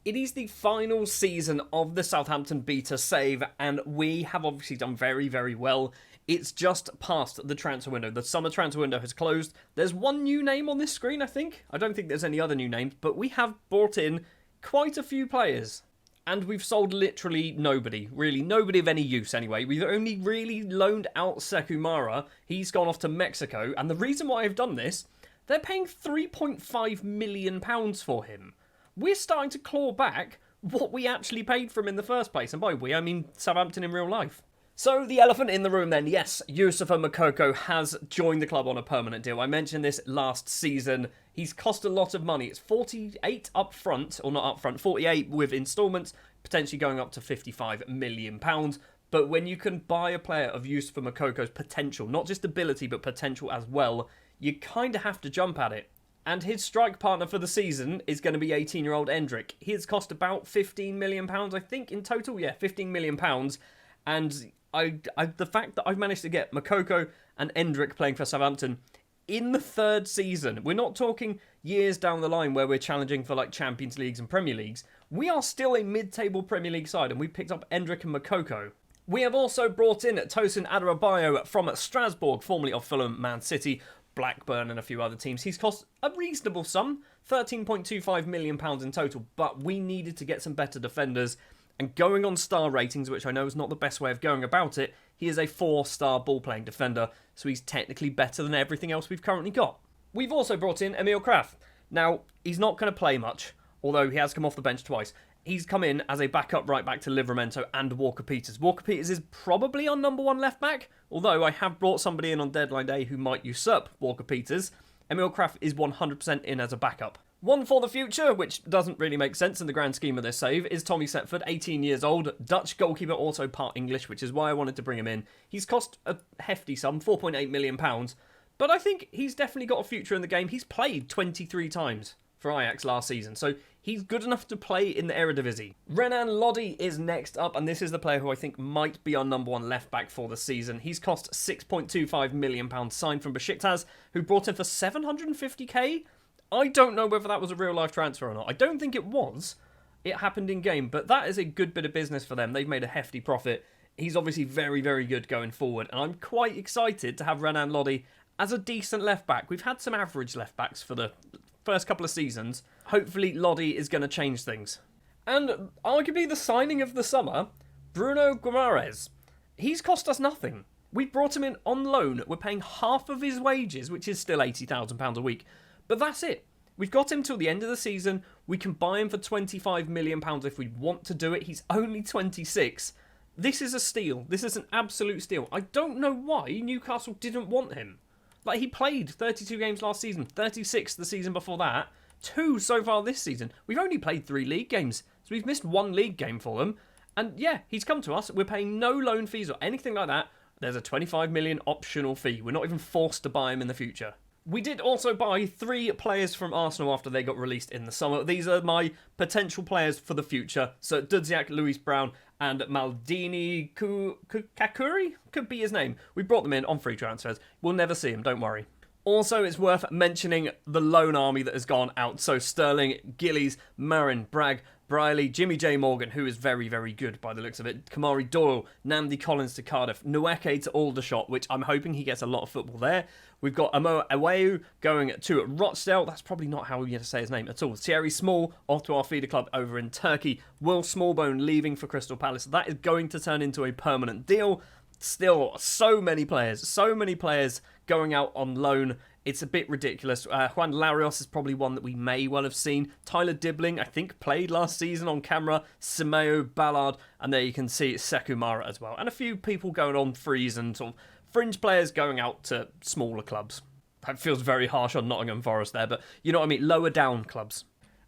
It is the final season of the Southampton beta save, and we have obviously done very, very well. It's just past the transfer window. The summer transfer window has closed. There's one new name on this screen, I think. I don't think there's any other new names, but we have brought in quite a few players. And we've sold literally nobody. Really, nobody of any use anyway. We've only really loaned out Sekumara. He's gone off to Mexico. And the reason why I've done this, they're paying £3.5 million for him. We're starting to claw back what we actually paid for him in the first place. And by we, I mean Southampton in real life. So the elephant in the room then, yes, Youssoufa Moukoko has joined the club on a permanent deal. I mentioned this last season. He's cost a lot of money. It's 48 up front, or not up front, 48 with instalments, potentially going up to £55 million. But when you can buy a player of Youssoufa Moukoko's potential, not just ability, but potential as well, you kind of have to jump at it. And his strike partner for the season is going to be 18-year-old Endrick. He has cost about £15 million, I think, in total. Yeah, £15 million. And the fact that I've managed to get Moukoko and Endrick playing for Southampton in the third season, we're not talking years down the line where we're challenging for like Champions Leagues and Premier Leagues. We are still a mid-table Premier League side, and we picked up Endrick and Moukoko. We have also brought in Tosin Adarabioyo from Strasbourg, formerly of Fulham, Man City, Blackburn and a few other teams. He's cost a reasonable sum, £13.25 million in total, but we needed to get some better defenders. And going on star ratings, which I know is not the best way of going about it, he is a 4-star ball-playing defender, so he's technically better than everything else we've currently got. We've also brought in Emil Kraft. Now, he's not going to play much, although he has come off the bench twice. He's come in as a backup right back to Livramento and Walker Peters. Walker Peters is probably our number one left back, although I have brought somebody in on deadline day who might usurp Walker Peters. Emil Kraft is 100% in as a backup. One for the future, which doesn't really make sense in the grand scheme of this save, is Tommy Setford, 18 years old, Dutch goalkeeper, also part English, which is why I wanted to bring him in. He's cost a hefty sum, £4.8 million, but I think he's definitely got a future in the game. He's played 23 times for Ajax last season, so he's good enough to play in the Eredivisie. Renan Lodi is next up, and this is the player who I think might be our number one left-back for the season. He's cost £6.25 million signed from Besiktas, who brought him for $750k. I don't know whether that was a real-life transfer or not. I don't think it was. It happened in-game, but that is a good bit of business for them. They've made a hefty profit. He's obviously very, very good going forward, and I'm quite excited to have Renan Lodi as a decent left-back. We've had some average left-backs for the first couple of seasons. Hopefully Lodi is going to change things. And arguably the signing of the summer, Bruno Guimaraes. He's cost us nothing. We brought him in on loan. We're paying half of his wages, which is still £80,000 a week. But that's it. We've got him till the end of the season. We can buy him for £25 million if we want to do it. He's only 26. This is a steal. This is an absolute steal. I don't know why Newcastle didn't want him. Like, he played 32 games last season, 36 the season before that, 2 so far this season. We've only played 3 league games, so we've missed 1 league game for them. And yeah, he's come to us. We're paying no loan fees or anything like that. There's a £25 million optional fee. We're not even forced to buy him in the future. We did also buy 3 players from Arsenal after they got released in the summer. These are my potential players for the future. So Dudziak, Luis Brown, and Maldini Kakuri could be his name. We brought them in on free transfers. We'll never see him, don't worry. Also, it's worth mentioning the loan army that has gone out. So Sterling, Gillies, Marin, Bragg, Briley, Jimmy J. Morgan, who is very, very good by the looks of it, Kamari Doyle, Namdi Collins to Cardiff, Nweke to Aldershot, which I'm hoping he gets a lot of football there. We've got Amo Aweu going to Rochdale. That's probably not how we're going to say his name at all. Thierry Small off to our feeder club over in Turkey. Will Smallbone leaving for Crystal Palace. That is going to turn into a permanent deal. Still, so many players going out on loan. It's a bit ridiculous. Juan Larios is probably one that we may well have seen. Tyler Dibbling, I think, played last season on camera. Simeo, Ballard, and there you can see Sekumara as well. And a few people going on freeze and sort of fringe players going out to smaller clubs. That feels very harsh on Nottingham Forest there, but you know what I mean, lower down clubs.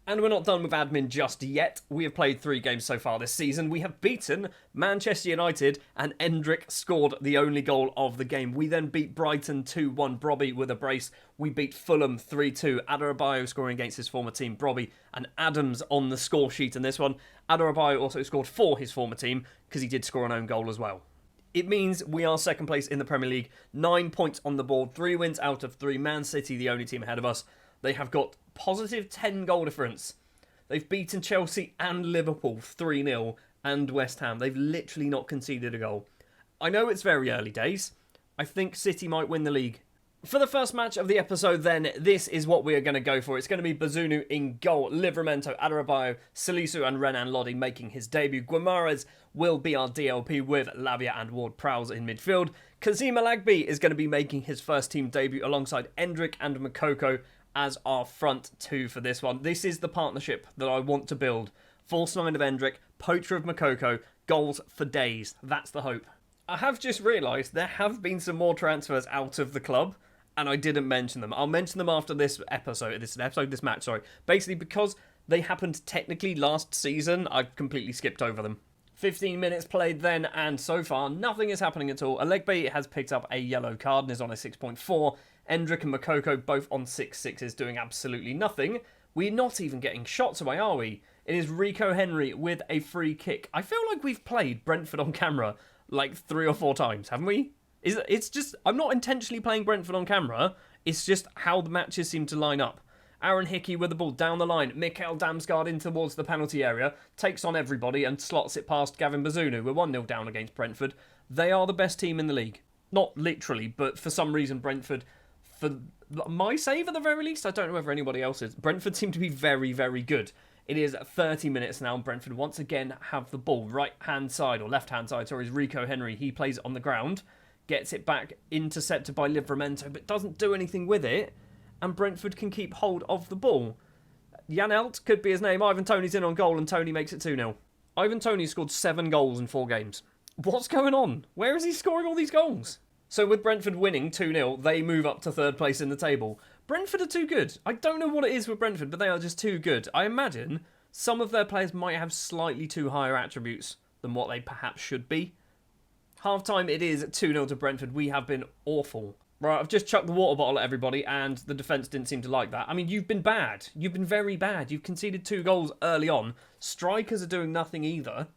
And we're not done with admin just yet. We have played 3 games so far this season. We have beaten Manchester United, and Endrick scored the only goal of the game. We then beat Brighton 2-1, Brobby with a brace. We beat Fulham 3-2, Adarabioyo scoring against his former team, Brobby, and Adams on the score sheet in this one. Adarabioyo also scored for his former team, because he did score an own goal as well. It means we are second place in the Premier League, 9 points on the board, 3 wins out of 3. Man City, the only team ahead of us. They have got positive 10 goal difference. They've beaten Chelsea and Liverpool 3-0 and West Ham. They've literally not conceded a goal. I know it's very early days. I think City might win the league. For the first match of the episode then, this is what we are going to go for. It's going to be Bazunu in goal, Livramento, Adarabioyo, Salisu and Renan Lodi making his debut. Guimaraes will be our DLP with Lavia and Ward-Prowse in midfield. Kazim Alagby is going to be making his first team debut alongside Endrick and Makoko as our front two for this one. This is the partnership that I want to build. False nine of Endrick, poacher of Makoko, goals for days. That's the hope. I have just realised there have been some more transfers out of the club. And I didn't mention them. I'll mention them after this match. Basically, because they happened technically last season, I've completely skipped over them. 15 minutes played then, and so far, nothing is happening at all. Alagby has picked up a yellow card and is on a 6.4. Endrick and Makoko both on 6.6s, doing absolutely nothing. We're not even getting shots away, are we? It is Rico Henry with a free kick. I feel like we've played Brentford on camera like 3 or 4 times, haven't we? It's just, I'm not intentionally playing Brentford on camera, it's just how the matches seem to line up. Aaron Hickey with the ball down the line, Mikael Damsgaard in towards the penalty area, takes on everybody and slots it past Gavin Bazunu. We're 1-0 down against Brentford. They are the best team in the league. Not literally, but for some reason Brentford, for my save at the very least, I don't know whether anybody else is, Brentford seem to be very, very good. It is 30 minutes now and Brentford once again have the ball. Right-hand side, or left-hand side, sorry, is Rico Henry. He plays it on the ground. Gets it back, intercepted by Livramento, but doesn't do anything with it, and Brentford can keep hold of the ball. Janelt could be his name. Ivan Toney's in on goal, and Toney makes it 2-0. Ivan Toney scored 7 goals in 4 games. What's going on? Where is he scoring all these goals? So with Brentford winning 2-0, they move up to 3rd place in the table. Brentford are too good. I don't know what it is with Brentford, but they are just too good. I imagine some of their players might have slightly too higher attributes than what they perhaps should be. Half-time, it is 2-0 to Brentford. We have been awful. Right, I've just chucked the water bottle at everybody, and the defence didn't seem to like that. I mean, you've been bad. You've been very bad. You've conceded 2 goals early on. Strikers are doing nothing either.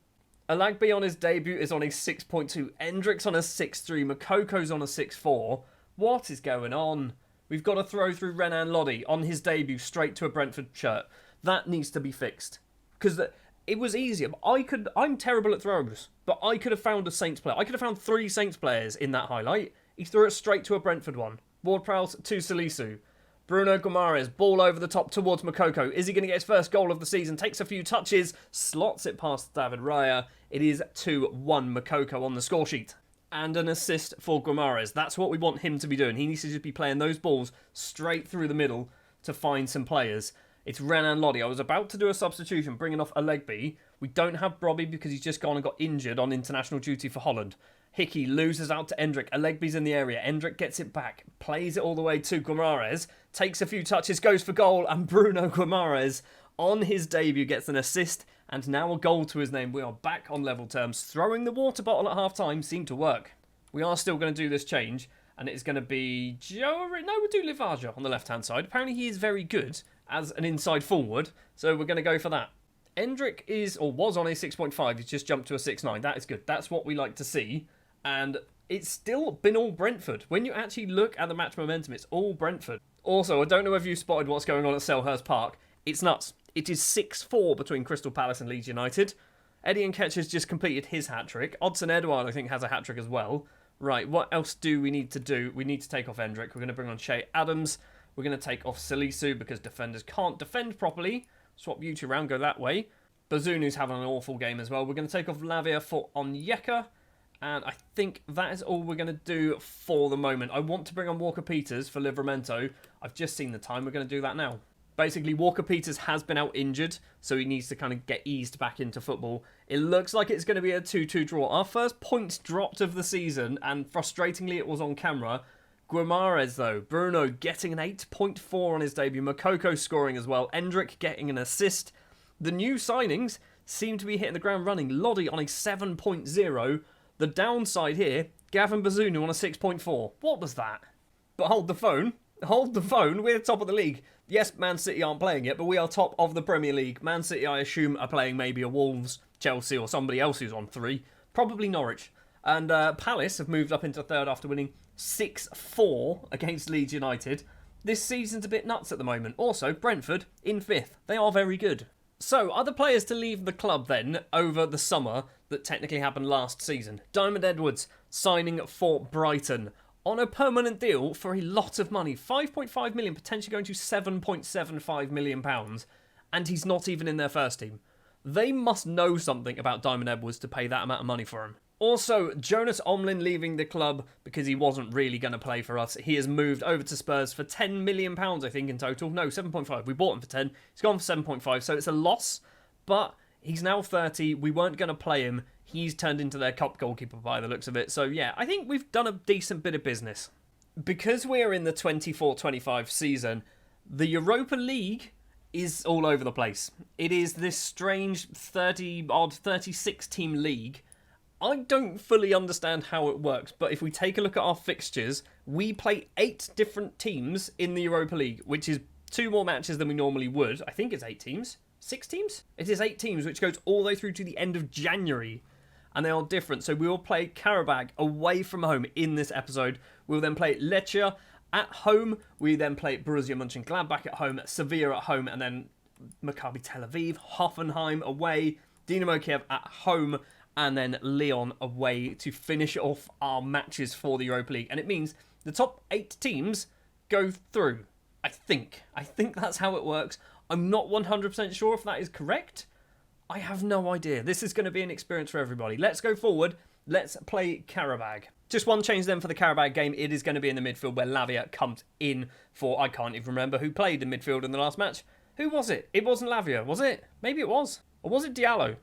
Alagby on his debut is on a 6.2. Endrick's on a 6.3. Makoko's on a 6.4. What is going on? We've got to throw through Renan Lodi on his debut straight to a Brentford shirt. That needs to be fixed. Because it was easier. I'm terrible at throws, but I could have found a Saints player. I could have found 3 Saints players in that highlight. He threw it straight to a Brentford one. Ward-Prowse to Salisu. Bruno Guimaraes, ball over the top towards Makoko. Is he going to get his first goal of the season? Takes a few touches, slots it past David Raya. It is 2-1 Makoko on the score sheet. And an assist for Guimaraes. That's what we want him to be doing. He needs to just be playing those balls straight through the middle to find some players. It's Renan Lodi. I was about to do a substitution, bringing off Alagby. We don't have Brobby because he's just gone and got injured on international duty for Holland. Hickey loses out to Endrick. Alagby's in the area. Endrick gets it back, plays it all the way to Guimaraes, takes a few touches, goes for goal, and Bruno Guimaraes, on his debut, gets an assist and now a goal to his name. We are back on level terms. Throwing the water bottle at half-time seemed to work. We are still going to do this change, and it's going to be Joe... No, we'll do Livaja on the left-hand side. Apparently he is very good as an inside forward, so we're going to go for that. Endrick is, or was on a 6.5. He's just jumped to a 6.9. That is good. That's what we like to see. And it's still been all Brentford. When you actually look at the match momentum, it's all Brentford. Also, I don't know if you spotted what's going on at Selhurst Park. It's nuts. It is 6-4 between Crystal Palace and Leeds United. Eddie Nketiah has just completed his hat-trick. Odson Edouard, I think, has a hat-trick as well. Right, what else do we need to do? We need to take off Endrick. We're going to bring on Shea Adams. We're going to take off Salisu because defenders can't defend properly. Swap you two around, go that way. Bazunu's having an awful game as well. We're going to take off Lavia for Onyeka. And I think that is all we're going to do for the moment. I want to bring on Walker-Peters for Livramento. I've just seen the time. We're going to do that now. Basically, Walker-Peters has been out injured, so he needs to kind of get eased back into football. It looks like it's going to be a 2-2 draw. Our first points dropped of the season, and frustratingly, it was on camera. Guimaraes, though. Bruno getting an 8.4 on his debut. Makoko scoring as well. Endrick getting an assist. The new signings seem to be hitting the ground running. Lodi on a 7.0. The downside here, Gavin Bazunu on a 6.4. What was that? But hold the phone. Hold the phone. We're top of the league. Yes, Man City aren't playing it, but we are top of the Premier League. Man City, I assume, are playing maybe a Wolves, Chelsea, or somebody else who's on 3. Probably Norwich. And Palace have moved up into 3rd after winning 6-4 against Leeds United. This season's a bit nuts at the moment. Also, Brentford in 5th. They are very good. So, other players to leave the club then over the summer that technically happened last season. Diamond Edwards signing for Brighton on a permanent deal for a lot of money. 5.5 million, potentially going to 7.75 million pounds, and he's not even in their first team. They must know something about Diamond Edwards to pay that amount of money for him. Also, Jonas Omlin leaving the club because he wasn't really going to play for us. He has moved over to Spurs for £10 million, I think, in total. No, 7.5. We bought him for 10. He's gone for 7.5, so it's a loss. But he's now 30. We weren't going to play him. He's turned into their cup goalkeeper by the looks of it. So, yeah, I think we've done a decent bit of business. Because we're in the 24-25 season, the Europa League is all over the place. It is this strange 36-team league. I don't fully understand how it works, but if we take a look at our fixtures, we play 8 different teams in the Europa League, which is 2 more matches than we normally would. I think it's 8 teams. 6 teams? It is 8 teams, which goes all the way through to the end of January, and they are different. So we will play Qarabag away from home in this episode. We'll then play Lecce at home. We then play Borussia Mönchengladbach at home, Sevilla at home, and then Maccabi Tel Aviv, Hoffenheim away, Dinamo Kiev at home, and then Lyon away to finish off our matches for the Europa League. And it means the top 8 teams go through, I think. I think that's how it works. I'm not 100% sure if that is correct. I have no idea. This is going to be an experience for everybody. Let's go forward. Let's play Qarabag. Just one change then for the Qarabag game. It is going to be in the midfield where Lavia comes in for, I can't even remember who played in midfield in the last match. Who was it? It wasn't Lavia, was it? Maybe it was. Or was it Diallo?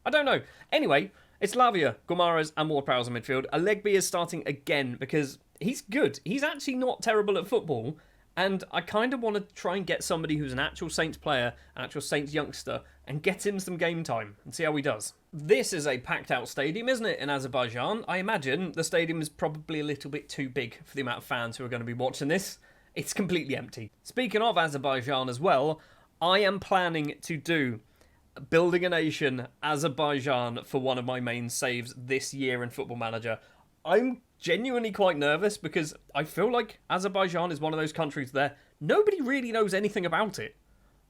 I don't know. Anyway, it's Lavia, Gomares and Ward-Prowse in midfield. Alegby is starting again because he's good. He's actually not terrible at football. And I kind of want to try and get somebody who's an actual Saints player, an actual Saints youngster, and get him some game time and see how he does. This is a packed out stadium, isn't it, in Azerbaijan? I imagine the stadium is probably a little bit too big for the amount of fans who are going to be watching this. It's completely empty. Speaking of Azerbaijan as well, I am planning to do Building a Nation Azerbaijan for one of my main saves this year in Football Manager. I'm genuinely quite nervous because I feel like Azerbaijan is one of those countries there nobody really knows anything about it.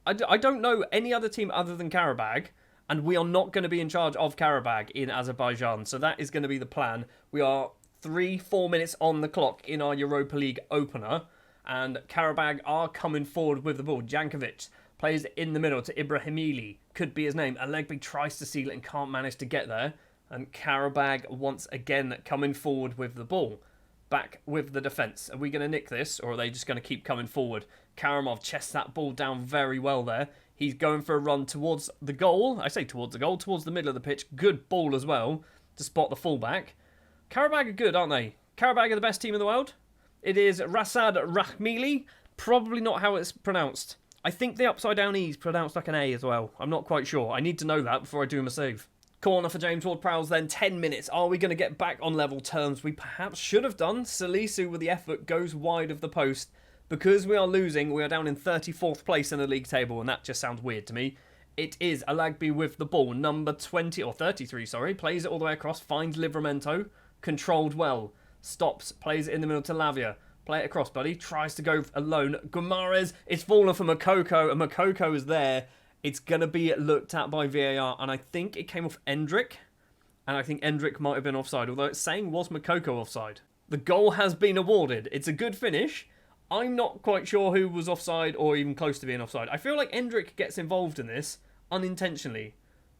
I don't know any other team other than Qarabag, and we are not going to be in charge of Qarabag in Azerbaijan, so that is going to be the plan. We are 3-4 minutes on the clock in our Europa League opener, and Qarabag are coming forward with the ball. Jankovic plays in the middle to Ibrahimili, could be his name. Alegby tries to steal it and can't manage to get there. And Qarabag once again coming forward with the ball. Back with the defence. Are we going to nick this, or are they just going to keep coming forward? Karamov chests that ball down very well there. He's going for a run towards the goal. I say towards the goal, towards the middle of the pitch. Good ball as well to spot the fullback. Qarabag are good, aren't they? Qarabag are the best team in the world. It is Rasad Rahmili. Probably not how it's pronounced. I think the upside down E is pronounced like an A as well. I'm not quite sure. I need to know that before I do my save. Corner for James Ward-Prowse then, 10 minutes. Are we going to get back on level terms? We perhaps should have done. Salisu with the effort goes wide of the post. Because we are losing, we are down in 34th place in the league table, and that just sounds weird to me. It is Alegby with the ball, number 20, or 33, sorry. Plays it all the way across, finds Livramento. Controlled well. Stops, plays it in the middle to Lavia. Play it across, buddy. Tries to go alone. Gomares, it's fallen for Makoko, and Makoko is there. It's going to be looked at by VAR, and I think it came off Endrick, and I think Endrick might have been offside, although it's saying was Makoko offside. The goal has been awarded. It's a good finish. I'm not quite sure who was offside or even close to being offside. I feel like Endrick gets involved in this unintentionally.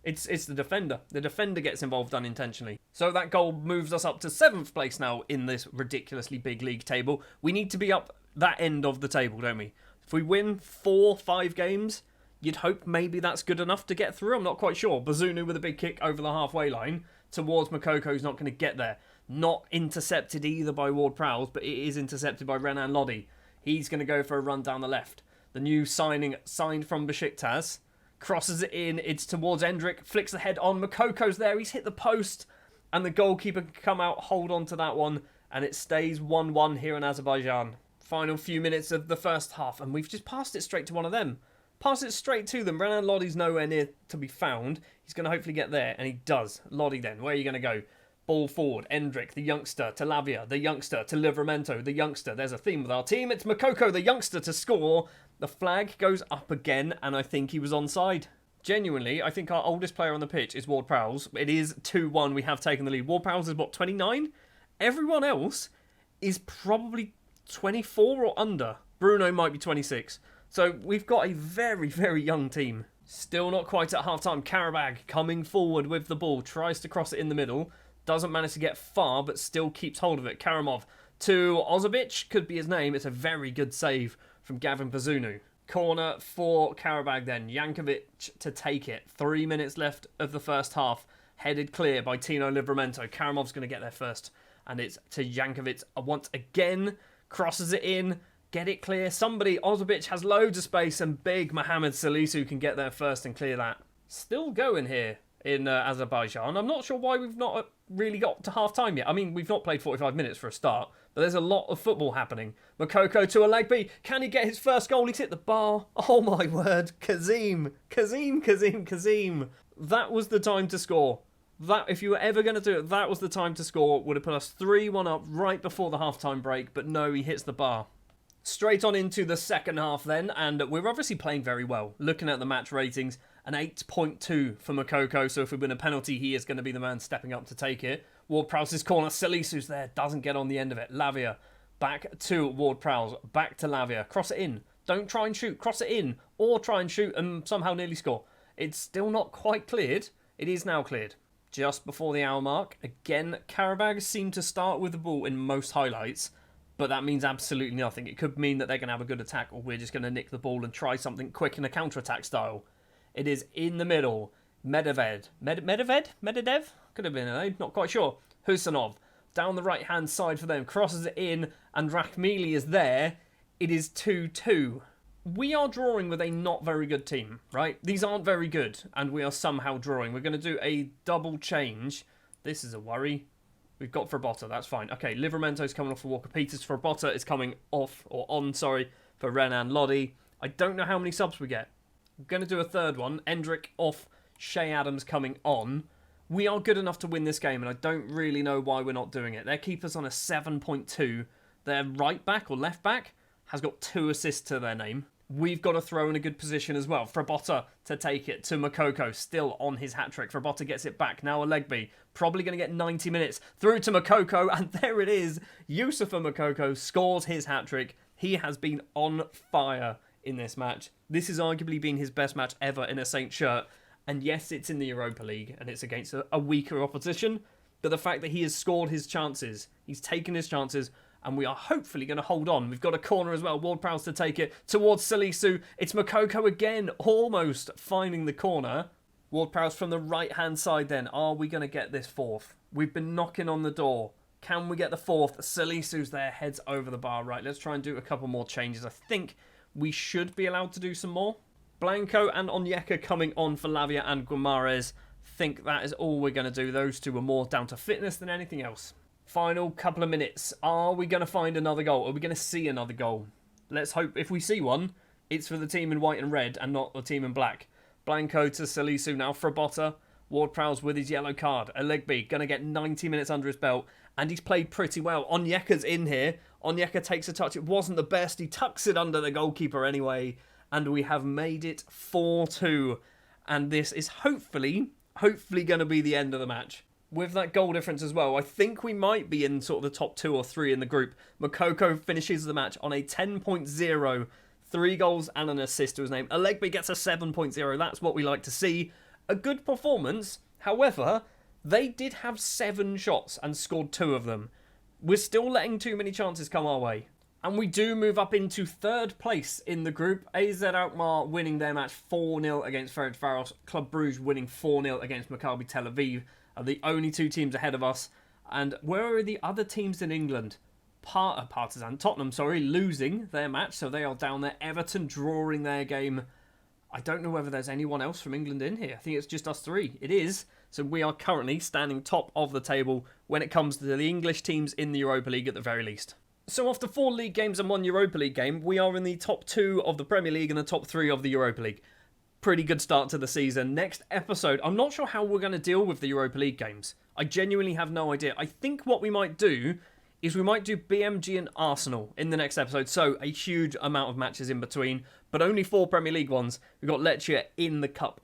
It's the defender. The defender gets involved unintentionally. So that goal moves us up to 7th place now in this ridiculously big league table. We need to be up that end of the table, don't we? If we win 4-5 games, you'd hope maybe that's good enough to get through. I'm not quite sure. Bazunu with a big kick over the halfway line towards Makoko, who's not going to get there. Not intercepted either by Ward-Prowse, but it is intercepted by Renan Lodi. He's going to go for a run down the left. The new signing signed from Besiktas. Crosses it in. It's towards Endrick. Flicks the head on. Makoko's there. He's hit the post. And the goalkeeper can come out, hold on to that one. And it stays 1-1 here in Azerbaijan. Final few minutes of the first half. And we've just passed it straight to one of them. Pass it straight to them. Renan Lodi's nowhere near to be found. He's going to hopefully get there. And he does. Lodi then. Where are you going to go? Ball forward. Endrick, the youngster, to Lavia, the youngster, to Livramento, the youngster. There's a theme with our team. It's Makoko, the youngster, to score. The flag goes up again, and I think he was onside. Genuinely, I think our oldest player on the pitch is Ward-Prowse. It is 2-1. We have taken the lead. Ward-Prowse is, what, 29? Everyone else is probably 24 or under. Bruno might be 26. So we've got a very, very young team. Still not quite at half-time. Karabag coming forward with the ball. Tries to cross it in the middle. Doesn't manage to get far, but still keeps hold of it. Karamov to Ozovic. Could be his name. It's a very good save from Gavin Pazunu. Corner for Karabag then. Jankovic to take it. 3 minutes left of the first half. Headed clear by Tino Livramento. Karamov's going to get there first. And it's to Jankovic once again. Crosses it in. Get it clear. Somebody, Ozovic has loads of space. And big Mohamed Salisu can get there first and clear that. Still going here in Azerbaijan. I'm not sure why we've not really got to half-time yet. I mean, we've not played 45 minutes for a start. But there's a lot of football happening. Makoko to Alegbe. Can he get his first goal? He's hit the bar. Oh my word. Kazim. That was the time to score. That, if you were ever going to do it, that was the time to score. Would have put us 3-1 up right before the half-time break. But no, he hits the bar. Straight on into the second half then. And we're obviously playing very well. Looking at the match ratings, an 8.2 for Makoko. So if we win a penalty, he is going to be the man stepping up to take it. Ward-Prowse's corner. Salisu's there. Doesn't get on the end of it. Lavia. Back to Ward-Prowse. Back to Lavia. Cross it in. Don't try and shoot. Cross it in. Or try and shoot and somehow nearly score. It's still not quite cleared. It is now cleared. Just before the hour mark. Again, Karabag seem to start with the ball in most highlights. But that means absolutely nothing. It could mean that they're going to have a good attack. Or we're just going to nick the ball and try something quick in a counter-attack style. It is in the middle. Medvedev? Could have been a name, not quite sure. Husanov, down the right-hand side for them, crosses it in, and Rakhmili is there. It is 2-2. We are drawing with a not very good team, right? These aren't very good, and we are somehow drawing. We're going to do a double change. This is a worry. We've got Frabotta, that's fine. Okay, Livramento's coming off for Walker Peters. Frabotta is coming off, or on, sorry, for Renan Lodi. I don't know how many subs we get. I'm going to do a third one. Endrick off, Shea Adams coming on. We are good enough to win this game, and I don't really know why we're not doing it. Their keeper's on a 7.2. Their right back or left back has got 2 assists to their name. We've got to throw in a good position as well. Frabotta to take it to Makoko, still on his hat-trick. Frabotta gets it back. Now Alegbe, probably going to get 90 minutes. Through to Makoko, and there it is. Youssoufa Makoko scores his hat-trick. He has been on fire in this match. This has arguably been his best match ever in a Saints shirt. And yes, it's in the Europa League, and it's against a weaker opposition. But the fact that he has scored his chances, he's taken his chances, and we are hopefully going to hold on. We've got a corner as well. Ward-Prowse to take it towards Salisu. It's Makoko again, almost finding the corner. Ward-Prowse from the right-hand side then. Are we going to get this fourth? We've been knocking on the door. Can we get the fourth? Salisu's there, heads over the bar. Right, let's try and do a couple more changes. I think we should be allowed to do some more. Blanco and Onyeka coming on for Lavia and Guimarães. Think that is all we're going to do. Those two are more down to fitness than anything else. Final couple of minutes. Are we going to find another goal? Are we going to see another goal? Let's hope if we see one, it's for the team in white and red and not the team in black. Blanco to Salisu now. Frabotta. Ward-Prowse with his yellow card. Alegbe going to get 90 minutes under his belt. And he's played pretty well. Onyeka's in here. Onyeka takes a touch. It wasn't the best. He tucks it under the goalkeeper anyway. And we have made it 4-2. And this is hopefully going to be the end of the match. With that goal difference as well, I think we might be in sort of the top 2 or 3 in the group. Makoko finishes the match on a 10.0. 3 goals and an assist to his name. Alegbe gets a 7.0. That's what we like to see. A good performance. However, they did have 7 shots and scored 2 of them. We're still letting too many chances come our way. And we do move up into 3rd place in the group. AZ Alkmaar winning their match 4-0 against Ferencváros. Club Brugge winning 4-0 against Maccabi Tel Aviv. Are the only 2 teams ahead of us. And where are the other teams in England? Tottenham, losing their match. So they are down there. Everton drawing their game. I don't know whether there's anyone else from England in here. I think it's just us 3. It is. So we are currently standing top of the table when it comes to the English teams in the Europa League at the very least. So after 4 league games and 1 Europa League game, we are in the top 2 of the Premier League and the top 3 of the Europa League. Pretty good start to the season. Next episode, I'm not sure how we're going to deal with the Europa League games. I genuinely have no idea. I think what we might do is we might do BMG and Arsenal in the next episode. So a huge amount of matches in between, but only 4 Premier League ones. We've got Lecce in the cup,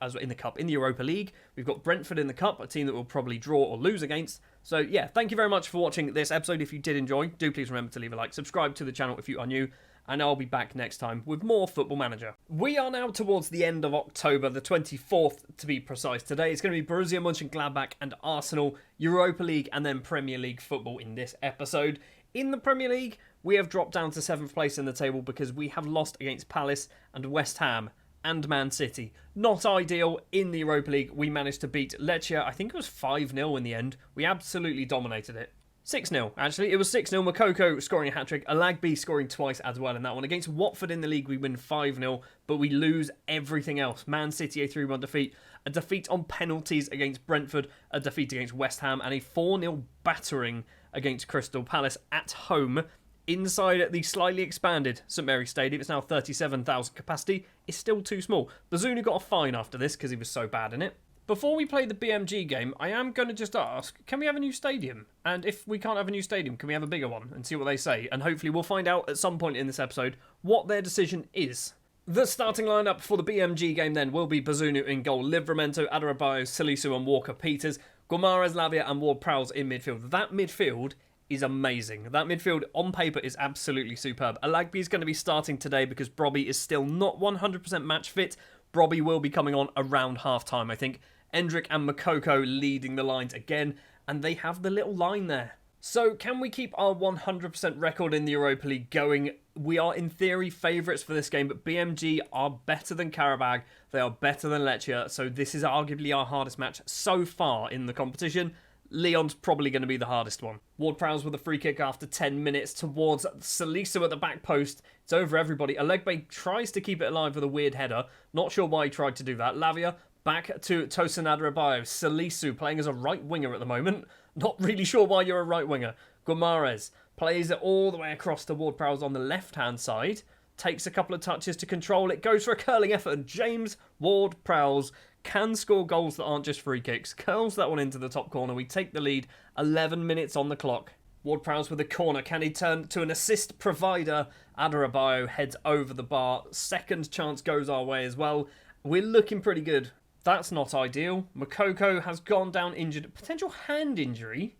in the Europa League. We've got Brentford in the cup, a team that we'll probably draw or lose against. So yeah, thank you very much for watching this episode. If you did enjoy, do please remember to leave a like, subscribe to the channel if you are new, and I'll be back next time with more Football Manager. We are now towards the end of October, the 24th to be precise. Today it's going to be Borussia Mönchengladbach and Arsenal, Europa League and then Premier League football in this episode. In the Premier League, we have dropped down to 7th place in the table because we have lost against Palace and West Ham and Man City. Not ideal. In the Europa League, we managed to beat Lecce. I think it was 5-0 in the end. We absolutely dominated it. 6-0, actually. It was 6-0. Moukoko scoring a hat-trick. Alagby scoring twice as well in that one. Against Watford in the league, we win 5-0, but we lose everything else. Man City, a 3-1 defeat. A defeat on penalties against Brentford. A defeat against West Ham. And a 4-0 battering against Crystal Palace at home. Inside the slightly expanded St Mary's Stadium. It's now 37,000 capacity. It's still too small. Bazunu got a fine after this because he was so bad in it. Before we play the BMG game, I am going to just ask, can we have a new stadium? And if we can't have a new stadium, can we have a bigger one? And see what they say. And hopefully we'll find out at some point in this episode what their decision is. The starting lineup for the BMG game then will be Bazunu in goal, Livramento, Adarabioyo, Salisu and Walker-Peters, Guimaraes, Lavia and Ward-Prowse in midfield. That midfield is amazing. That midfield on paper is absolutely superb. Alagby is going to be starting today because Brobby is still not 100% match fit. Brobby will be coming on around half-time, I think. Endrick and Moukoko leading the lines again, and they have the little line there. So can we keep our 100% record in the Europa League going? We are in theory favourites for this game, but BMG are better than Qarabag. They are better than Lecce, so this is arguably our hardest match so far in the competition. Leon's probably going to be the hardest one. Ward-Prowse with a free kick after 10 minutes towards Salisu at the back post. It's over everybody. Alagby tries to keep it alive with a weird header. Not sure why he tried to do that. Lavia back to Tosin Adarabioyo. Salisu playing as a right winger at the moment. Not really sure why you're a right winger. Guimaraes plays it all the way across to Ward-Prowse on the left-hand side. Takes a couple of touches to control it. Goes for a curling effort. And James Ward-Prowse can score goals that aren't just free kicks. Curls that one into the top corner. We take the lead. 11 minutes on the clock. Ward-Prowse with a corner. Can he turn to an assist provider? Adarabioyo heads over the bar. Second chance goes our way as well. We're looking pretty good. That's not ideal. Moukoko has gone down injured. Potential hand injury?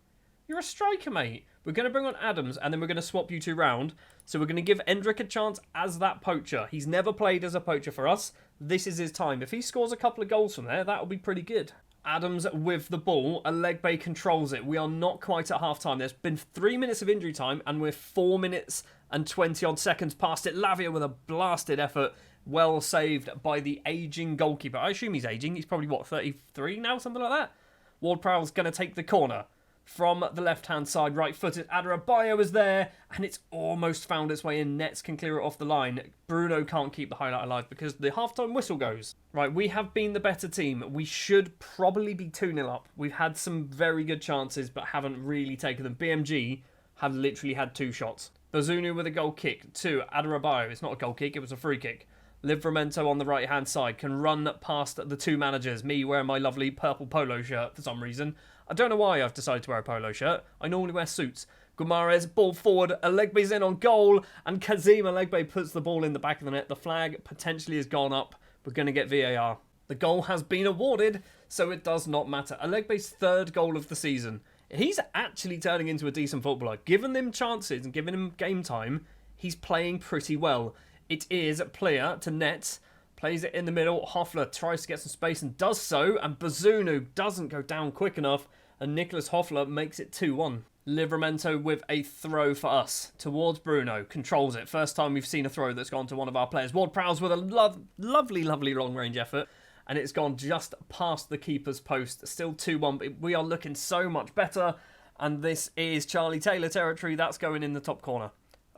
You're a striker, mate. We're going to bring on Adams and then we're going to swap you two round. So we're going to give Endrick a chance as that poacher. He's never played as a poacher for us. This is his time. If he scores a couple of goals from there, that'll be pretty good. Adams with the ball. Alagby controls it. We are not quite at half-time. There's been 3 minutes of injury time and we're 4 minutes and 20-odd seconds past it. Lavia with a blasted effort. Well saved by the ageing goalkeeper. I assume he's ageing. He's probably, what, 33 now? Something like that? Ward-Prowse going to take the corner. From the left-hand side, right-footed. Adarabioyo is there, and it's almost found its way in. Nets can clear it off the line. Bruno can't keep the highlight alive because the half-time whistle goes. Right, we have been the better team. We should probably be 2-0 up. We've had some very good chances, but haven't really taken them. BMG have literally had 2 shots. Bazunu with a goal kick to Adarabioyo. It's not a goal kick, it was a free kick. Livramento on the right-hand side can run past the 2 managers. Me wearing my lovely purple polo shirt for some reason. I don't know why I've decided to wear a polo shirt. I normally wear suits. Guimaraes, ball forward. Alagby's in on goal. And Kazim Alagby puts the ball in the back of the net. The flag potentially has gone up. We're going to get VAR. The goal has been awarded, so it does not matter. Alagby's 3rd goal of the season. He's actually turning into a decent footballer. Given him chances and given him game time, he's playing pretty well. It is player to net. Plays it in the middle. Hoffler tries to get some space and does so. And Bazunu doesn't go down quick enough. And Nicholas Hoffler makes it 2-1. Livramento with a throw for us towards Bruno. Controls it. First time we've seen a throw that's gone to one of our players. Ward-Prowse with a lovely long-range effort. And it's gone just past the keeper's post. Still 2-1, but we are looking so much better. And this is Charlie Taylor territory. That's going in the top corner.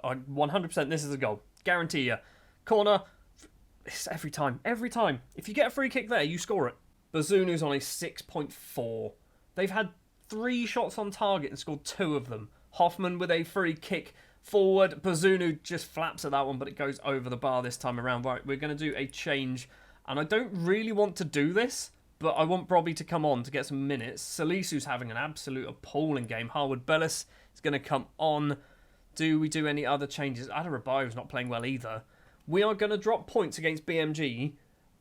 100% this is a goal. Guarantee you. Corner. It's every time. Every time. If you get a free kick there, you score it. Bazunu's on a 6.4. They've had 3 shots on target and scored 2 of them. Hoffman with a free kick forward. Bazunu just flaps at that one, but it goes over the bar this time around. Right, we're going to do a change. And I don't really want to do this, but I want Brobby to come on to get some minutes. Salisu's having an absolute appalling game. Harwood Bellis is going to come on. Do we do any other changes? Adarabayo's not playing well either. We are going to drop points against BMG,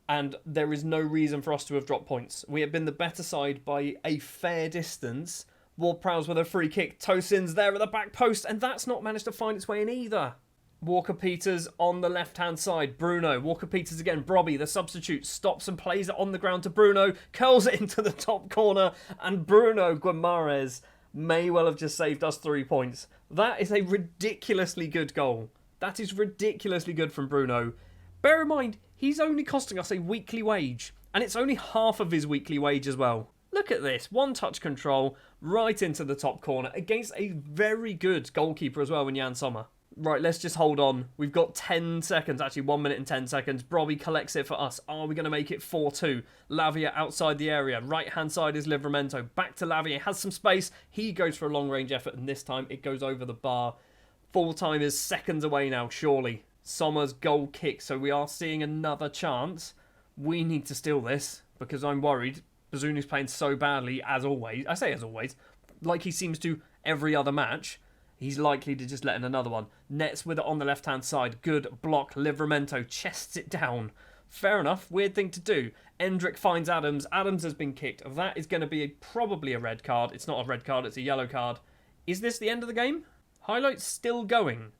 and there is no reason for us to have dropped points. We have been the better side by a fair distance. Ward-Prowse with a free kick. Tosin's there at the back post, and that's not managed to find its way in either. Walker-Peters on the left-hand side. Bruno. Walker-Peters again. Brobby, the substitute, stops and plays it on the ground to Bruno. Curls it into the top corner, and Bruno Guimaraes may well have just saved us 3 points. That is a ridiculously good goal. That is ridiculously good from Bruno. Bear in mind, he's only costing us a weekly wage, and it's only half of his weekly wage as well. Look at this, one-touch control right into the top corner against a very good goalkeeper as well in Jan Sommer. Right, let's just hold on. We've got 10 seconds, actually 1 minute and 10 seconds. Brobby collects it for us. Are we going to make it 4-2? Lavia outside the area. Right-hand side is Livramento. Back to Lavia. Has some space. He goes for a long-range effort, and this time it goes over the bar. Full time is seconds away now, surely. Sommer's goal kick, so we are seeing another chance. We need to steal this, because I'm worried. Bazunu's playing so badly, as always. I say as always, like he seems to every other match. He's likely to just let in another one. Nets with it on the left-hand side. Good block. Livramento chests it down. Fair enough. Weird thing to do. Endrick finds Adams. Adams has been kicked. That is going to be probably a red card. It's not a red card. It's a yellow card. Is this the end of the game? Highlights still going.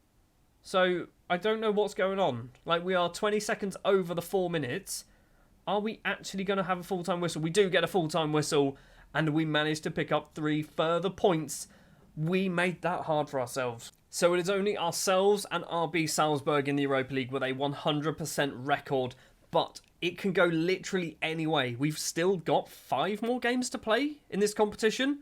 So, I don't know what's going on. Like, we are 20 seconds over the 4 minutes. Are we actually going to have a full-time whistle? We do get a full-time whistle, and we managed to pick up 3 further points. We made that hard for ourselves. So it is only ourselves and RB Salzburg in the Europa League with a 100% record, but it can go literally any way. We've still got 5 more games to play in this competition,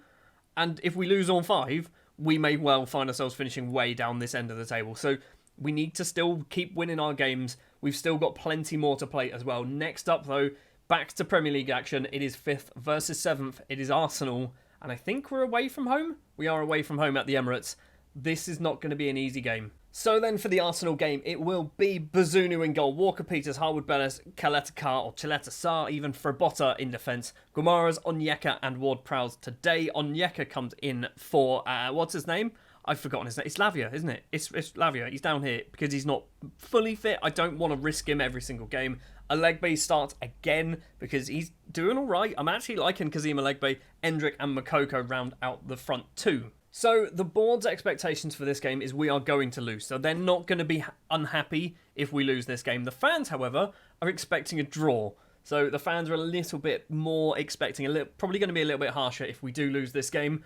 and if we lose all 5, we may well find ourselves finishing way down this end of the table. So we need to still keep winning our games. We've still got plenty more to play as well. Next up, though, back to Premier League action. It is 5th versus 7th. It is Arsenal. And I think we're away from home. We are away from home at the Emirates. This is not going to be an easy game. So then for the Arsenal game, it will be Bazunu in goal. Walker-Peters, Harwood Bellis, Kaleta or Chileta Sarr, even Frabotta in defence. Guimaraes, Onyeka and Ward-Prowse. Today, Onyeka comes in for, what's his name? I've forgotten his name. It's Lavia, isn't it? It's Lavia. He's down here because he's not fully fit. I don't want to risk him every single game. Alegbe starts again because he's doing all right. I'm actually liking Kazim Alegbe. Endrick and Makoko round out the front too. So the board's expectations for this game is we are going to lose. So they're not going to be unhappy if we lose this game. The fans, however, are expecting a draw. So the fans are a little bit more expecting, probably going to be a little bit harsher if we do lose this game.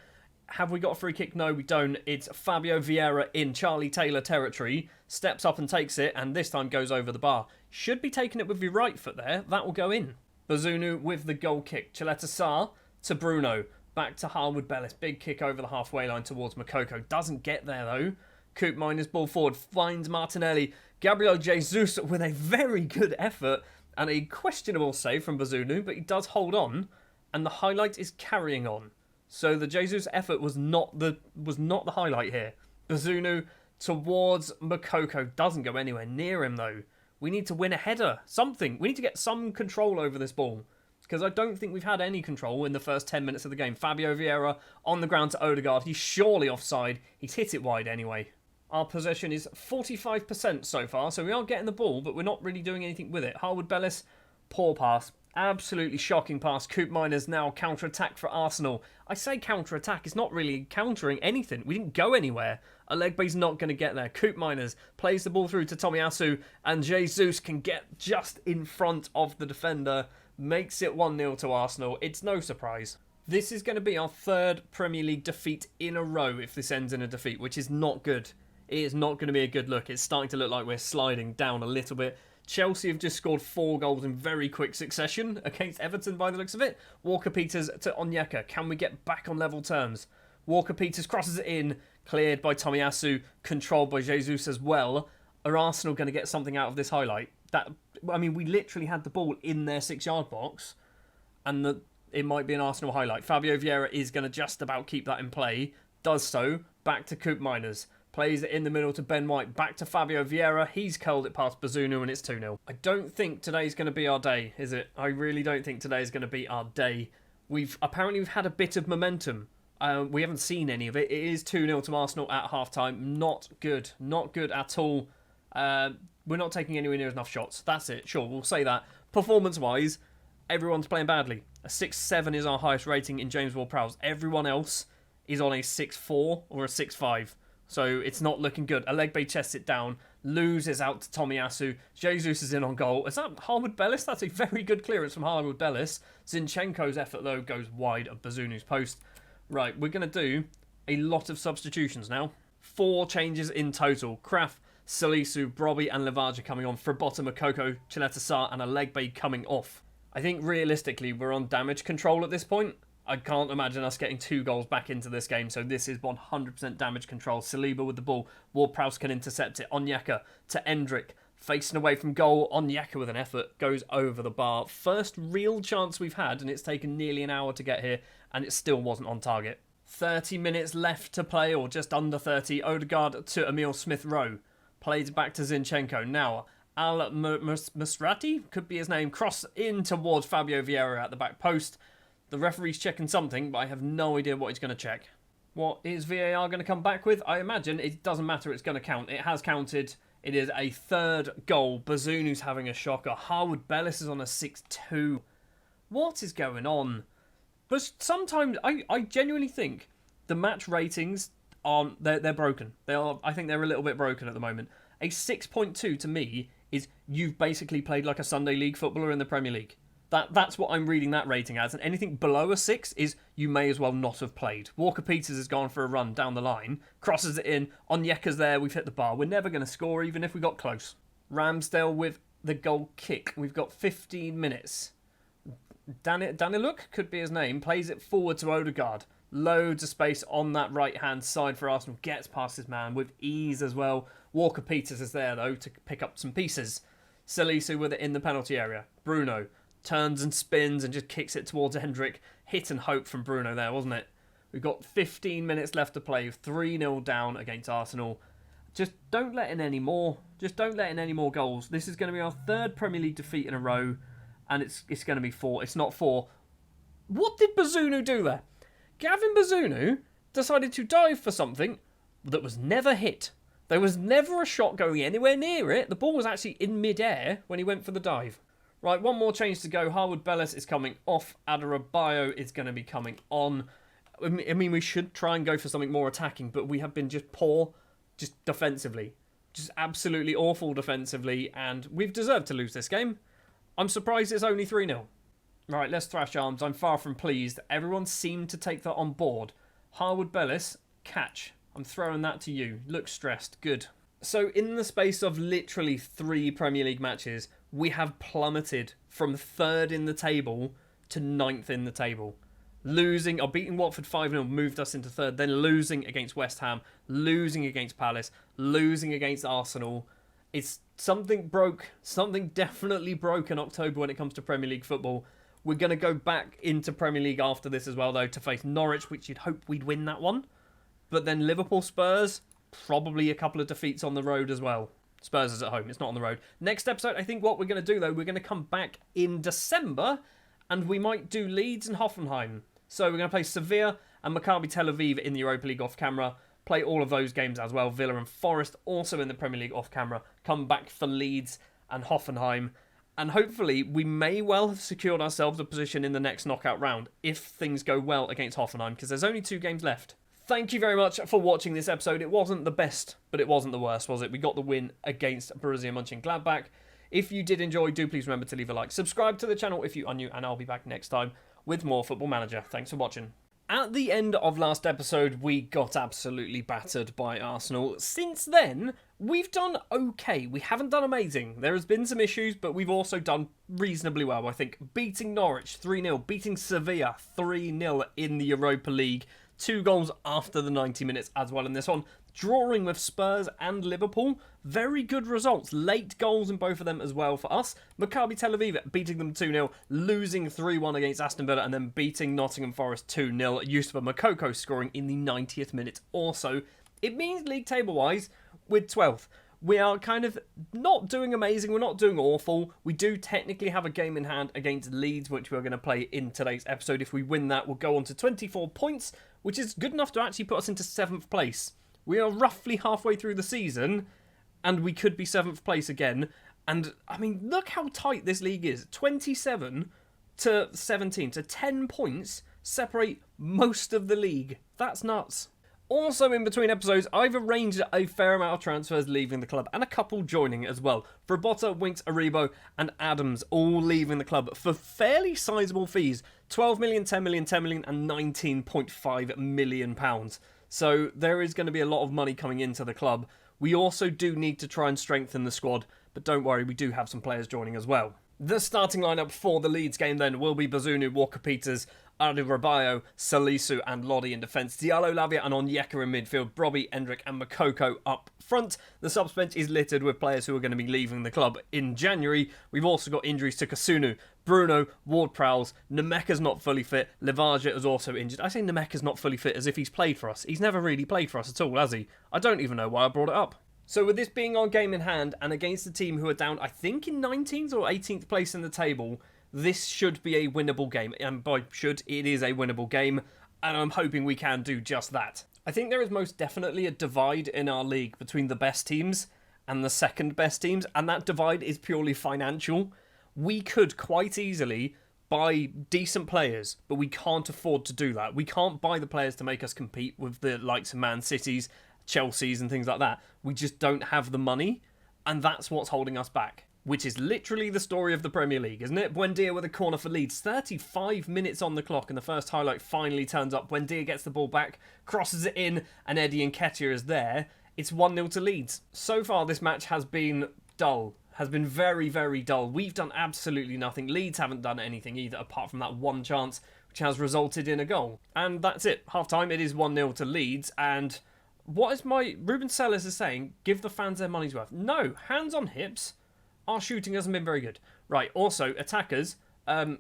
Have we got a free kick? No, we don't. It's Fabio Vieira in Charlie Taylor territory. Steps up and takes it, and this time goes over the bar. Should be taking it with your right foot there. That will go in. Bazunu with the goal kick. Chileta Sarr to Bruno. Back to Harwood Bellis. Big kick over the halfway line towards Makoko. Doesn't get there, though. Coop Miners ball forward. Finds Martinelli. Gabriel Jesus with a very good effort and a questionable save from Bazunu, but he does hold on, and the highlight is carrying on. So the Jesus effort was not the highlight here. Bazunu towards Makoko. Doesn't go anywhere near him, though. We need to win a header. Something. We need to get some control over this ball. Because I don't think we've had any control in the first 10 minutes of the game. Fabio Vieira on the ground to Odegaard. He's surely offside. He's hit it wide anyway. Our possession is 45% so far. So we are getting the ball, but we're not really doing anything with it. Harwood Bellis, poor pass. Absolutely shocking pass. Coop Miners now counter-attack for Arsenal. I say counter-attack. It's not really countering anything. We didn't go anywhere. Alegbe's not going to get there. Coop Miners plays the ball through to Tomiyasu, and Jesus can get just in front of the defender. Makes it 1-0 to Arsenal. It's no surprise. This is going to be our 3rd Premier League defeat in a row if this ends in a defeat, which is not good. It is not going to be a good look. It's starting to look like we're sliding down a little bit. Chelsea have just scored 4 goals in very quick succession against Everton by the looks of it. Walker-Peters to Onyeka. Can we get back on level terms? Walker-Peters crosses it in. Cleared by Tomiyasu. Controlled by Jesus as well. Are Arsenal going to get something out of this highlight? We literally had the ball in their 6-yard box. And it might be an Arsenal highlight. Fabio Vieira is going to just about keep that in play. Does so. Back to Coop Miners. Plays it in the middle to Ben White. Back to Fabio Vieira. He's curled it past Bazunu and it's 2-0. I don't think today's going to be our day, is it? I really don't think today's going to be our day. We've had a bit of momentum. We haven't seen any of it. It is 2-0 to Arsenal at half-time. Not good. Not good at all. We're not taking anywhere near enough shots. That's it. Sure, we'll say that. Performance-wise, everyone's playing badly. A 6-7 is our highest rating in James Ward-Prowse. Everyone else is on a 6-4 or a 6-5. So it's not looking good. Alegbe chests it down. Loses out to Tomiyasu. Jesus is in on goal. Is that Harwood Bellis? That's a very good clearance from Harwood Bellis. Zinchenko's effort, though, goes wide of Bazunu's post. Right, we're going to do a lot of substitutions now. 4 changes in total. Kraft, Salisu, Brobby and Lavaja coming on. Frabota, Makoko, Chileta Sarr and Alegbe coming off. I think realistically we're on damage control at this point. I can't imagine us getting 2 goals back into this game, so this is 100% damage control. Saliba with the ball. Ward-Prowse can intercept it. Onyeka to Endrick. Facing away from goal. Onyeka with an effort. Goes over the bar. First real chance we've had, and it's taken nearly an hour to get here, and it still wasn't on target. 30 minutes left to play, or just under 30. Odegaard to Emil Smith-Rowe. Plays back to Zinchenko. Now, Al-Musrati, could be his name, cross in towards Fabio Vieira at the back post. The referee's checking something, but I have no idea what he's going to check. What is VAR going to come back with? I imagine it doesn't matter, it's going to count. It has counted. It is a 3rd goal. Bazunu's having a shocker. Harwood Bellis is on a 6-2. What is going on? But sometimes, I genuinely think the match ratings aren't, they're broken. I think they're a little bit broken at the moment. A 6.2 to me is you've basically played like a Sunday League footballer in the Premier League. That's what I'm reading that rating as. And anything below a 6 is you may as well not have played. Walker-Peters has gone for a run down the line. Crosses it in. Onyeka's there. We've hit the bar. We're never going to score even if we got close. Ramsdale with the goal kick. We've got 15 minutes. Daniluk could be his name. Plays it forward to Odegaard. Loads of space on that right-hand side for Arsenal. Gets past his man with ease as well. Walker-Peters is there, though, to pick up some pieces. Salisu with it in the penalty area. Bruno turns and spins and just kicks it towards Hendrick. Hit and hope from Bruno there, wasn't it? We've got 15 minutes left to play. 3-0 down against Arsenal. Just don't let in any more. Just don't let in any more goals. This is going to be our 3rd Premier League defeat in a row. And it's going to be 4. It's not 4. What did Bazunu do there? Gavin Bazunu decided to dive for something that was never hit. There was never a shot going anywhere near it. The ball was actually in mid-air when he went for the dive. Right, 1 more change to go. Harwood Bellis is coming off. Adarabioyo is going to be coming on. I mean, we should try and go for something more attacking, but we have been just poor, just defensively. Just absolutely awful defensively, and we've deserved to lose this game. I'm surprised it's only 3-0. Right, let's thrash arms. I'm far from pleased. Everyone seemed to take that on board. Harwood Bellis, catch. I'm throwing that to you. Looks stressed. Good. So in the space of literally 3 Premier League matches, we have plummeted from 3rd in the table to 9th in the table. Losing, or beating Watford 5-0 moved us into 3rd, then losing against West Ham, losing against Palace, losing against Arsenal. It's something broke, something definitely broke in October when it comes to Premier League football. We're going to go back into Premier League after this as well, though, to face Norwich, which you'd hope we'd win that one. But then Liverpool, Spurs, probably a couple of defeats on the road as well. Spurs is at home, it's not on the road. Next episode, I think what we're going to do, though, we're going to come back in December, and we might do Leeds and Hoffenheim. So we're going to play Sevilla and Maccabi Tel Aviv in the Europa League off-camera. Play all of those games as well. Villa and Forest also in the Premier League off-camera. Come back for Leeds and Hoffenheim. And hopefully we may well have secured ourselves a position in the next knockout round if things go well against Hoffenheim, because there's only 2 games left. Thank you very much for watching this episode. It wasn't the best, but it wasn't the worst, was it? We got the win against Borussia Mönchengladbach. If you did enjoy, do please remember to leave a like. Subscribe to the channel if you are new, and I'll be back next time with more Football Manager. Thanks for watching. At the end of last episode, we got absolutely battered by Arsenal. Since then, we've done okay. We haven't done amazing. There has been some issues, but we've also done reasonably well, I think. Beating Norwich 3-0, beating Sevilla 3-0 in the Europa League. 2 goals after the 90 minutes as well in this one. Drawing with Spurs and Liverpool. Very good results. Late goals in both of them as well for us. Maccabi Tel Aviv beating them 2-0. Losing 3-1 against Aston Villa and then beating Nottingham Forest 2-0. Yusufa Makoko scoring in the 90th minute also. It means league table-wise, we're 12th. We are kind of not doing amazing, we're not doing awful. We do technically have a game in hand against Leeds, which we're going to play in today's episode. If we win that, we'll go on to 24 points, which is good enough to actually put us into 7th place. We are roughly halfway through the season, and we could be 7th place again. And, I mean, look how tight this league is. 27 to 17, to 10 points separate most of the league. That's nuts. Also, in between episodes, I've arranged a fair amount of transfers leaving the club and a couple joining as well. Frabotta, Winks, Aribo and Adams all leaving the club for fairly sizable fees. 12 million, 10 million, 10 million and 19.5 million pounds. So there is going to be a lot of money coming into the club. We also do need to try and strengthen the squad, but don't worry, we do have some players joining as well. The starting lineup for the Leeds game then will be Bazunu, Walker-Peters, Adebayo, Salisu and Lodi in defence, Diallo, Lavia and Onyeka in midfield, Brobby, Endrick and Makoko up front. The subs bench is littered with players who are going to be leaving the club in January. We've also got injuries to Kasunu, Bruno, Ward-Prowse, Nemeka's not fully fit, Levaja is also injured. I say Nemeka's not fully fit as if he's played for us. He's never really played for us at all, has he? I don't even know why I brought it up. So with this being our game in hand and against a team who are down, I think, in 19th or 18th place in the table, this should be a winnable game. And by should, it is a winnable game. And I'm hoping we can do just that. I think there is most definitely a divide in our league between the best teams and the second best teams. And that divide is purely financial. We could quite easily buy decent players, but we can't afford to do that. We can't buy the players to make us compete with the likes of Man City's, Chelsea's and things like that. We just don't have the money, and that's what's holding us back. Which is literally the story of the Premier League, isn't it? Buendia with a corner for Leeds. 35 minutes on the clock, and the first highlight finally turns up. Buendia gets the ball back, crosses it in, and Eddie Nketiah is there. It's 1-0 to Leeds. So far, this match has been dull. Has been very, very dull. We've done absolutely nothing. Leeds haven't done anything either, apart from that one chance, which has resulted in a goal. And that's it. Half-time, it is 1-0 to Leeds, and what is Ruben Sellers is saying, give the fans their money's worth. No, hands on hips. Our shooting hasn't been very good. Right, also, attackers,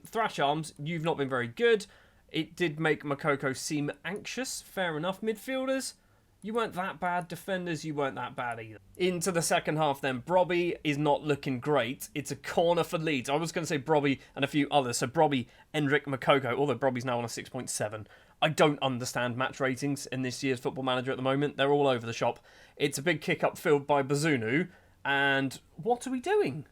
Thrash Arms, you've not been very good. It did make Makoko seem anxious, fair enough. Midfielders, you weren't that bad. Defenders, you weren't that bad either. Into the second half then, Brobby is not looking great. It's a corner for Leeds. I was going to say Brobby and a few others. So Brobby, Endrick, Makoko, although Brobby's now on a 6.7. I don't understand match ratings in this year's Football Manager at the moment. They're all over the shop. It's a big kick upfield by Bazunu. And what are we doing?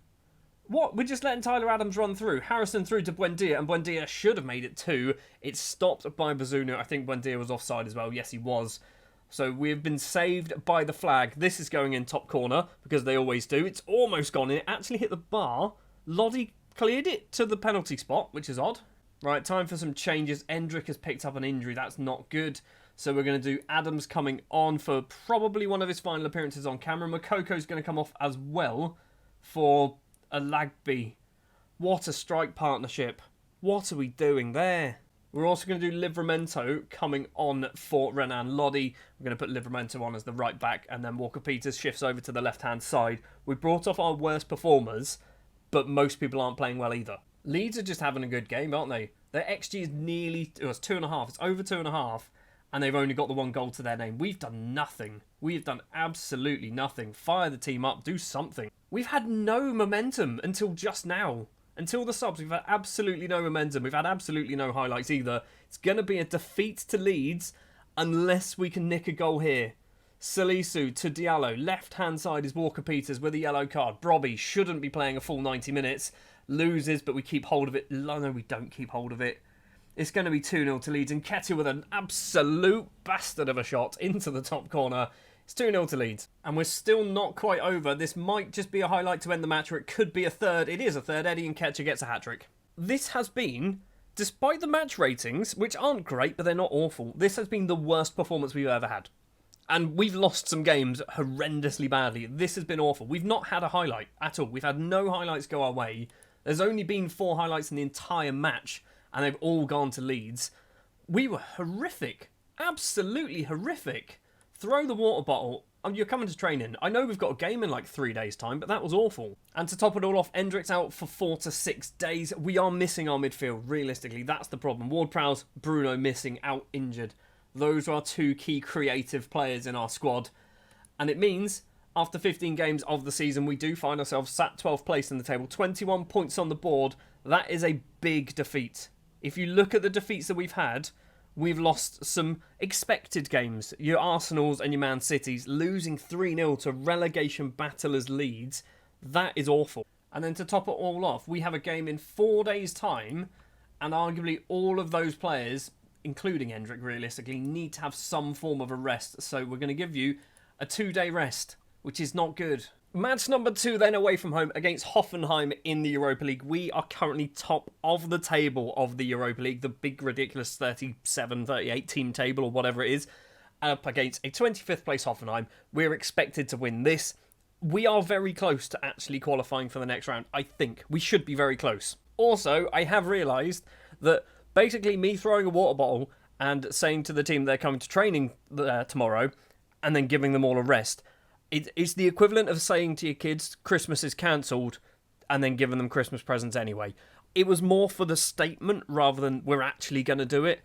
What? We're just letting Tyler Adams run through. Harrison through to Buendia, and Buendia should have made it too. It's stopped by Bazunu. I think Buendia was offside as well. Yes, he was. So we've been saved by the flag. This is going in top corner, because they always do. It's almost gone in. It actually hit the bar. Lodi cleared it to the penalty spot, which is odd. Right, time for some changes. Endrick has picked up an injury. That's not good. So we're going to do Adams coming on for probably one of his final appearances on camera. Makoko's going to come off as well for a Lagby. What a strike partnership. What are we doing there? We're also going to do Livramento coming on for Renan Lodi. We're going to put Livramento on as the right back, and then Walker-Peters shifts over to the left-hand side. We brought off our worst performers, but most people aren't playing well either. Leeds are just having a good game, aren't they? Their XG is nearly... It was 2.5. It's over 2.5. And they've only got the one goal to their name. We've done nothing. We've done absolutely nothing. Fire the team up. Do something. We've had no momentum until just now. Until the subs, we've had absolutely no momentum. We've had absolutely no highlights either. It's going to be a defeat to Leeds unless we can nick a goal here. Salisu to Diallo. Left-hand side is Walker-Peters with a yellow card. Brobby shouldn't be playing a full 90 minutes. Loses, but we keep hold of it. No, we don't keep hold of it. It's going to be 2-0 to Leeds. And Nketiah with an absolute bastard of a shot into the top corner. It's 2-0 to Leeds. And we're still not quite over. This might just be a highlight to end the match, or it could be a third. It is a third. Eddie Nketiah gets a hat-trick. This has been, despite the match ratings, which aren't great, but they're not awful, this has been the worst performance we've ever had. And we've lost some games horrendously badly. This has been awful. We've not had a highlight at all. We've had no highlights go our way. There's only been 4 highlights in the entire match, and they've all gone to Leeds. We were horrific. Absolutely horrific. Throw the water bottle. You're coming to training. I know we've got a game in like 3 days' time, but that was awful. And to top it all off, Endrick's out for 4 to 6 days. We are missing our midfield, realistically. That's the problem. Ward-Prowse, Bruno missing, out injured. Those are our two key creative players in our squad. And it means, after 15 games of the season, we do find ourselves sat 12th place in the table. 21 points on the board. That is a big defeat. If you look at the defeats that we've had, we've lost some expected games. Your Arsenals and your Man Cities losing 3-0 to relegation battlers Leeds. That is awful. And then to top it all off, we have a game in 4 days' time, and arguably all of those players, including Hendrick realistically, need to have some form of a rest. So we're going to give you a 2-day rest, which is not good. Match number 2 then away from home against Hoffenheim in the Europa League. We are currently top of the table of the Europa League, the big ridiculous 37, 38 team table or whatever it is, up against a 25th place Hoffenheim. We're expected to win this. We are very close to actually qualifying for the next round. I think we should be very close. Also, I have realised that basically me throwing a water bottle and saying to the team they're coming to training tomorrow and then giving them all a rest, it's the equivalent of saying to your kids Christmas is cancelled and then giving them Christmas presents anyway. It was more for the statement rather than we're actually going to do it.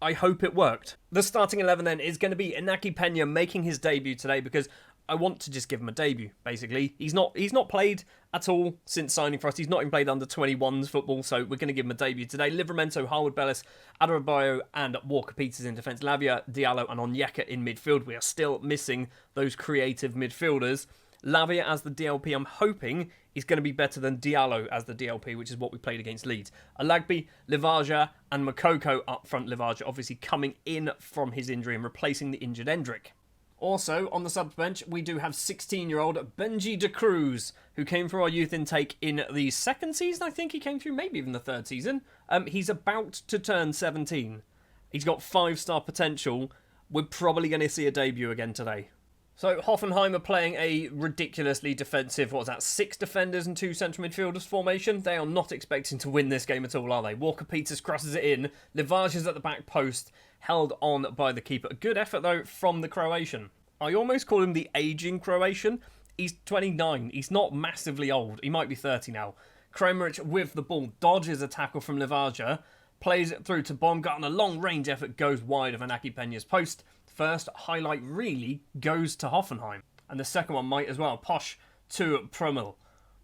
I hope it worked. The starting 11 then is going to be Inaki Peña making his debut today because I want to just give him a debut, basically. He's not played at all since signing for us. He's not even played under 21s football, so we're going to give him a debut today. Livramento, Harwood Bellis, Adebayo and Walker Peters in defence. Lavia, Diallo and Onyeka in midfield. We are still missing those creative midfielders. Lavia as the DLP, I'm hoping, is going to be better than Diallo as the DLP, which is what we played against Leeds. Alagbi, Livaja and Makoko up front. Livaja obviously coming in from his injury and replacing the injured Hendrick. Also, on the subs bench, we do have 16-year-old Benji De Cruz, who came through our youth intake in the second season, I think he came through, maybe even the third season. He's about to turn 17. He's got 5-star potential. We're probably going to see a debut again today. So, Hoffenheim are playing a ridiculously defensive, 6 defenders and 2 central midfielders formation. They are not expecting to win this game at all, are they? Walker Peters crosses it in. Livaja's at the back post, held on by the keeper. A good effort, though, from the Croatian. I almost call him the aging Croatian. He's 29. He's not massively old. He might be 30 now. Kramaric with the ball dodges a tackle from Livaja, plays it through to Baumgartner. A long-range effort goes wide of Inaki Peña's post. First highlight really goes to Hoffenheim. And the second one might as well. Posh to Promel.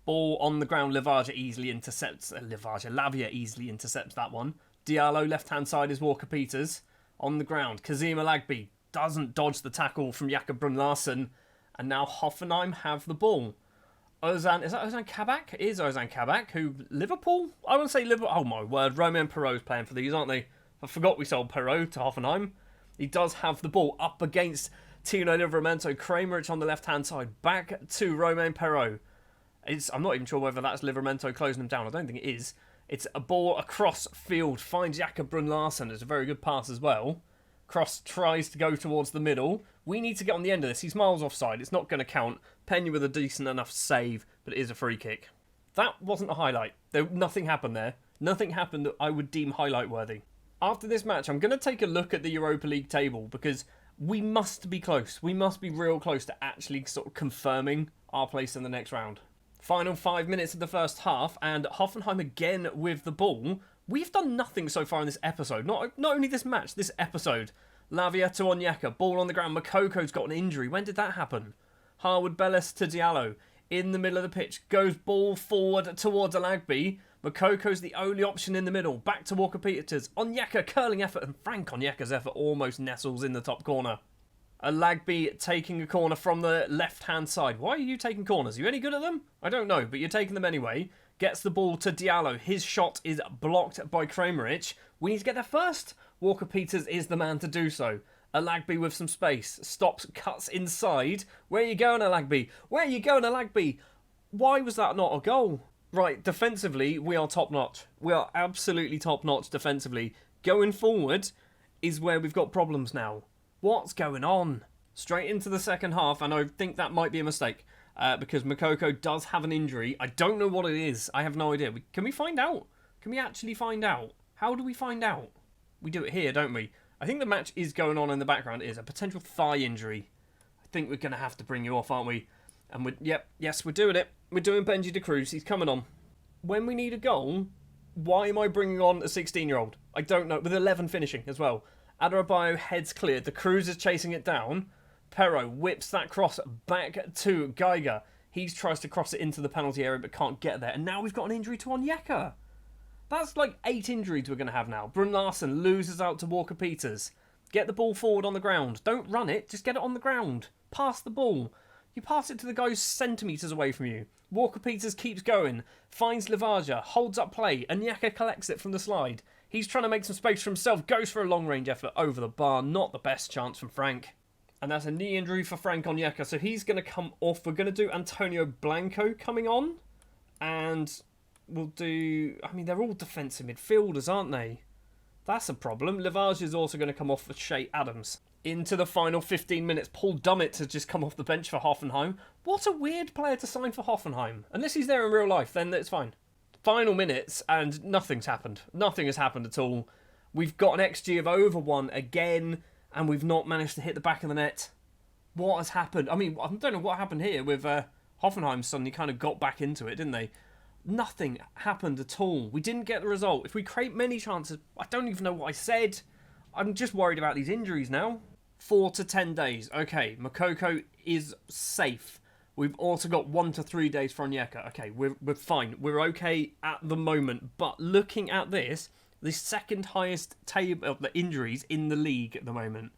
Ball on the ground. Lavia easily intercepts that one. Diallo, left-hand side, is Walker Peters. On the ground. Kazim Alagbi doesn't dodge the tackle from Jakob Brun-Larsen. And now Hoffenheim have the ball. Is that Ozan Kabak? It is Ozan Kabak, who Liverpool? I want to say Liverpool. Oh my word, Romain Perraud's playing for these, aren't they? I forgot we sold Perraud to Hoffenheim. He does have the ball up against Tino Livramento. Kramaric on the left-hand side. Back to Romain Perraud. I'm not even sure whether that's Livramento closing him down. I don't think it is. It's a ball across field. Finds Jakob Brun-Larsen. It's a very good pass as well. Cross tries to go towards the middle. We need to get on the end of this. He's miles offside. It's not going to count. Peña with a decent enough save, but it is a free kick. That wasn't a highlight. Nothing happened there. Nothing happened that I would deem highlight worthy. After this match, I'm going to take a look at the Europa League table because we must be close. We must be real close to actually sort of confirming our place in the next round. Final 5 minutes of the first half, and Hoffenheim again with the ball. We've done nothing so far in this episode. Not only this match, this episode. Lavia to Onyeka, ball on the ground. Makoko's got an injury. When did that happen? Harwood Bellis to Diallo. In the middle of the pitch. Goes ball forward towards Alagbi. Makoko's the only option in the middle. Back to Walker Peters. Onyeka, curling effort. And Frank Onyeka's effort almost nestles in the top corner. Alagbi taking a corner from the left-hand side. Why are you taking corners? Are you any good at them? I don't know, but you're taking them anyway. Gets the ball to Diallo. His shot is blocked by Kramaric. We need to get there first. Walker Peters is the man to do so. Alagbi with some space. Stops, cuts inside. Where are you going, Alagbi? Where are you going, Alagbi? Why was that not a goal? Right, defensively, we are top-notch. We are absolutely top-notch defensively. Going forward is where we've got problems now. What's going on? Straight into the second half, and I think that might be a mistake. Because Makoko does have an injury. I don't know what it is. I have no idea. Can we find out? Can we actually find out? How do we find out? We do it here, don't we? I think the match is going on in the background. It is a potential thigh injury. I think we're going to have to bring you off, aren't we? And yes, we're doing it. We're doing Benji De Cruz. He's coming on. When we need a goal, why am I bringing on a 16-year-old? I don't know. With 11 finishing as well. Adarabioyo heads cleared. The Cruz is chasing it down. Perro whips that cross back to Geiger. He tries to cross it into the penalty area but can't get there. And now we've got an injury to Onyeka. That's like 8 injuries we're going to have now. Brun Larsen loses out to Walker Peters. Get the ball forward on the ground. Don't run it, just get it on the ground. Pass the ball. You pass it to the guy who's centimetres away from you. Walker Peters keeps going. Finds Livaja. Holds up play. Onyeka collects it from the slide. He's trying to make some space for himself. Goes for a long-range effort over the bar. Not the best chance from Frank. And that's a knee injury for Frank Onyeka. So he's going to come off. We're going to do Antonio Blanco coming on. And we'll do... I mean, they're all defensive midfielders, aren't they? That's a problem. Livaja is also going to come off for Shea Adams. Into the final 15 minutes, Paul Dummett has just come off the bench for Hoffenheim. What a weird player to sign for Hoffenheim. Unless he's there in real life, then it's fine. Final minutes, and nothing's happened. Nothing has happened at all. We've got an XG of over 1 again, and we've not managed to hit the back of the net. What has happened? I mean, I don't know what happened here with Hoffenheim suddenly kind of got back into it, didn't they? Nothing happened at all. We didn't get the result. If we create many chances, I don't even know what I said. I'm just worried about these injuries now. 4 to 10 days. Okay, Makoko is safe. We've also got 1 to 3 days for Onyeka. Okay, we're fine. We're okay at the moment. But looking at this, the second highest table of the injuries in the league at the moment.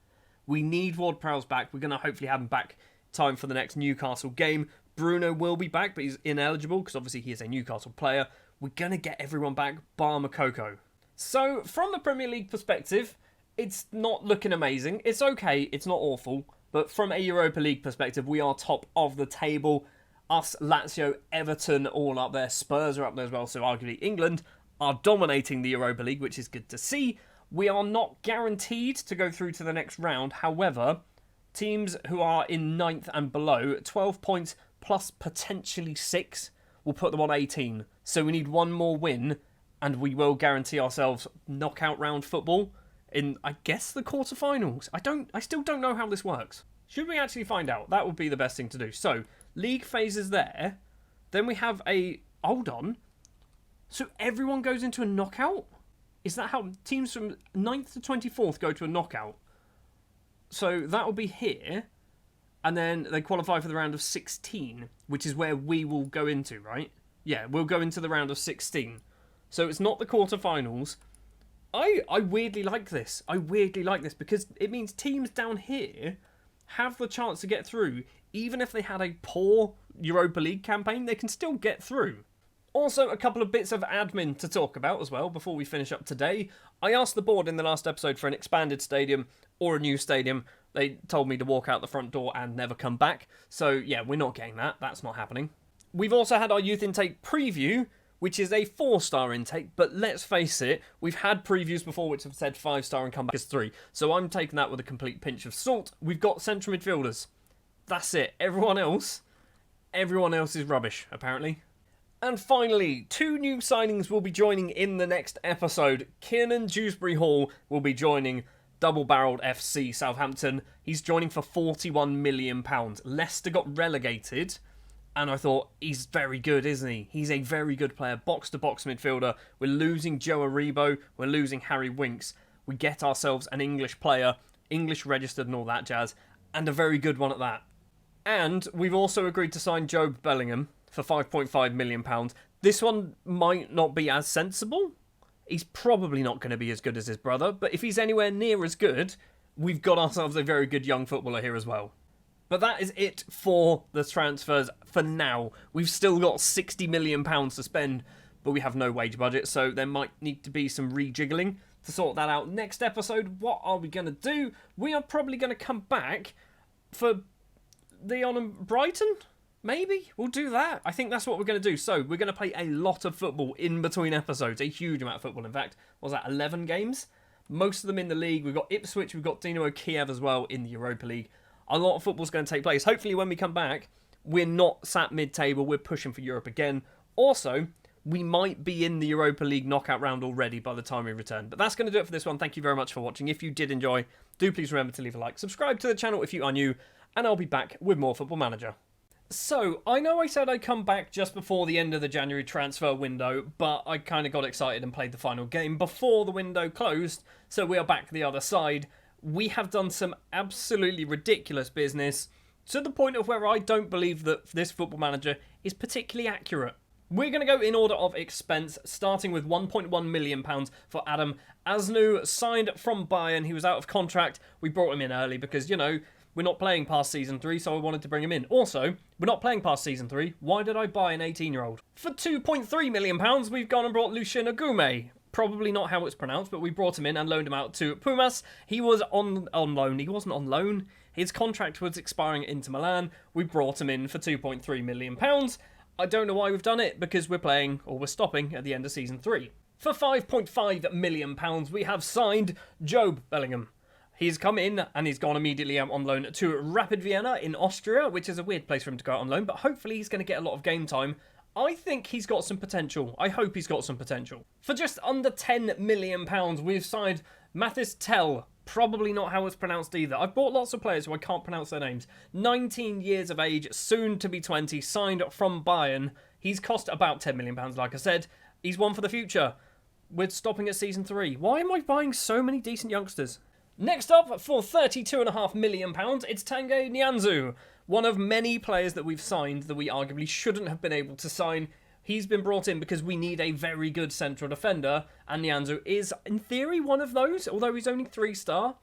We need Ward-Prowse back. We're going to hopefully have him back time for the next Newcastle game. Bruno will be back, but he's ineligible because obviously he is a Newcastle player. We're going to get everyone back, bar Makoko. So, from a Premier League perspective, it's not looking amazing. It's okay. It's not awful. But from a Europa League perspective, we are top of the table. Us, Lazio, Everton, all up there. Spurs are up there as well. So arguably England are dominating the Europa League, which is good to see. We are not guaranteed to go through to the next round. However, teams who are in 9th and below, 12 points plus potentially 6, will put them on 18. So we need one more win, and we will guarantee ourselves knockout round football in, I guess, the quarterfinals. I still don't know how this works. Should we actually find out? That would be the best thing to do. So, league phases there. Then we have a... Hold on. So everyone goes into a knockout? Is that how teams from 9th to 24th go to a knockout? So that will be here. And then they qualify for the round of 16, which is where we will go into, right? Yeah, we'll go into the round of 16. So it's not the quarterfinals. I weirdly like this. I weirdly like this because it means teams down here have the chance to get through. Even if they had a poor Europa League campaign, they can still get through. Also, a couple of bits of admin to talk about as well before we finish up today. I asked the board in the last episode for an expanded stadium or a new stadium. They told me to walk out the front door and never come back. So, yeah, we're not getting that. That's not happening. We've also had our youth intake preview, which is a 4-star intake, but let's face it, we've had previews before which have said 5-star and come back as 3. So I'm taking that with a complete pinch of salt. We've got central midfielders. That's it. Everyone else is rubbish, apparently. And finally, 2 new signings will be joining in the next episode. Kiernan Dewsbury-Hall will be joining double-barreled FC Southampton. He's joining for £41 million. Leicester got relegated, and I thought, he's very good, isn't he? He's a very good player, box-to-box midfielder. We're losing Joe Aribo, we're losing Harry Winks. We get ourselves an English player, English registered and all that jazz, and a very good one at that. And we've also agreed to sign Jobe Bellingham for £5.5 million. This one might not be as sensible. He's probably not going to be as good as his brother, but if he's anywhere near as good, we've got ourselves a very good young footballer here as well. But that is it for the transfers for now. We've still got £60 million to spend, but we have no wage budget, so there might need to be some rejiggling to sort that out. Next episode, what are we going to do? We are probably going to come back for Leon and Brighton? Maybe? We'll do that. I think that's what we're going to do. So, we're going to play a lot of football in between episodes. A huge amount of football, in fact. What was that, 11 games? Most of them in the league. We've got Ipswich, we've got Dinamo Kiev as well in the Europa League. A lot of football's going to take place. Hopefully, when we come back, we're not sat mid-table. We're pushing for Europe again. Also, we might be in the Europa League knockout round already by the time we return. But that's going to do it for this one. Thank you very much for watching. If you did enjoy, do please remember to leave a like. Subscribe to the channel if you are new. And I'll be back with more Football Manager. So, I know I said I'd come back just before the end of the January transfer window, but I kind of got excited and played the final game before the window closed, so we are back the other side. We have done some absolutely ridiculous business, to the point of where I don't believe that this Football Manager is particularly accurate. We're going to go in order of expense, starting with £1.1 million for Adam Asnu, signed from Bayern. He was out of contract. We brought him in early because, we're not playing past Season 3, so I wanted to bring him in. Also, we're not playing past Season 3. Why did I buy an 18-year-old? For £2.3 million, we've gone and brought Lucien Agume. Probably not how it's pronounced, but we brought him in and loaned him out to Pumas. He was on loan. He wasn't on loan. His contract was expiring at Inter Milan. We brought him in for £2.3 million. I don't know why we've done it, because we're stopping at the end of Season 3. For £5.5 million, we have signed Job Bellingham. He's come in and he's gone immediately out on loan to Rapid Vienna in Austria, which is a weird place for him to go out on loan, but hopefully he's going to get a lot of game time. I think he's got some potential. I hope he's got some potential. For just under £10 million, we've signed Mathis Tell. Probably not how it's pronounced either. I've bought lots of players who I can't pronounce their names. 19 years of age, soon to be 20, signed from Bayern. He's cost about £10 million, like I said. He's one for the future. We're stopping at Season 3. Why am I buying so many decent youngsters? Next up, for £32.5 million, it's Tanguy Nianzou, one of many players that we've signed that we arguably shouldn't have been able to sign. He's been brought in because we need a very good central defender, and Nianzou is, in theory, one of those, although he's only 3-star.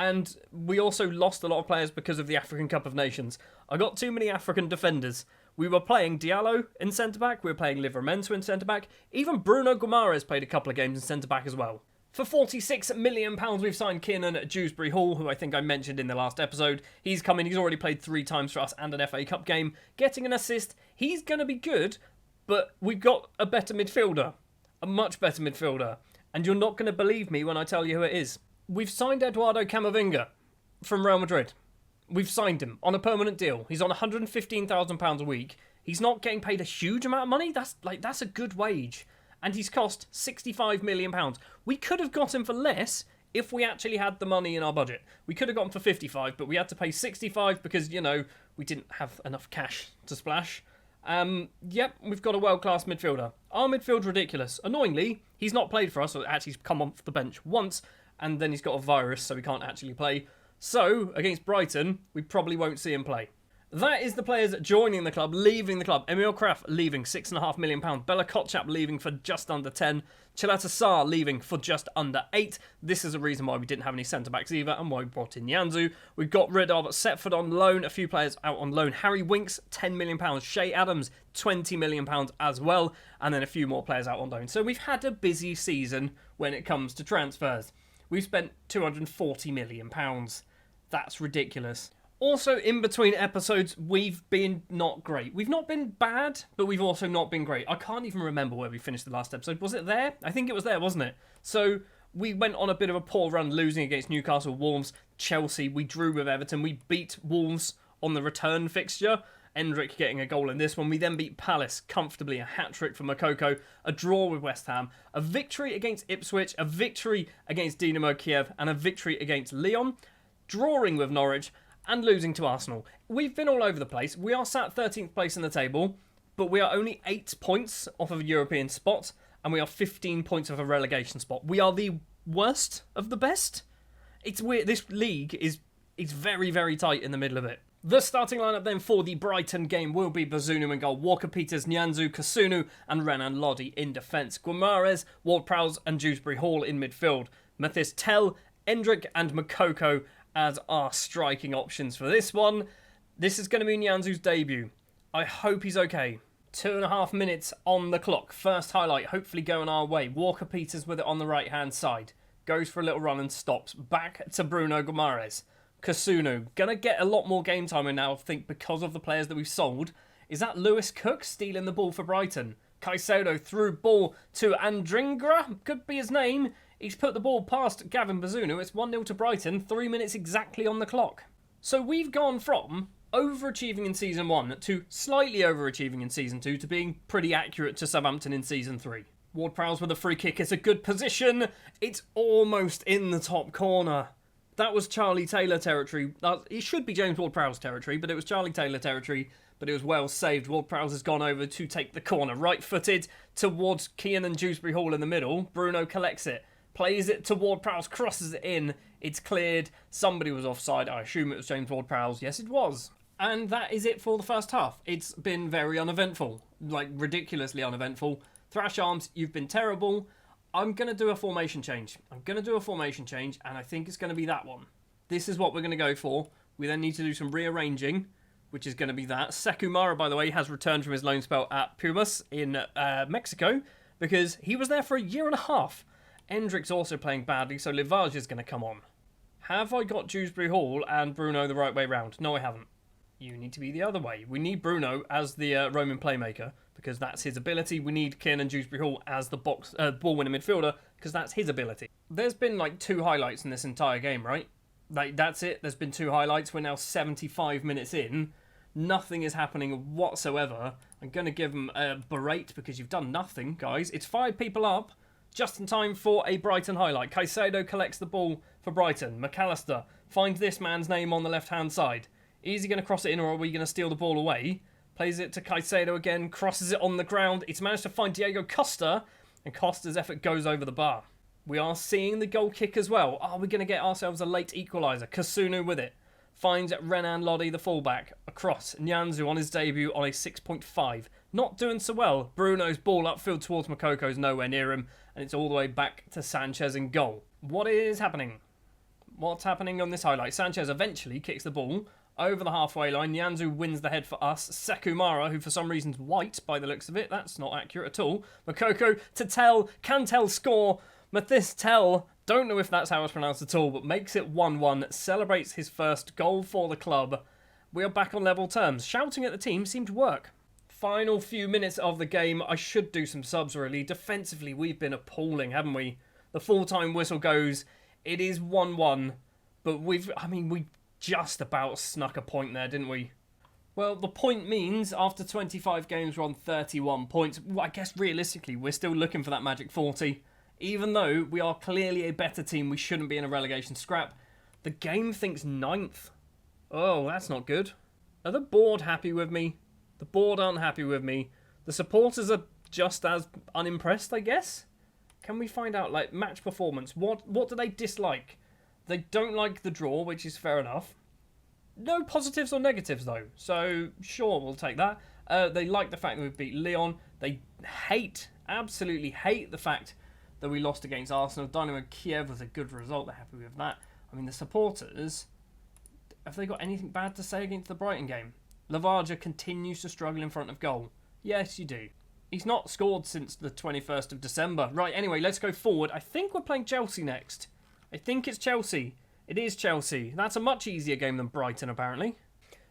And we also lost a lot of players because of the African Cup of Nations. I got too many African defenders. We were playing Diallo in centre-back, we were playing Livramento in centre-back, even Bruno Guimaraes played a couple of games in centre-back as well. For £46 million, we've signed Kiernan Dewsbury Hall, who I think I mentioned in the last episode. He's come in, he's already played 3 times for us and an FA Cup game, getting an assist. He's going to be good, but we've got a better midfielder, a much better midfielder. And you're not going to believe me when I tell you who it is. We've signed Eduardo Camavinga from Real Madrid. We've signed him on a permanent deal. He's on £115,000 a week. He's not getting paid a huge amount of money. That's a good wage. And he's cost £65 million. We could have got him for less if we actually had the money in our budget. We could have got him for 55, but we had to pay 65 because, we didn't have enough cash to splash. Yep, we've got a world-class midfielder. Our midfield's ridiculous. Annoyingly, he's not played for us, or actually he's come off the bench once, and then he's got a virus, so he can't actually play. So, against Brighton, we probably won't see him play. That is the players joining the club, leaving the club. Emil Kraft leaving, £6.5 million. Bella Kotchap leaving for just under 10. Chilata Sarr leaving for just under 8. This is a reason why we didn't have any centre-backs either, and why we brought in Nianzou. We got rid of Setford on loan, a few players out on loan. Harry Winks, £10 million. Shay Adams, £20 million as well, and then a few more players out on loan. So we've had a busy season when it comes to transfers. We've spent £240 million. That's ridiculous. Also, in between episodes, we've been not great. We've not been bad, but we've also not been great. I can't even remember where we finished the last episode. Was it there? I think it was there, wasn't it? So, we went on a bit of a poor run, losing against Newcastle, Wolves, Chelsea. We drew with Everton. We beat Wolves on the return fixture. Endrick getting a goal in this one. We then beat Palace comfortably, a hat-trick for Makoko, a draw with West Ham, a victory against Ipswich, a victory against Dinamo Kiev, and a victory against Lyon, drawing with Norwich, and losing to Arsenal. We've been all over the place. We are sat 13th place in the table, but we are only 8 points off of a European spot, and we are 15 points of a relegation spot. We are the worst of the best. It's weird. This league is very, very tight in the middle of it. The starting lineup then for the Brighton game will be Bazunu in goal, Walker-Peters, Nianzou, Kasunu, and Renan Lodi in defence. Guimaraes, Ward-Prowse, and Dewsbury Hall in midfield. Mathis Tell, Endrick, and Makoko as our striking options for this one. This is going to be Nianzou's debut. I hope he's okay. 2.5 minutes on the clock. First highlight, hopefully going our way. Walker-Peters with it on the right-hand side. Goes for a little run and stops. Back to Bruno Guimaraes. Kasunu. Gonna get a lot more game time in now, I think, because of the players that we've sold. Is that Lewis Cook stealing the ball for Brighton? Caicedo through ball to Andringra. Could be his name. He's put the ball past Gavin Bazunu. It's 1-0 to Brighton, 3 minutes exactly on the clock. So we've gone from overachieving in Season 1 to slightly overachieving in Season 2 to being pretty accurate to Southampton in Season 3. Ward-Prowse with a free kick. It's a good position. It's almost in the top corner. That was Charlie Taylor territory. It should be James Ward-Prowse territory, but it was Charlie Taylor territory. but it was well saved. Ward-Prowse has gone over to take the corner. Right-footed towards Kean and Dewsbury Hall in the middle. Bruno collects it. Plays it to Ward-Prowse. Crosses it in. It's cleared. Somebody was offside. I assume it was James Ward-Prowse. Yes, it was. And that is it for the first half. It's been very uneventful. Like, ridiculously uneventful. Thrash Arms, you've been terrible. I'm going to do a formation change. And I think it's going to be that one. This is what we're going to go for. We then need to do some rearranging, which is going to be that. Sekumara, by the way, has returned from his loan spell at Pumas in Mexico, because he was there for a year and a half. Endrick's also playing badly, so Livage is going to come on. Have I got Dewsbury Hall and Bruno the right way round? No, I haven't. You need to be the other way. We need Bruno as the Roman playmaker, because that's his ability. We need Kean and Dewsbury Hall as the ball-winning midfielder, because that's his ability. There's been like 2 highlights in this entire game, right? Like, that's it. There's been 2 highlights. We're now 75 minutes in. Nothing is happening whatsoever. I'm going to give them a berate because you've done nothing, guys. It's 5 people up, just in time for a Brighton highlight. Caicedo collects the ball for Brighton. McAllister finds this man's name on the left-hand side. Is he going to cross it in, or are we going to steal the ball away? Plays it to Caicedo again, crosses it on the ground. It's managed to find Diego Costa, and Costa's effort goes over the bar. We are seeing the goal kick as well. Are we going to get ourselves a late equaliser? Kasunu with it. Finds Renan Lodi, the fullback, across. Nyanzu on his debut on a 6.5. Not doing so well. Bruno's ball upfield towards Mokoko's nowhere near him, and it's all the way back to Sanchez in goal. What is happening? What's happening on this highlight? Sanchez eventually kicks the ball over the halfway line. Nyanzu wins the head for us. Sekumara, who for some reason is white by the looks of it. That's not accurate at all. Mokoko to Tell. Can Tell score? Mathis Tell, don't know if that's how it's pronounced at all, but makes it 1-1. Celebrates his first goal for the club. We are back on level terms. Shouting at the team seemed to work. Final few minutes of the game. I should do some subs really. Defensively, we've been appalling, haven't we? The full-time whistle goes. It is 1-1, but we just about snuck a point there, didn't we? Well, the point means after 25 games we're on 31 points. Well, I guess realistically we're still looking for that magic 40. Even though we are clearly a better team, we shouldn't be in a relegation scrap. The game thinks 9th. Oh, that's not good. Are the board happy with me? The board aren't happy with me. The supporters are just as unimpressed, I guess? Can we find out, like, match performance? What do they dislike? They don't like the draw, which is fair enough. No positives or negatives, though. So, sure, we'll take that. They like the fact that we beat Lyon. They absolutely hate the fact that we lost against Arsenal. Dynamo Kiev was a good result. They're happy with that. I mean, the supporters, have they got anything bad to say against the Brighton game? Lavaja continues to struggle in front of goal. Yes, you do. He's not scored since the 21st of December. Right, anyway, let's go forward. I think we're playing Chelsea next. I think it's Chelsea. It is Chelsea. That's a much easier game than Brighton, apparently.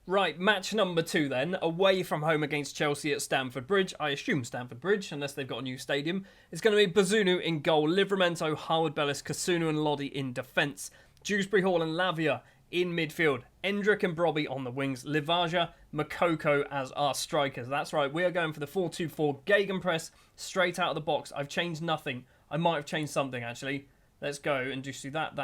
Right, match number 2 then. Away from home against Chelsea at Stamford Bridge. I assume Stamford Bridge, unless they've got a new stadium. It's going to be Bazunu in goal. Livramento, Howard Bellis, Kasunu and Lodi in defence. Dewsbury Hall and Lavia in midfield. Endrick and Brobby on the wings. Livaja, Makoko as our strikers. That's right, we are going for the 4-2-4 Gegenpress straight out of the box. I've changed nothing. I might have changed something, actually. Let's go and just do that.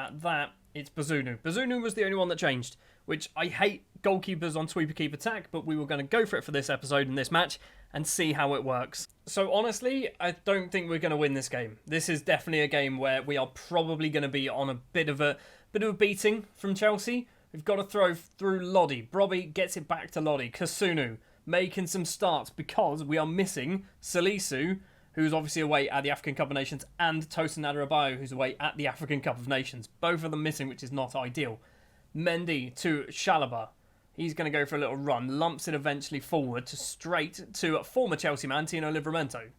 It's Bazunu. Bazunu was the only one that changed, which I hate goalkeepers on sweeper keep attack, but we were going to go for it for this episode and this match and see how it works. So honestly, I don't think we're going to win this game. This is definitely a game where we are probably going to be on a bit of a beating from Chelsea. We've got to throw through Lodi. Brobby gets it back to Lodi. Kasunu making some starts because we are missing Salisu, who's obviously away at the African Cup of Nations, and Tosin Adarabioyo, who's away at the African Cup of Nations. Both of them missing, which is not ideal. Mendy to Chalobah. He's going to go for a little run. Lumps it eventually forward straight to former Chelsea man, Tino Livramento.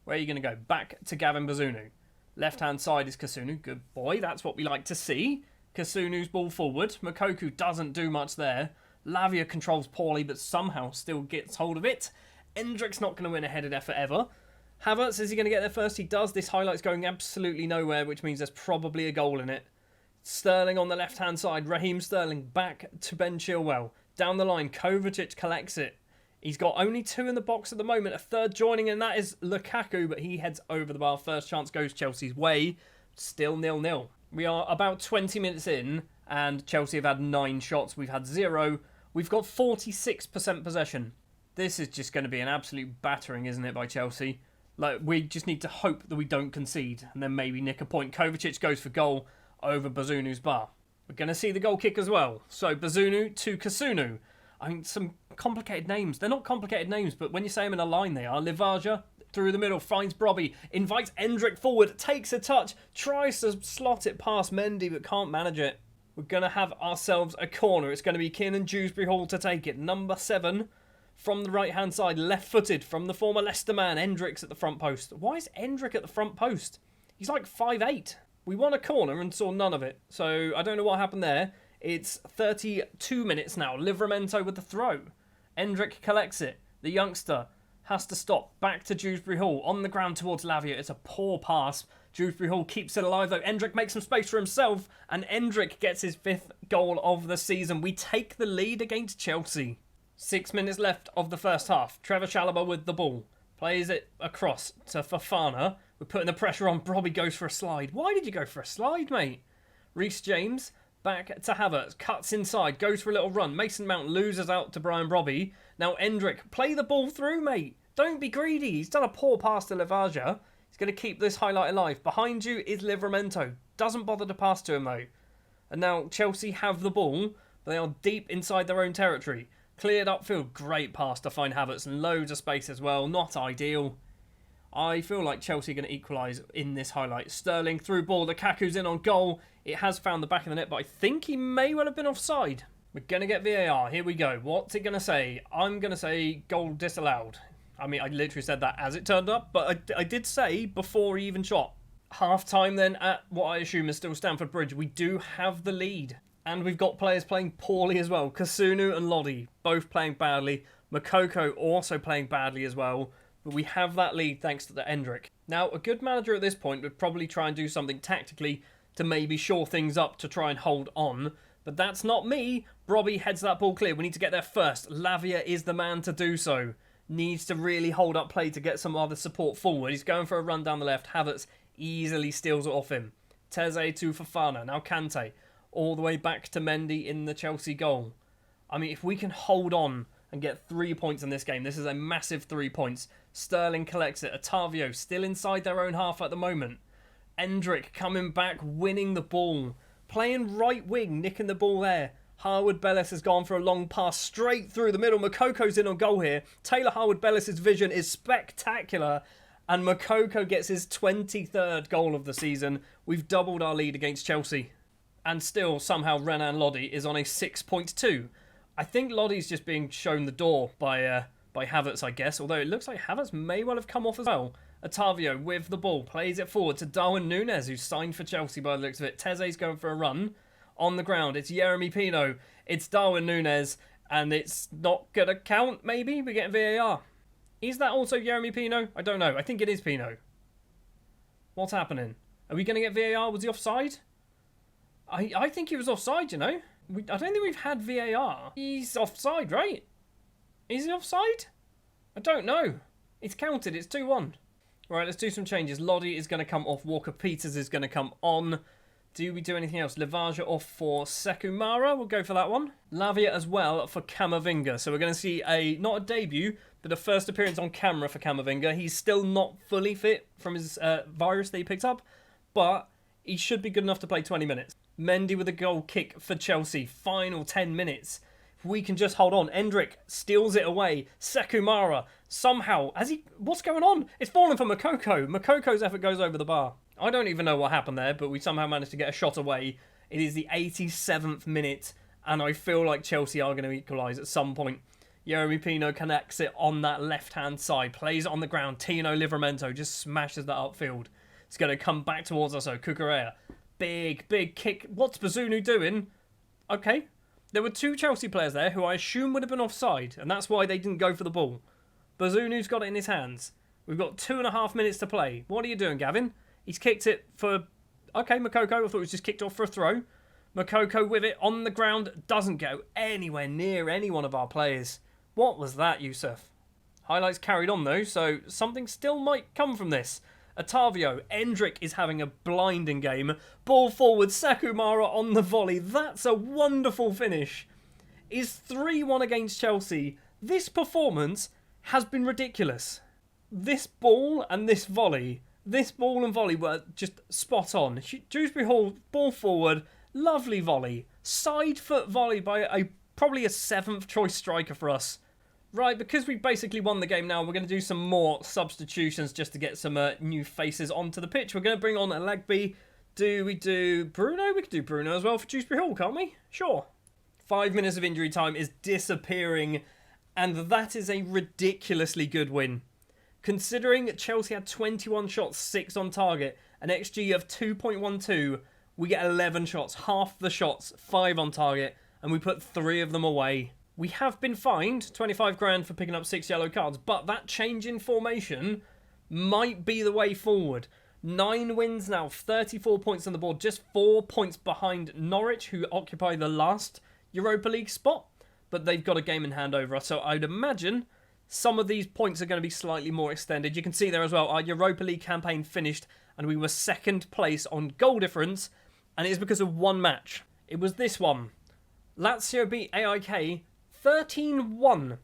Where are you going to go? Back to Gavin Bazunu. Left-hand side is Kasunu. Good boy. That's what we like to see. Kasunu's ball forward. Mokoku doesn't do much there. Lavia controls poorly, but somehow still gets hold of it. Endrick's not going to win a headed effort ever. Havertz, is he going to get there first? He does. This highlight's going absolutely nowhere, which means there's probably a goal in it. Sterling on the left-hand side. Raheem Sterling back to Ben Chilwell. Down the line, Kovacic collects it. He's got only 2 in the box at the moment. A third joining, and that is Lukaku, but he heads over the bar. First chance goes Chelsea's way. Still 0-0. We are about 20 minutes in, and Chelsea have had 9 shots. We've had 0. We've got 46% possession. This is just going to be an absolute battering, isn't it, by Chelsea? Like, we just need to hope that we don't concede and then maybe nick a point. Kovacic goes for goal over Bazunu's bar. We're going to see the goal kick as well. So, Bazunu to Kasunu. I mean, some complicated names. They're not complicated names, but when you say them in a line, they are. Livaja through the middle, finds Brobby, invites Endrick forward, takes a touch, tries to slot it past Mendy, but can't manage it. We're going to have ourselves a corner. It's going to be Kiernan Dewsbury Hall to take it. Number 7 from the right-hand side, left-footed from the former Leicester man. Endrick's at the front post. Why is Endrick at the front post? He's like 5'8". We won a corner and saw none of it, so I don't know what happened there. It's 32 minutes now. Livramento with the throw. Endrick collects it. The youngster has to stop. Back to Dewsbury Hall. On the ground towards Lavia. It's a poor pass. Dewsbury Hall keeps it alive though. Endrick makes some space for himself. And Endrick gets his 5th goal of the season. We take the lead against Chelsea. 6 minutes left of the first half. Trevor Chalobah with the ball. Plays it across to Fofana. We're putting the pressure on. Brobby goes for a slide. Why did you go for a slide, mate? Reece James back to Havertz. Cuts inside. Goes for a little run. Mason Mount loses out to Brian Brobby. Now Endrick, play the ball through, mate. Don't be greedy. He's done a poor pass to Livaja. He's going to keep this highlight alive. Behind you is Livramento. Doesn't bother to pass to him, though. And now Chelsea have the ball. They are deep inside their own territory. Cleared upfield. Great pass to find Havertz. And loads of space as well. Not ideal. I feel like Chelsea are going to equalise in this highlight. Sterling through ball. Lukaku's in on goal. It has found the back of the net, but I think he may well have been offside. We're going to get VAR. Here we go. What's it going to say? I'm going to say goal disallowed. I mean, I literally said that as it turned up, but I did say before he even shot. Half-time then at what I assume is still Stamford Bridge. We do have the lead. And we've got players playing poorly as well. Kasunu and Lodi both playing badly. Makoko also playing badly as well. But we have that lead thanks to the Endrick. Now, a good manager at this point would probably try and do something tactically to maybe shore things up to try and hold on. But that's not me. Brobby heads that ball clear. We need to get there first. Lavia is the man to do so. Needs to really hold up play to get some other support forward. He's going for a run down the left. Havertz easily steals it off him. Teze to Fofana. Now Kante. All the way back to Mendy in the Chelsea goal. I mean, if we can hold on and get 3 points in this game, this is a massive 3 points. Sterling collects it. Otavio still inside their own half at the moment. Endrick coming back, winning the ball. Playing right wing, nicking the ball there. Harwood-Bellis has gone for a long pass straight through the middle. Mokoko's in on goal here. Taylor Harwood-Bellis' vision is spectacular. And Mokoko gets his 23rd goal of the season. We've doubled our lead against Chelsea. And still, somehow, Renan Lodi is on a 6.2. I think Lodi's just being shown the door by Havertz, I guess. Although it looks like Havertz may well have come off as well. Otavio with the ball. Plays it forward to Darwin Núñez, who's signed for Chelsea by the looks of it. Teze's going for a run. On the ground, it's Yeremy Pino. It's Darwin Núñez. And it's not going to count, maybe? We're getting VAR. Is that also Yeremy Pino? I don't know. I think it is Pino. What's happening? Are we going to get VAR? Was he offside? I think he was offside, you know. I don't think we've had VAR. He's offside, right? Is he offside? I don't know. It's counted. It's 2-1. Right, let's do some changes. Lodi is going to come off. Walker-Peters is going to come on. Do we do anything else? Livaja off for Sekumara. We'll go for that one. Lavia as well for Camavinga. So we're going to see not a debut, but a first appearance on camera for Camavinga. He's still not fully fit from his virus that he picked up, but he should be good enough to play 20 minutes. Mendy with a goal kick for Chelsea. Final 10 minutes. If we can just hold on. Endrick steals it away. Sekumara somehow... What's going on? It's fallen for Makoko. Makoko's effort goes over the bar. I don't even know what happened there, but we somehow managed to get a shot away. It is the 87th minute, and I feel like Chelsea are going to equalise at some point. Yeremy Pino connects it on that left-hand side. Plays it on the ground. Tino Livramento just smashes that upfield. It's going to come back towards us, Cucurella. Big kick. What's Bazunu doing? Okay. There were 2 Chelsea players there who I assume would have been offside, and that's why they didn't go for the ball. Bazunu's got it in his hands. We've got 2.5 minutes to play. What are you doing, Gavin? He's kicked it for... Okay, Makoko. I thought it was just kicked off for a throw. Makoko with it on the ground. Doesn't go anywhere near any one of our players. What was that, Yusuf? Highlights carried on, though, so something still might come from this. Otavio. Endrick is having a blinding game. Ball forward. Sekumara on the volley. That's a wonderful finish. Is 3-1 against Chelsea This performance has been ridiculous. This ball and this volley, were just spot on. Dewsbury Hall, ball forward, lovely volley. Side foot volley by probably a 7th choice striker for us. Right, because we basically won the game now, we're going to do some more substitutions just to get some new faces onto the pitch. We're going to bring on Legby. Do we do Bruno? We could do Bruno as well for Dewsbury Hall, can't we? Sure. 5 minutes of injury time is disappearing, and that is a ridiculously good win. Considering Chelsea had 21 shots, 6 on target, an XG of 2.12, we get 11 shots, half the shots, 5 on target, and we put 3 of them away. We have been fined 25 grand for picking up 6 yellow cards, but that change in formation might be the way forward. 9 wins now, 34 points on the board, just 4 points behind Norwich, who occupy the last Europa League spot, but they've got a game in hand over us, so I'd imagine some of these points are going to be slightly more extended. You can see there as well, our Europa League campaign finished, and we were 2nd place on goal difference, and it is because of one match. It was this one. Lazio beat AIK 13-1.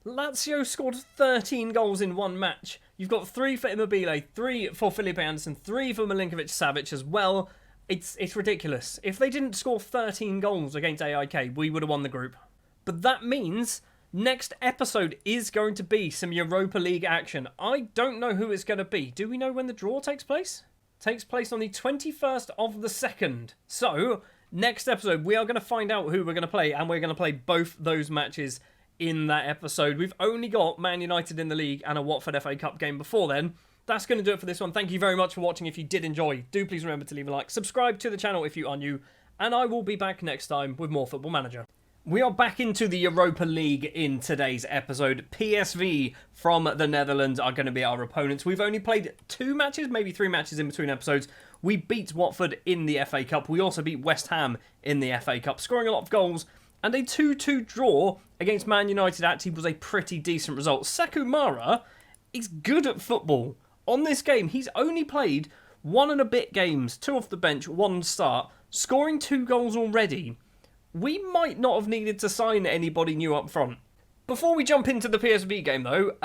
Lazio scored 13 goals in one match. You've got 3 for Immobile, 3 for Felipe Anderson, 3 for Milinkovic-Savic as well. It's ridiculous. If they didn't score 13 goals against AIK, we would have won the group. But that means next episode is going to be some Europa League action. I don't know who it's going to be. Do we know when the draw takes place? Takes place on the 21st of the 2nd. So, next episode, we are going to find out who we're going to play, and we're going to play both those matches in that episode. We've only got Man United in the league and a Watford FA Cup game before then. That's going to do it for this one. Thank you very much for watching. If you did enjoy, do please remember to leave a like. Subscribe to the channel if you are new, and I will be back next time with more Football Manager. We are back into the Europa League in today's episode. PSV from the Netherlands are going to be our opponents. We've only played 2 matches, maybe 3 matches in between episodes. We beat Watford in the FA Cup. We also beat West Ham in the FA Cup, scoring a lot of goals. And a 2-2 draw against Man United actually was a pretty decent result. Sekou Mara is good at football. On this game, he's only played 1 and a bit games, 2 off the bench, 1 start, scoring 2 goals already. We might not have needed to sign anybody new up front. Before we jump into the PSV game though,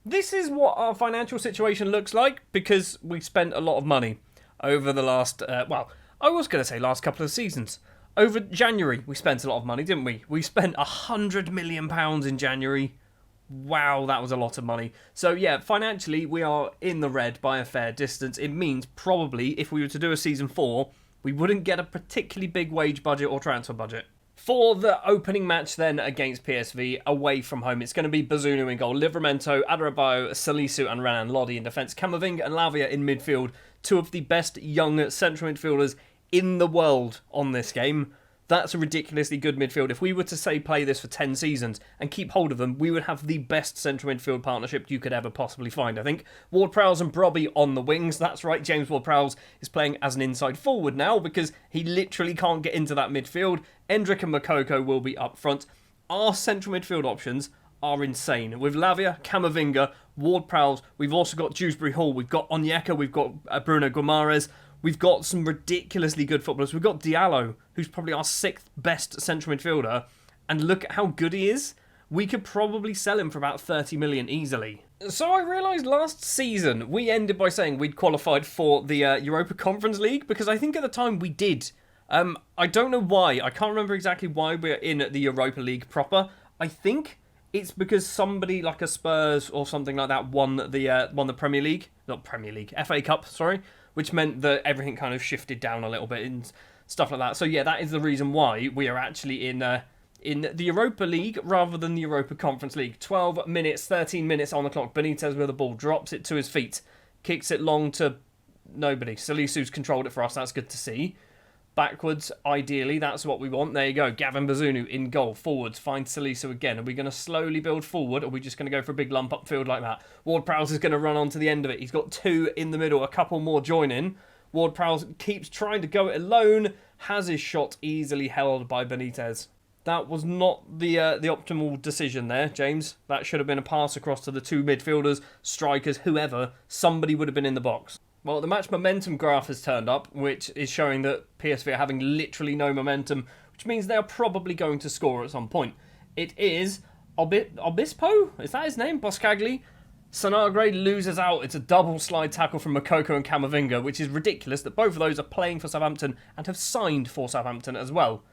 this is what our financial situation looks like because we spent a lot of money over the last, I was going to say last couple of seasons. Over January, we spent a lot of money, didn't we? We spent £100 million in January. Wow, that was a lot of money. So yeah, financially, we are in the red by a fair distance. It means probably, if we were to do a Season 4, we wouldn't get a particularly big wage budget or transfer budget. For the opening match then against PSV, away from home, it's going to be Bazunu in goal, Livramento, Adarabioyo, Salisu and Renan Lodi in defence, Camavinga and Lavia in midfield, 2 of the best young central midfielders in the world on this game. That's a ridiculously good midfield. If we were to, say, play this for 10 seasons and keep hold of them, we would have the best central midfield partnership you could ever possibly find, I think. Ward-Prowse and Brobby on the wings. That's right, James Ward-Prowse is playing as an inside forward now because he literally can't get into that midfield. Endrick and Makoko will be up front. Our central midfield options are insane. With Lavia, Camavinga, Ward-Prowse, we've also got Dewsbury Hall, we've got Onyeka, we've got Bruno Guimaraes. We've got some ridiculously good footballers. We've got Diallo, who's probably our 6th best central midfielder. And look at how good he is. We could probably sell him for about 30 million easily. So I realised last season we ended by saying we'd qualified for the Europa Conference League because I think at the time we did. I don't know why. I can't remember exactly why we're in the Europa League proper. I think it's because somebody like a Spurs or something like that won the Premier League. Not Premier League, FA Cup, sorry. Which meant that everything kind of shifted down a little bit and stuff like that. So yeah, that is the reason why we are actually in the Europa League rather than the Europa Conference League. 12 minutes, 13 minutes on the clock. Benitez with the ball, drops it to his feet, kicks it long to nobody. Salisu's controlled it for us, that's good to see. Backwards, ideally, that's what we want. There you go, Gavin Bazunu in goal. Forwards, find Salisu again. Are we going to slowly build forward, or are we just going to go for a big lump upfield like that? Ward-Prowse is going to run on to the end of it. He's got 2 in the middle, a couple more join in. Ward-Prowse keeps trying to go it alone, has his shot easily held by Benitez. That was not the optimal decision there, James. That should have been a pass across to the 2 midfielders, strikers, whoever. Somebody would have been in the box. Well, the match momentum graph has turned up, which is showing that PSV are having literally no momentum, which means they are probably going to score at some point. It is Obispo? Is that his name? Boscagli? Sanagre loses out. It's a double slide tackle from Makoko and Camavinga, which is ridiculous that both of those are playing for Southampton and have signed for Southampton as well.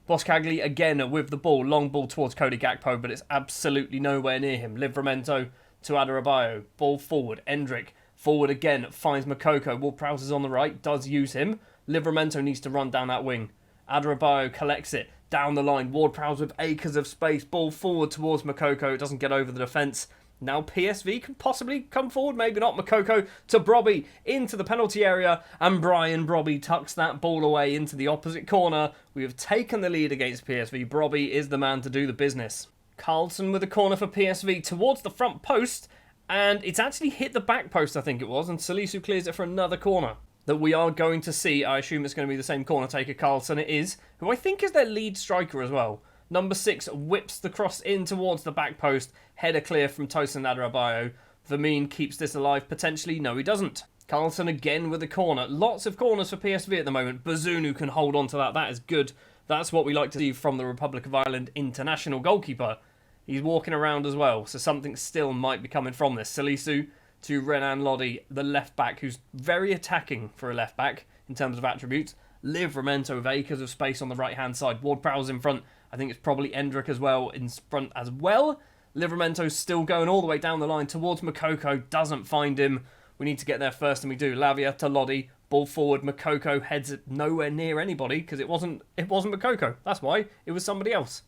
Boscagli again with the ball. Long ball towards Cody Gakpo, but it's absolutely nowhere near him. Livramento to Adarabioyo. Ball forward. Endrick forward again. Finds Makoko. Ward-Prowse is on the right. Does use him. Livramento needs to run down that wing. Adarabioyo collects it. Down the line. Ward-Prowse with acres of space. Ball forward towards Makoko. It doesn't get over the defence. Now PSV can possibly come forward, maybe not. Makoko to Brobby into the penalty area, and Brian Brobby tucks that ball away into the opposite corner. We have taken the lead against PSV. Brobby is the man to do the business. Carlson with a corner for PSV towards the front post, and it's actually hit the back post, I think it was, and Salisu clears it for another corner that we are going to see. I assume it's going to be the same corner taker, Carlson. It is, who I think is their lead striker as well. Number 6 whips the cross in towards the back post. Header clear from Tosin Adarabioyo. Vermeer keeps this alive potentially. No, he doesn't. Carlson again with a corner. Lots of corners for PSV at the moment. Bazunu can hold on to that. That is good. That's what we like to see from the Republic of Ireland international goalkeeper. He's walking around as well, so something still might be coming from this. Salisu to Renan Lodi, the left back, who's very attacking for a left back in terms of attributes. Livramento with acres of space on the right-hand side. Ward-Prowse in front. I think it's probably Endrick as well in front as well. Livramento's still going all the way down the line towards Makoko. Doesn't find him. We need to get there first, and we do. Lavia to Lodi. Ball forward. Makoko heads it nowhere near anybody because it wasn't Makoko. That's why. It was somebody else.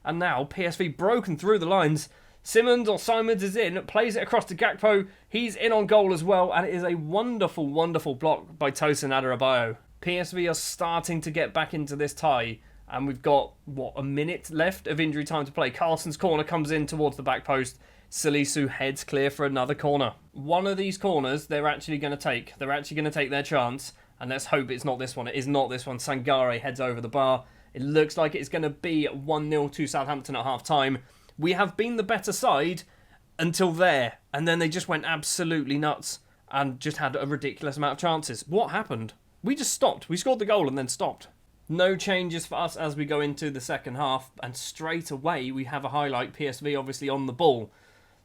And now PSV broken through the lines. Simons is in. Plays it across to Gakpo. He's in on goal as well, and it is a wonderful, wonderful block by Tosin Adarabioyo. PSV are starting to get back into this tie. And we've got, a minute left of injury time to play. Carlson's corner comes in towards the back post. Salisu heads clear for another corner. One of these corners they're actually going to take. They're actually going to take their chance. And let's hope it's not this one. It is not this one. Sangare heads over the bar. It looks like it's going to be 1-0 to Southampton at half-time. We have been the better side until there. And then they just went absolutely nuts and just had a ridiculous amount of chances. What happened? We just stopped. We scored the goal and then stopped. No changes for us as we go into the second half, and straight away we have a highlight. PSV obviously on the ball.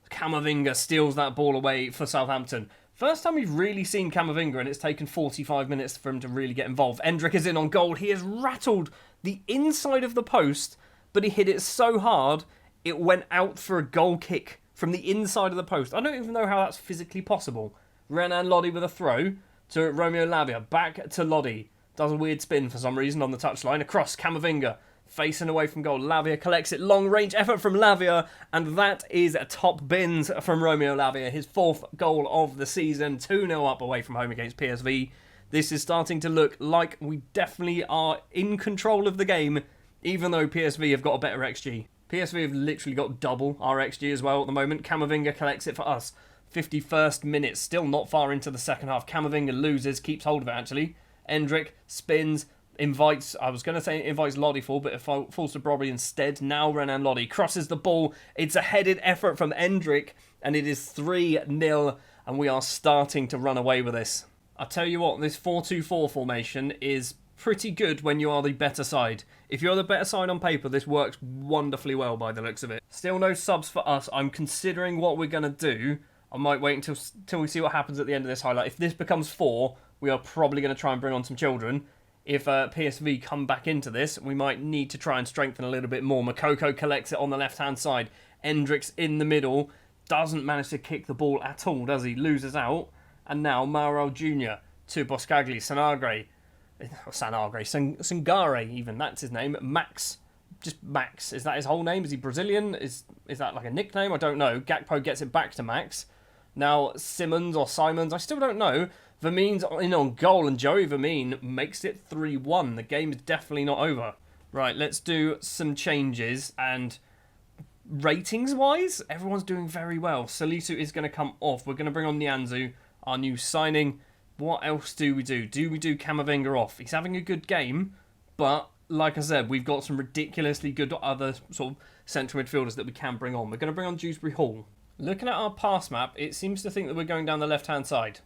Camavinga steals that ball away for Southampton. First time we've really seen Camavinga, and it's taken 45 minutes for him to really get involved. Endrick is in on goal. He has rattled the inside of the post, but he hit it so hard it went out for a goal kick from the inside of the post. I don't even know how that's physically possible. Renan Lodi with a throw to Romeo Lavia. Back to Lodi. Does a weird spin for some reason on the touchline. Across, Camavinga. Facing away from goal. Lavia collects it. Long range effort from Lavia. And that is top bins from Romeo Lavia. His 4th goal of the season. 2-0 up away from home against PSV. This is starting to look like we definitely are in control of the game. Even though PSV have got a better XG. PSV have literally got double our XG as well at the moment. Camavinga collects it for us. 51st minute. Still not far into the second half. Camavinga loses. Keeps hold of it actually. Endrick spins, invites Lodi full, but it falls to Brobby instead. Now Renan Lodi crosses the ball. It's a headed effort from Endrick, and it is 3-0, and we are starting to run away with this. I'll tell you what, this 4-2-4 formation is pretty good when you are the better side. If you're the better side on paper, this works wonderfully well by the looks of it. Still no subs for us. I'm considering what we're going to do. I might wait until we see what happens at the end of this highlight. If this becomes 4... we are probably going to try and bring on some children. If PSV come back into this, we might need to try and strengthen a little bit more. Makoko collects it on the left-hand side. Endrick's in the middle. Doesn't manage to kick the ball at all, does he? Loses out. And now Mauro Jr. to Boscagli. Sangare even. That's his name. Max. Just Max. Is that his whole name? Is he Brazilian? Is that like a nickname? I don't know. Gakpo gets it back to Max. Now Simons, I still don't know. Vermeer's in on goal, and Joey Vermeer makes it 3-1. The game is definitely not over. Right, let's do some changes, and ratings-wise, everyone's doing very well. Salisu is going to come off. We're going to bring on Nianzu, our new signing. What else do we do? Do we do Camavinga off? He's having a good game, but like I said, we've got some ridiculously good other sort of central midfielders that we can bring on. We're going to bring on Dewsbury Hall. Looking at our pass map, it seems to think that we're going down the left-hand side.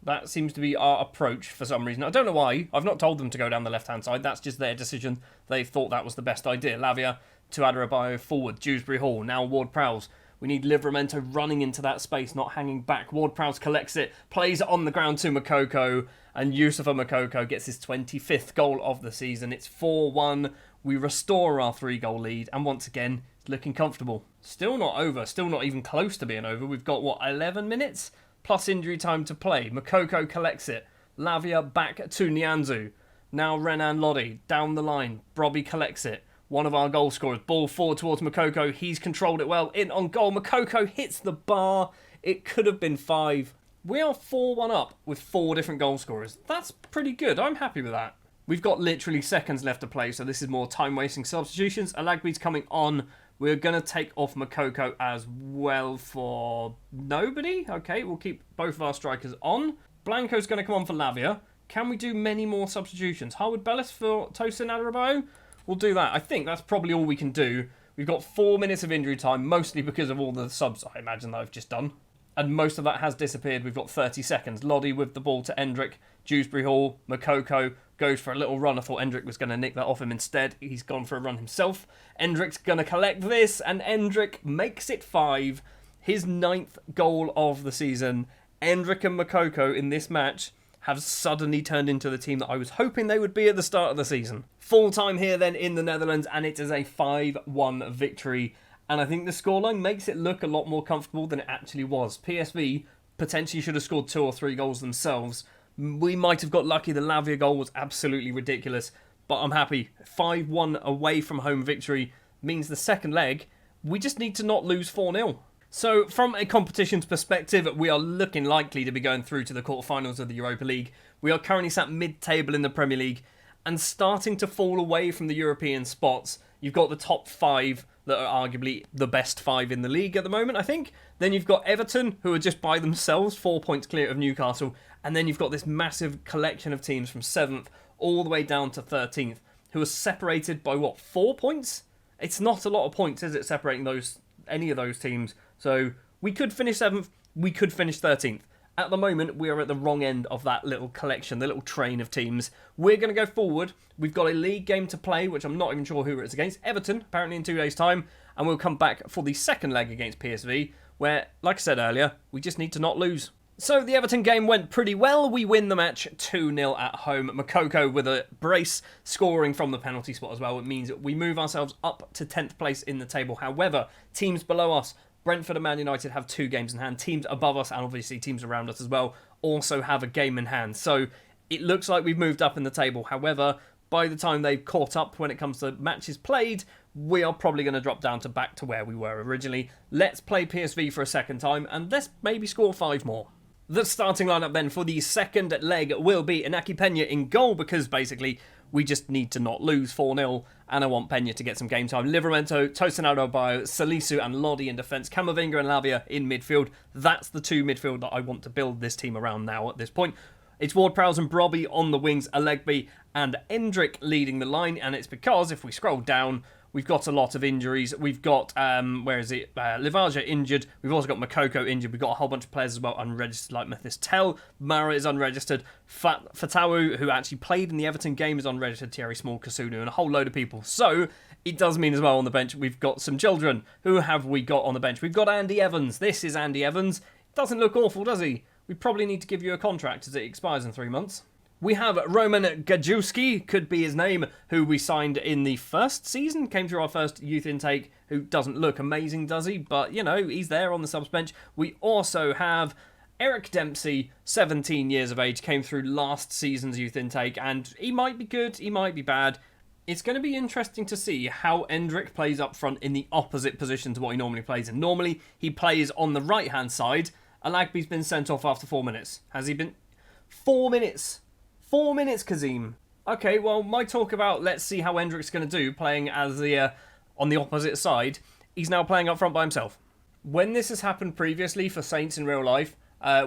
That seems to be our approach for some reason. I don't know why. I've not told them to go down the left-hand side. That's just their decision. They thought that was the best idea. Lavia to Adarabioyo forward. Dewsbury Hall. Now Ward-Prowse. We need Livramento running into that space, not hanging back. Ward-Prowse collects it, plays it on the ground to Makoko, and Yusufa Makoko gets his 25th goal of the season. It's 4-1. We restore our 3-goal lead, and once again, it's looking comfortable. Still not over, still not even close to being over. We've got, 11 minutes? Plus injury time to play. Makoko collects it. Lavia back to Nyanzu. Now Renan Lodi down the line. Brobby collects it. One of our goal scorers. Ball forward towards Makoko. He's controlled it well. In on goal. Makoko hits the bar. It could have been 5. We are 4-1 up with 4 different goal scorers. That's pretty good. I'm happy with that. We've got literally seconds left to play, so this is more time-wasting substitutions. Alagbe's coming on. We're going to take off Makoko as well for nobody. Okay, we'll keep both of our strikers on. Blanco's going to come on for Lavia. Can we do many more substitutions? Harwood Bellis for Tosin Adarabioyo? We'll do that. I think that's probably all we can do. We've got 4 minutes of injury time, mostly because of all the subs I imagine that I've just done. And most of that has disappeared. We've got 30 seconds. Lodi with the ball to Endrick. Dewsbury Hall. Makoko goes for a little run. I thought Endrick was going to nick that off him instead. He's gone for a run himself. Endrick's going to collect this, and Endrick makes it 5. His 9th goal of the season. Endrick and Makoko in this match have suddenly turned into the team that I was hoping they would be at the start of the season. Full time here then in the Netherlands, and it is a 5-1 victory. And I think the scoreline makes it look a lot more comfortable than it actually was. PSV potentially should have scored 2 or 3 goals themselves. We might have got lucky. The Lavia goal was absolutely ridiculous. But I'm happy. 5-1 away from home victory means the second leg, we just need to not lose 4-0. So from a competitions perspective, we are looking likely to be going through to the quarterfinals of the Europa League. We are currently sat mid-table in the Premier League and starting to fall away from the European spots. You've got the top 5 that are arguably the best 5 in the league at the moment, I think. Then you've got Everton, who are just by themselves, 4 points clear of Newcastle. And then you've got this massive collection of teams from 7th all the way down to 13th, who are separated by, 4 points? It's not a lot of points, is it, separating any of those teams? So we could finish 7th, we could finish 13th. At the moment, we are at the wrong end of that little collection, the little train of teams. We're going to go forward. We've got a league game to play, which I'm not even sure who it's against. Everton, apparently in 2 days' time. And we'll come back for the second leg against PSV, where, like I said earlier, we just need to not lose. So the Everton game went pretty well. We win the match 2-0 at home. Makoko with a brace, scoring from the penalty spot as well. It means that we move ourselves up to 10th place in the table. However, teams below us, Brentford and Man United, have 2 games in hand. Teams above us, and obviously teams around us as well, also have a game in hand. So it looks like we've moved up in the table. However, by the time they've caught up when it comes to matches played, we are probably going to drop down to back to where we were originally. Let's play PSV for a second time, and let's maybe score 5 more. The starting lineup then for the second leg will be Inaki Pena in goal, because basically we just need to not lose 4-0, and I want Pena to get some game time. Livramento, Tosin Adarabioyo, Salisu and Lodi in defence, Camavinga and Lavia in midfield. That's the 2 midfield that I want to build this team around now at this point. It's Ward-Prowse and Brobby on the wings, Allegby and Endrick leading the line, and it's because if we scroll down, we've got a lot of injuries. We've got, Livaja injured. We've also got Makoko injured. We've got a whole bunch of players as well unregistered, like Mathis Tell. Mara is unregistered. Fatawu, who actually played in the Everton game, is unregistered. Thierry Small, Kasunu, and a whole load of people. So it does mean as well on the bench, we've got some children. Who have we got on the bench? We've got Andy Evans. This is Andy Evans. Doesn't look awful, does he? We probably need to give you a contract as it expires in 3 months. We have Roman Gajewski, could be his name, who we signed in the first season, came through our first youth intake, who doesn't look amazing, does he? But, he's there on the subs bench. We also have Eric Dempsey, 17 years of age, came through last season's youth intake, and he might be good, he might be bad. It's going to be interesting to see how Endrick plays up front in the opposite position to what he normally plays in. Normally, he plays on the right-hand side. Alagby's been sent off after 4 minutes. Has he been? 4 minutes! 4 minutes, Kazim. Okay, well, my talk about let's see how Endrick's going to do playing as the on the opposite side, he's now playing up front by himself. When this has happened previously for Saints in real life,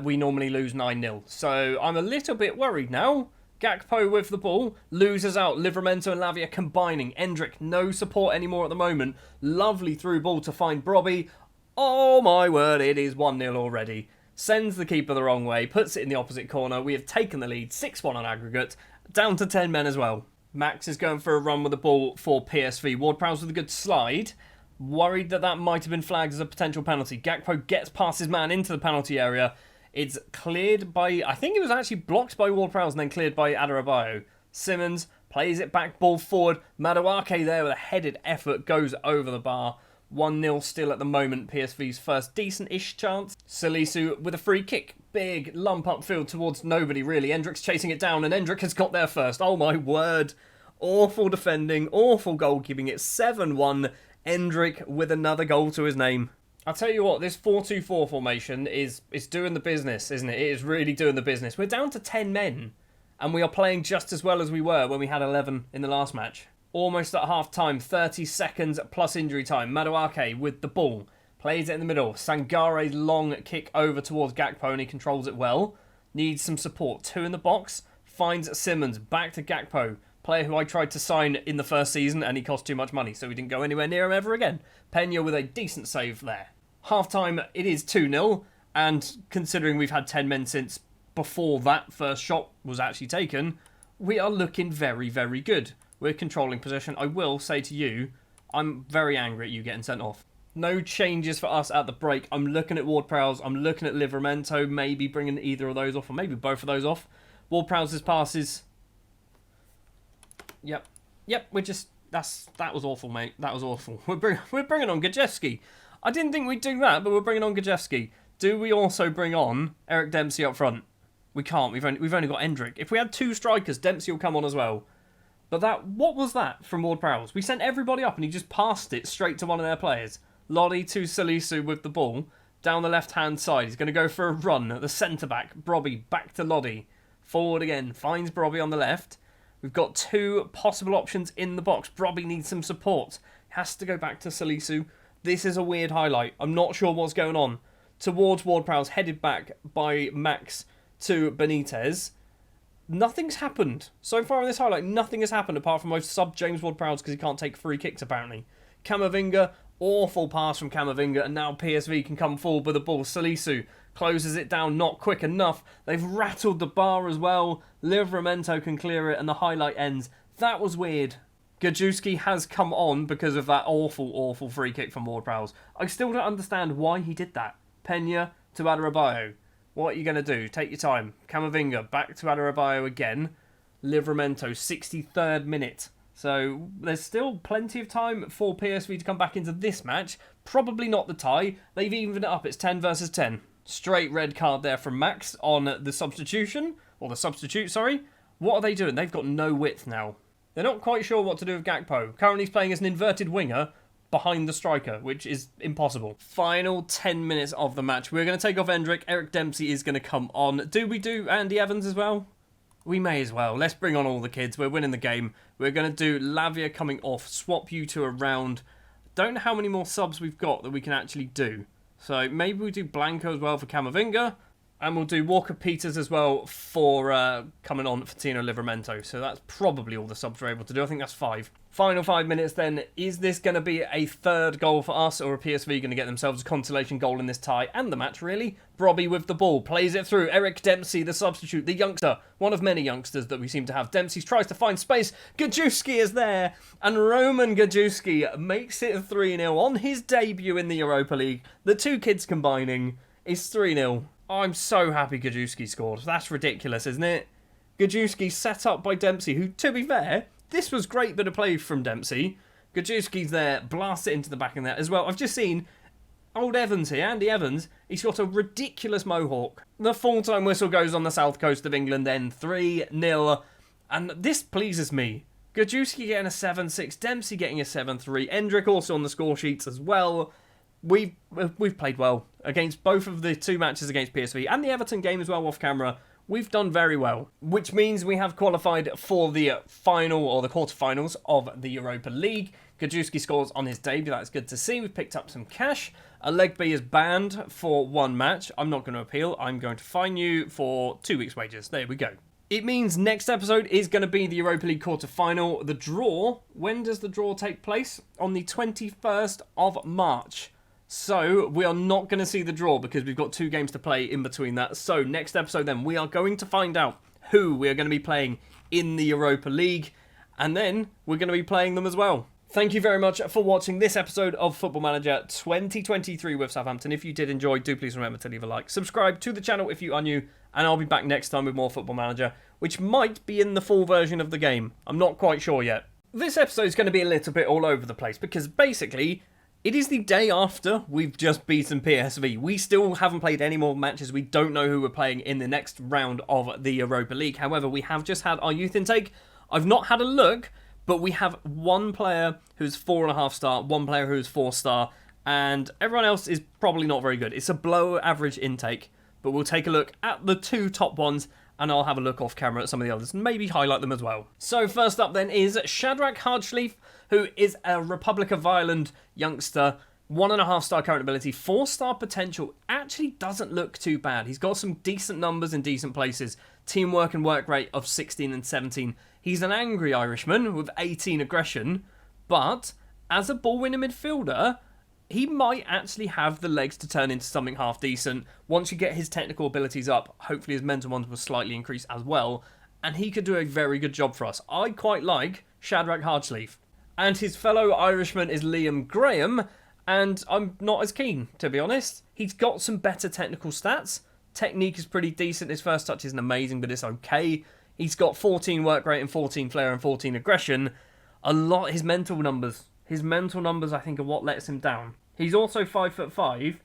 we normally lose 9-0. So I'm a little bit worried now. Gakpo with the ball, loses out. Livramento and Lavia combining. Endrick, no support anymore at the moment. Lovely through ball to find Brobby. Oh my word, it is 1-0 already. sends the keeper the wrong way, puts it in the opposite corner. We have taken the lead, 6-1 on aggregate, down to 10 men as well. Max is going for a run with the ball for PSV. Ward-Prowse with a good slide. Worried that might have been flagged as a potential penalty. Gakpo gets past his man into the penalty area. It's cleared by... I think it was actually blocked by Ward-Prowse and then cleared by Adarabioyo. Simmons plays it back, ball forward. Madueke there with a headed effort goes over the bar. 1-0 still at the moment. PSV's first decent-ish chance. Salisu with a free kick. Big lump upfield towards nobody, really. Endrick's chasing it down, and Endrick has got there first. Oh, my word. Awful defending, awful goalkeeping. It's 7-1. Endrick with another goal to his name. I'll tell you what, this 4-2-4 formation is doing the business, isn't it? It is really doing the business. We're down to 10 men, and we are playing just as well as we were when we had 11 in the last match. Almost at half-time, 30 seconds plus injury time. Madueke with the ball. Plays it in the middle. Sangare's long kick over towards Gakpo and he controls it well. Needs some support. 2 in the box. Finds Simmons. Back to Gakpo. Player who I tried to sign in the first season and he cost too much money, so we didn't go anywhere near him ever again. Pena with a decent save there. Half-time, it is 2-0. And considering we've had 10 men since before that first shot was actually taken, we are looking very, very good. We're controlling possession. I will say to you, I'm very angry at you getting sent off. No changes for us at the break. I'm looking at Ward-Prowse. I'm looking at Livramento, maybe bringing either of those off, or maybe both of those off. Ward-Prowse's passes. Yep, we're just... That was awful, mate. That was awful. We're bringing on Gajewski. I didn't think we'd do that, but we're bringing on Gajewski. Do we also bring on Eric Dempsey up front? We can't. We've only got Endrick. If we had 2 strikers, Dempsey will come on as well. But what was that from Ward-Prowse? We sent everybody up and he just passed it straight to one of their players. Lodi to Salisu with the ball. Down the left-hand side. He's going to go for a run at the centre-back. Brobby back to Lodi. Forward again. Finds Brobby on the left. We've got 2 possible options in the box. Brobby needs some support. Has to go back to Salisu. This is a weird highlight. I'm not sure what's going on. Towards Ward-Prowse, headed back by Max to Benitez. Nothing's happened. So far in this highlight, nothing has happened apart from I've subbed James Ward-Prowse because he can't take free kicks, apparently. Camavinga, awful pass from Camavinga, and now PSV can come forward with the ball. Salisu closes it down, not quick enough. They've rattled the bar as well. Livramento can clear it, and the highlight ends. That was weird. Gajewski has come on because of that awful, awful free kick from Ward-Prowse. I still don't understand why he did that. Pena to Adarabioyo. What are you going to do? Take your time. Camavinga back to Adarabioyo again. Livramento, 63rd minute. So there's still plenty of time for PSV to come back into this match. Probably not the tie. They've evened it up. It's 10 versus 10. Straight red card there from Max on the substitution. Or the substitute, sorry. What are they doing? They've got no width now. They're not quite sure what to do with Gakpo. Currently he's playing as an inverted winger behind the striker, which is impossible. Final 10 minutes of the match. We're going to take off Endrick. Eric Dempsey is going to come on. Do we do Andy Evans as well? We may as well. Let's bring on all the kids. We're winning the game. We're going to do Lavia coming off. Swap you two around. Don't know how many more subs we've got that we can actually do. So maybe we do Blanco as well for Camavinga. And we'll do Walker Peters as well for coming on for Tino Livramento. So that's probably all the subs we're able to do. I think that's 5. Final 5 minutes then. Is this going to be a third goal for us, or are PSV going to get themselves a consolation goal in this tie and the match, really? Brobby with the ball. Plays it through. Eric Dempsey, the substitute, the youngster. One of many youngsters that we seem to have. Dempsey tries to find space. Gajewski is there. And Roman Gajewski makes it 3-0 on his debut in the Europa League. The 2 kids combining is 3-0. I'm so happy Gajewski scored. That's ridiculous, isn't it? Gajewski set up by Dempsey, who, to be fair, this was great bit of play from Dempsey. Gajewski's there, blast it into the back in there as well. I've just seen old Evans here, Andy Evans. He's got a ridiculous mohawk. The full-time whistle goes on the south coast of England then, 3-0. And this pleases me. Gajewski getting a 7-6, Dempsey getting a 7-3, Endrick also on the score sheets as well. We've played well against both of the 2 matches against PSV and the Everton game as well off camera. We've done very well, which means we have qualified for the final or the quarterfinals of the Europa League. Gajewski scores on his debut. That's good to see. We've picked up some cash. Legby is banned for 1 match. I'm not going to appeal. I'm going to fine you for 2 weeks' wages. There we go. It means next episode is going to be the Europa League quarterfinal. The draw. When does the draw take place? On the 21st of March. So we are not going to see the draw because we've got 2 games to play in between that. So next episode then, we are going to find out who we are going to be playing in the Europa League. And then we're going to be playing them as well. Thank you very much for watching this episode of Football Manager 2023 with Southampton. If you did enjoy, do please remember to leave a like. Subscribe to the channel if you are new. And I'll be back next time with more Football Manager, which might be in the full version of the game. I'm not quite sure yet. This episode is going to be a little bit all over the place because basically it is the day after we've just beaten PSV. We still haven't played any more matches. We don't know who we're playing in the next round of the Europa League. However, we have just had our youth intake. I've not had a look, but we have one player who's 4.5 star, one player who's 4 star, and everyone else is probably not very good. It's a below average intake, but we'll take a look at the 2 top ones, and I'll have a look off camera at some of the others and maybe highlight them as well. So first up then is Shadrach Hardschleif, who is a Republic of Ireland youngster, 1.5 star current ability, 4 star potential. Actually doesn't look too bad. He's got some decent numbers in decent places. Teamwork and work rate of 16 and 17. He's an angry Irishman with 18 aggression, but as a ball-winning midfielder, he might actually have the legs to turn into something half decent. Once you get his technical abilities up, hopefully his mental ones will slightly increase as well, and he could do a very good job for us. I quite like Shadrach Hardschleif. And his fellow Irishman is Liam Graham, and I'm not as keen, to be honest. He's got some better technical stats. Technique is pretty decent. His first touch isn't amazing, but it's okay. He's got 14 work rate and 14 flair and 14 aggression. His mental numbers, I think, are what lets him down. He's also 5'5",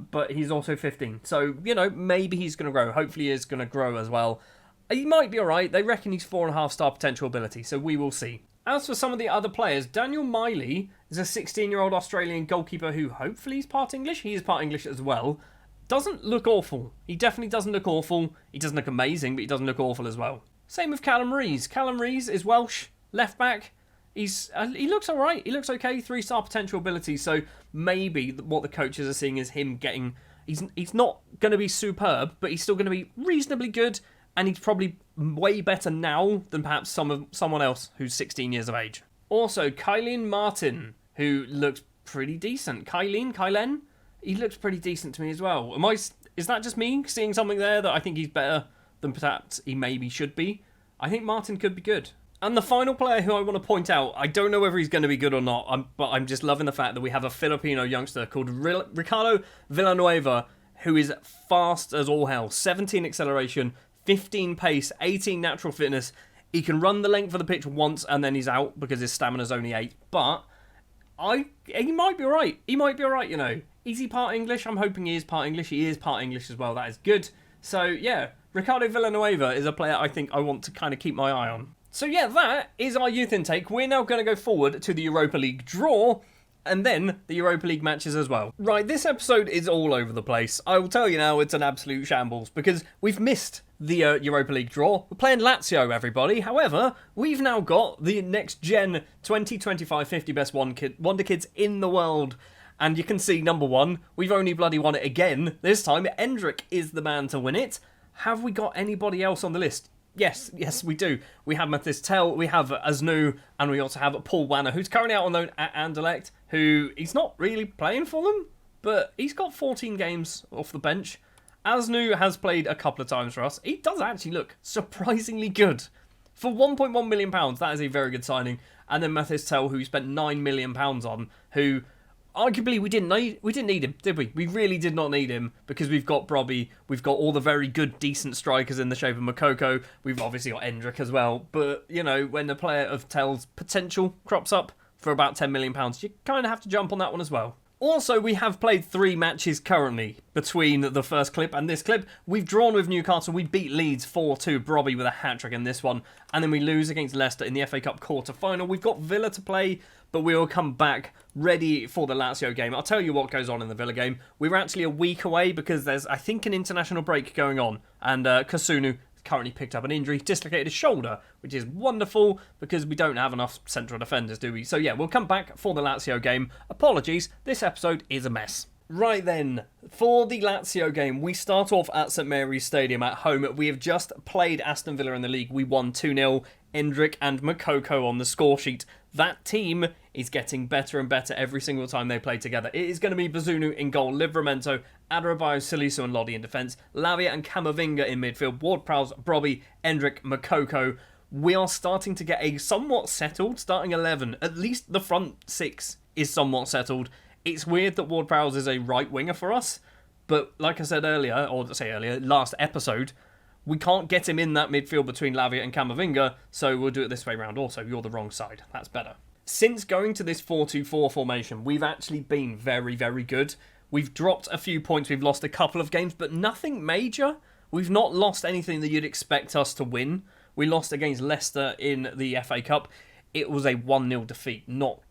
but he's also 15. So, maybe he's going to grow. Hopefully he is going to grow as well. He might be alright. They reckon he's 4.5 star potential ability, so we will see. As for some of the other players, Daniel Miley is a 16-year-old Australian goalkeeper who hopefully is part English. He is part English as well. Doesn't look awful. He definitely doesn't look awful. He doesn't look amazing, but he doesn't look awful as well. Same with Callum Rees. Callum Rees is Welsh, left back. He looks alright. He looks okay. 3-star potential ability. So maybe what the coaches are seeing is him getting... He's not going to be superb, but he's still going to be reasonably good. And he's probably way better now than perhaps someone else who's 16 years of age. Also, Kylian Martin, who looks pretty decent. Kylen? He looks pretty decent to me as well. Is that just me seeing something there that I think he's better than perhaps he maybe should be? I think Martin could be good. And the final player who I want to point out, I don't know whether he's going to be good or not, but I'm just loving the fact that we have a Filipino youngster called Ricardo Villanueva, who is fast as all hell. 17 acceleration, 15 pace, 18 natural fitness. He can run the length of the pitch once and then he's out because his stamina's only 8. But he might be alright. He might be alright, Is he part English? I'm hoping he is part English. He is part English as well. That is good. So, yeah, Ricardo Villanueva is a player I think I want to kind of keep my eye on. So, yeah, that is our youth intake. We're now going to go forward to the Europa League draw and then the Europa League matches as well. Right, this episode is all over the place. I will tell you now, it's an absolute shambles because we've missed the Europa League draw. We're playing Lazio, everybody. However, we've now got the next-gen 2025 50 best Wonderkids in the world. And you can see, number 1, we've only bloody won it again. This time, Endrick is the man to win it. Have we got anybody else on the list? Yes, we do. We have Mathis Tell, we have Aznu, and we also have Paul Wanner, who's currently out on loan at Anderlecht, who he's not really playing for them, but he's got 14 games off the bench. Aznu has played a couple of times for us. He does actually look surprisingly good. For £1.1 million, that is a very good signing. And then Mathis Tell, who we spent £9 million on, who... arguably, we didn't need him, did we? We really did not need him because we've got Brobby, we've got all the very good, decent strikers in the shape of Makoko, we've obviously got Endrick as well. But, when a player of Tell's potential crops up for about £10 million, you kind of have to jump on that one as well. Also, we have played 3 matches currently between the first clip and this clip. We've drawn with Newcastle. We beat Leeds 4-2. Brobby with a hat-trick in this one. And then we lose against Leicester in the FA Cup quarter-final. We've got Villa to play, but we will come back ready for the Lazio game. I'll tell you what goes on in the Villa game. We were actually a week away because there's, I think, an international break going on. And Kasunu currently picked up an injury, dislocated his shoulder, which is wonderful because we don't have enough central defenders, do we? So yeah, we'll come back for the Lazio game. Apologies, this episode is a mess. Right then, for the Lazio game, we start off at St Mary's Stadium at home. We have just played Aston Villa in the league. We won 2-0 Endrick and Moukoko on the score sheet. That team is getting better and better every single time they play together. It is going to be Bazunu in goal, Livramento, Adarabioyo, Salisu and Lodi in defence, Lavia and Camavinga in midfield, Ward-Prowse, Brobby, Endrick, Moukoko. We are starting to get a somewhat settled starting 11. At least the front six is somewhat settled. It's weird that Ward-Prowse is a right winger for us, but like I said earlier, last episode, we can't get him in that midfield between Lavia and Camavinga, so we'll do it this way round also. You're the wrong side. That's better. Since going to this 4-2-4 formation, we've actually been very, very good. We've dropped a few points. We've lost a couple of games, but nothing major. We've not lost anything that you'd expect us to win. We lost against Leicester in the FA Cup. It was a 1-0 defeat. Not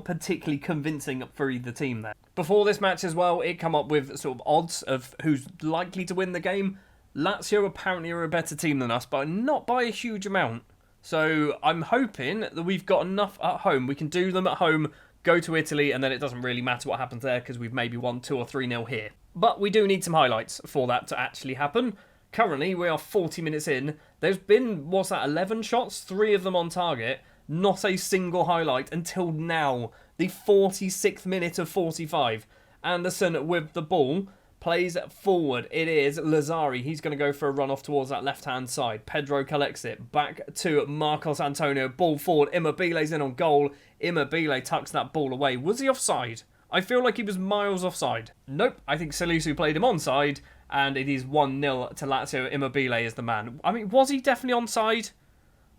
particularly convincing for either team there. Before this match as well, it come up with sort of odds of who's likely to win the game. Lazio apparently are a better team than us, but not by a huge amount. So I'm hoping that we've got enough at home. We can do them at home, go to Italy, and then it doesn't really matter what happens there because we've maybe won 2 or 3-0 here. But we do need some highlights for that to actually happen. Currently, we are 40 minutes in. There's been, 11 shots? 3 of them on target. Not a single highlight until now. The 46th minute of 45. Anderson with the ball. Plays forward. It is Lazzari. He's going to go for a run off towards that left-hand side. Pedro collects it. Back to Marcos Antonio. Ball forward. Immobile's in on goal. Immobile tucks that ball away. Was he offside? I feel like he was miles offside. Nope. I think Salisu played him onside. And it is 1-0 to Lazio. Immobile is the man. I mean, was he definitely onside?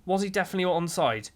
Was he definitely onside?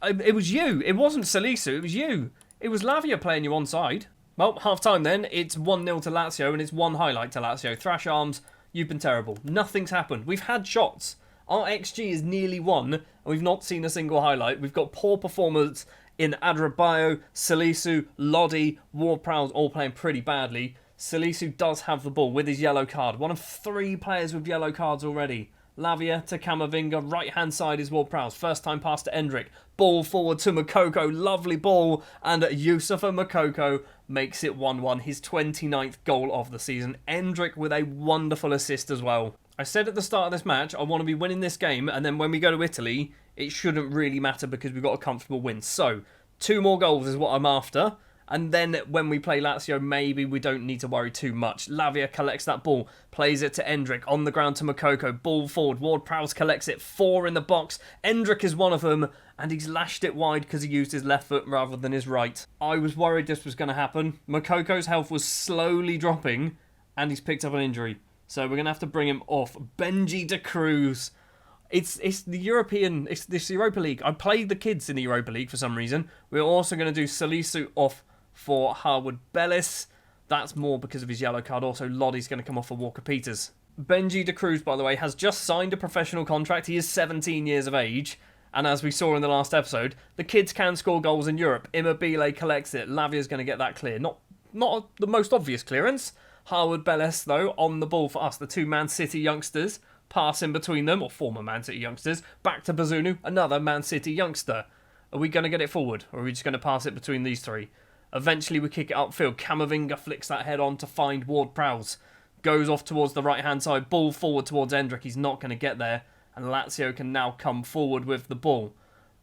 It was you. It wasn't Salisu. It was you. It was Lavia playing you onside. Well, half-time then. It's 1-0 to Lazio, and it's one highlight to Lazio. Thrash Arms, you've been terrible. Nothing's happened. We've had shots. Our XG is nearly 1, and we've not seen a single highlight. We've got poor performance in Adarabioyo, Salisu, Lodi, Ward-Prowse all playing pretty badly. Salisu does have the ball with his yellow card. One of 3 players with yellow cards already. Lavia to Camavinga, right-hand side is Ward-Prowse. First time pass to Endrick. Ball forward to Moukoko, lovely ball. And Youssoufa Moukoko makes it 1-1, his 29th goal of the season. Endrick with a wonderful assist as well. I said at the start of this match, I want to be winning this game, and then when we go to Italy, it shouldn't really matter because we've got a comfortable win. So, 2 more goals is what I'm after. And then when we play Lazio, maybe we don't need to worry too much. Lavia collects that ball, plays it to Endrick, on the ground to Moukoko, ball forward, Ward-Prowse collects it, 4 in the box. Endrick is one of them, and he's lashed it wide because he used his left foot rather than his right. I was worried this was going to happen. Mokoko's health was slowly dropping, and he's picked up an injury. So we're going to have to bring him off. Benji de Cruz. It's this Europa League. I played the kids in the Europa League for some reason. We're also going to do Salisu off for Harwood Bellis. That's more because of his yellow card. Also, Lodi's going to come off for Walker Peters. Benji de Cruz, by the way, has just signed a professional contract. He is 17 years of age. And as we saw in the last episode, the kids can score goals in Europe. Immobile collects it. Lavia's going to get that clear. Not the most obvious clearance. Harwood Bellis, though, on the ball for us. The 2 Man City youngsters. Pass in between them, or former Man City youngsters. Back to Bazunu, another Man City youngster. Are we going to get it forward? Or are we just going to pass it between these 3? Eventually we kick it upfield. Camavinga flicks that head on to find Ward-Prowse. Goes off towards the right-hand side. Ball forward towards Endrick. He's not going to get there. And Lazio can now come forward with the ball.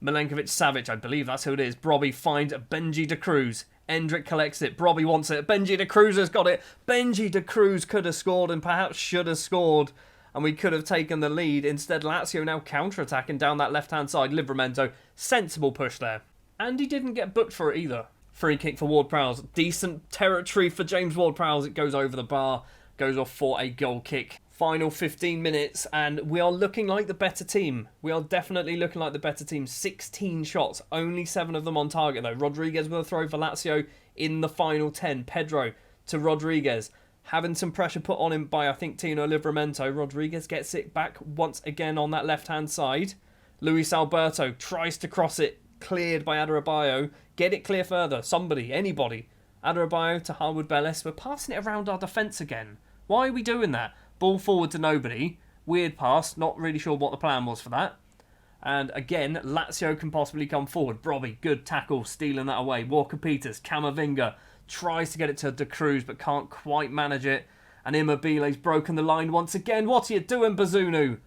Milenkovic-Savic, I believe that's who it is. Brobby finds Benji de Cruz. Endrick collects it. Brobby wants it. Benji de Cruz has got it. Benji de Cruz could have scored and perhaps should have scored. And we could have taken the lead. Instead, Lazio now counter-attacking down that left-hand side. Livramento, sensible push there. And he didn't get booked for it either. Free kick for Ward-Prowse. Decent territory for James Ward-Prowse. It goes over the bar. Goes off for a goal kick. Final 15 minutes and we are looking like the better team. We are definitely looking like the better team. 16 shots. Only 7 of them on target though. Rodriguez with a throw for Lazio in the final 10. Pedro to Rodriguez. Having some pressure put on him by, I think, Tino Livramento. Rodriguez gets it back once again on that left-hand side. Luis Alberto tries to cross it. Cleared by Adarabioyo. Get it clear further. Somebody, anybody. Adarabioyo to Harwood Bellis. We're passing it around our defence again. Why are we doing that? Ball forward to nobody. Weird pass. Not really sure what the plan was for that. And again, Lazio can possibly come forward. Brobby, good tackle, stealing that away. Walker Peters, Camavinga tries to get it to De Cruz, but can't quite manage it. And Immobile's broken the line once again. What are you doing, Bazunu?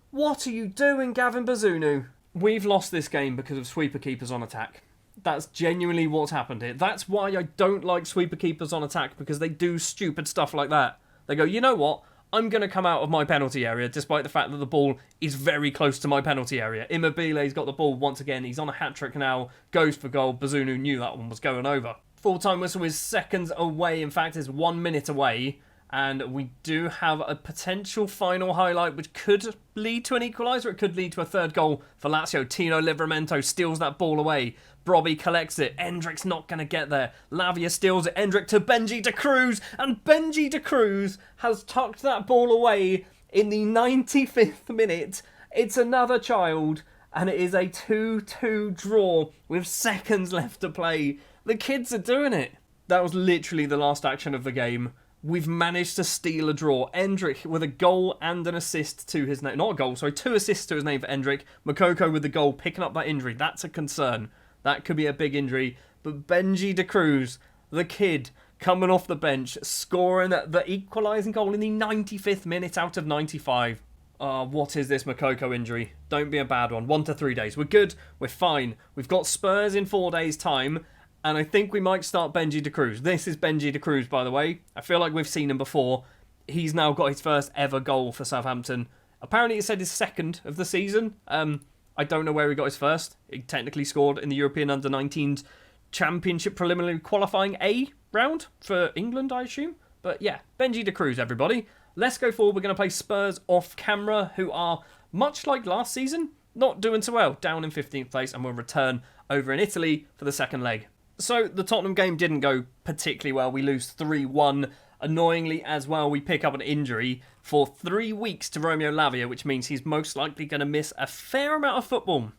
What are you doing, Gavin Bazunu? We've lost this game because of sweeper keepers on attack. That's genuinely what's happened here. That's why I don't like sweeper keepers on attack, because they do stupid stuff like that. They go, you know what? I'm going to come out of my penalty area, despite the fact that the ball is very close to my penalty area. Immobile's got the ball once again. He's on a hat-trick now. Goes for goal. Bazunu knew that one was going over. Full-time whistle is seconds away. In fact, it's 1 minute away. And we do have a potential final highlight, which could lead to an equaliser. It could lead to a third goal for Lazio. Tino Livramento steals that ball away. Brobby collects it. Endrick's not going to get there. Lavia steals it. Endrick to Benji de Cruz. And Benji de Cruz has tucked that ball away in the 95th minute. It's another child. And it is a 2-2 draw with seconds left to play. The kids are doing it. That was literally the last action of the game. We've managed to steal a draw. Endrick with a goal and an assist to his name. Not a goal, sorry. 2 assists to his name for Endrick. Makoko with the goal, picking up that injury. That's a concern. That could be a big injury. But Benji de Cruz, the kid, coming off the bench, scoring the equalising goal in the 95th minute out of 95. What is this Makoko injury? Don't be a bad one. 1 to 3 days. We're good. We're fine. We've got Spurs in 4 days' time. And I think we might start Benji de Cruz. This is Benji de Cruz, by the way. I feel like we've seen him before. He's now got his first ever goal for Southampton. Apparently it said his second of the season. I don't know where he got his first. He technically scored in the European Under-19s Championship preliminary qualifying A round for England, I assume. But yeah, Benji de Cruz, everybody. Let's go forward. We're going to play Spurs off camera, who are, much like last season, not doing so well. Down in 15th place, and we'll return over in Italy for the second leg. So, the Tottenham game didn't go particularly well. We lose 3-1. Annoyingly as well, we pick up an injury for 3 weeks to Romeo Lavia, which means he's most likely going to miss a fair amount of football.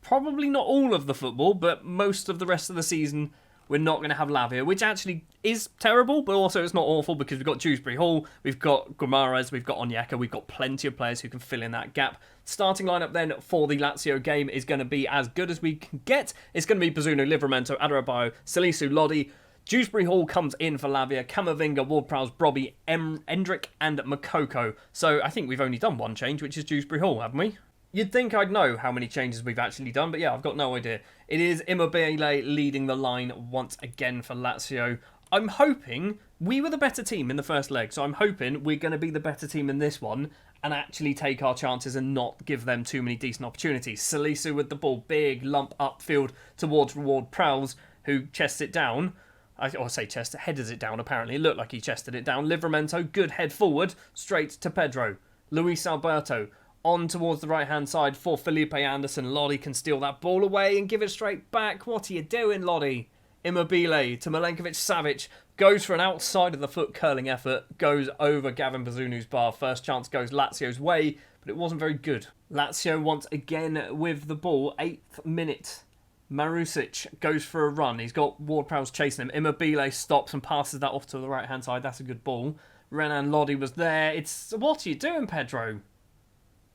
Probably not all of the football, but most of the rest of the season, we're not going to have Lavia, which actually is terrible, but also it's not awful because we've got Dewsbury Hall, we've got Guimaraes, we've got Onyeka, we've got plenty of players who can fill in that gap. Starting lineup then for the Lazio game is going to be as good as we can get. It's going to be Bazunu, Livramento, Adarabioyo, Salisu, Lodi. Dewsbury Hall comes in for Lavia, Camavinga, Ward-Prowse, Brobby, Endrick and Makoko. So I think we've only done one change, which is Dewsbury Hall, haven't we? You'd think I'd know how many changes we've actually done, but yeah, I've got no idea. It is Immobile leading the line once again for Lazio. I'm hoping we were the better team in the first leg, so I'm hoping we're going to be the better team in this one and actually take our chances and not give them too many decent opportunities. Salisu with the ball, big lump upfield towards Ward-Prowse, who chests it down. I say chest, headers it down apparently. It looked like he chested it down. Livramento, good head forward, straight to Pedro. Luis Alberto, on towards the right-hand side for Felipe Anderson. Lodi can steal that ball away and give it straight back. What are you doing, Lodi? Immobile to Milenkovic-Savic. Goes for an outside-of-the-foot curling effort. Goes over Gavin Bazunu's bar. First chance goes Lazio's way, but it wasn't very good. Lazio once again with the ball. 8th minute. Marusic goes for a run. He's got Ward-Prowse chasing him. Immobile stops and passes that off to the right-hand side. That's a good ball. Renan Lodi was there. What are you doing, Pedro?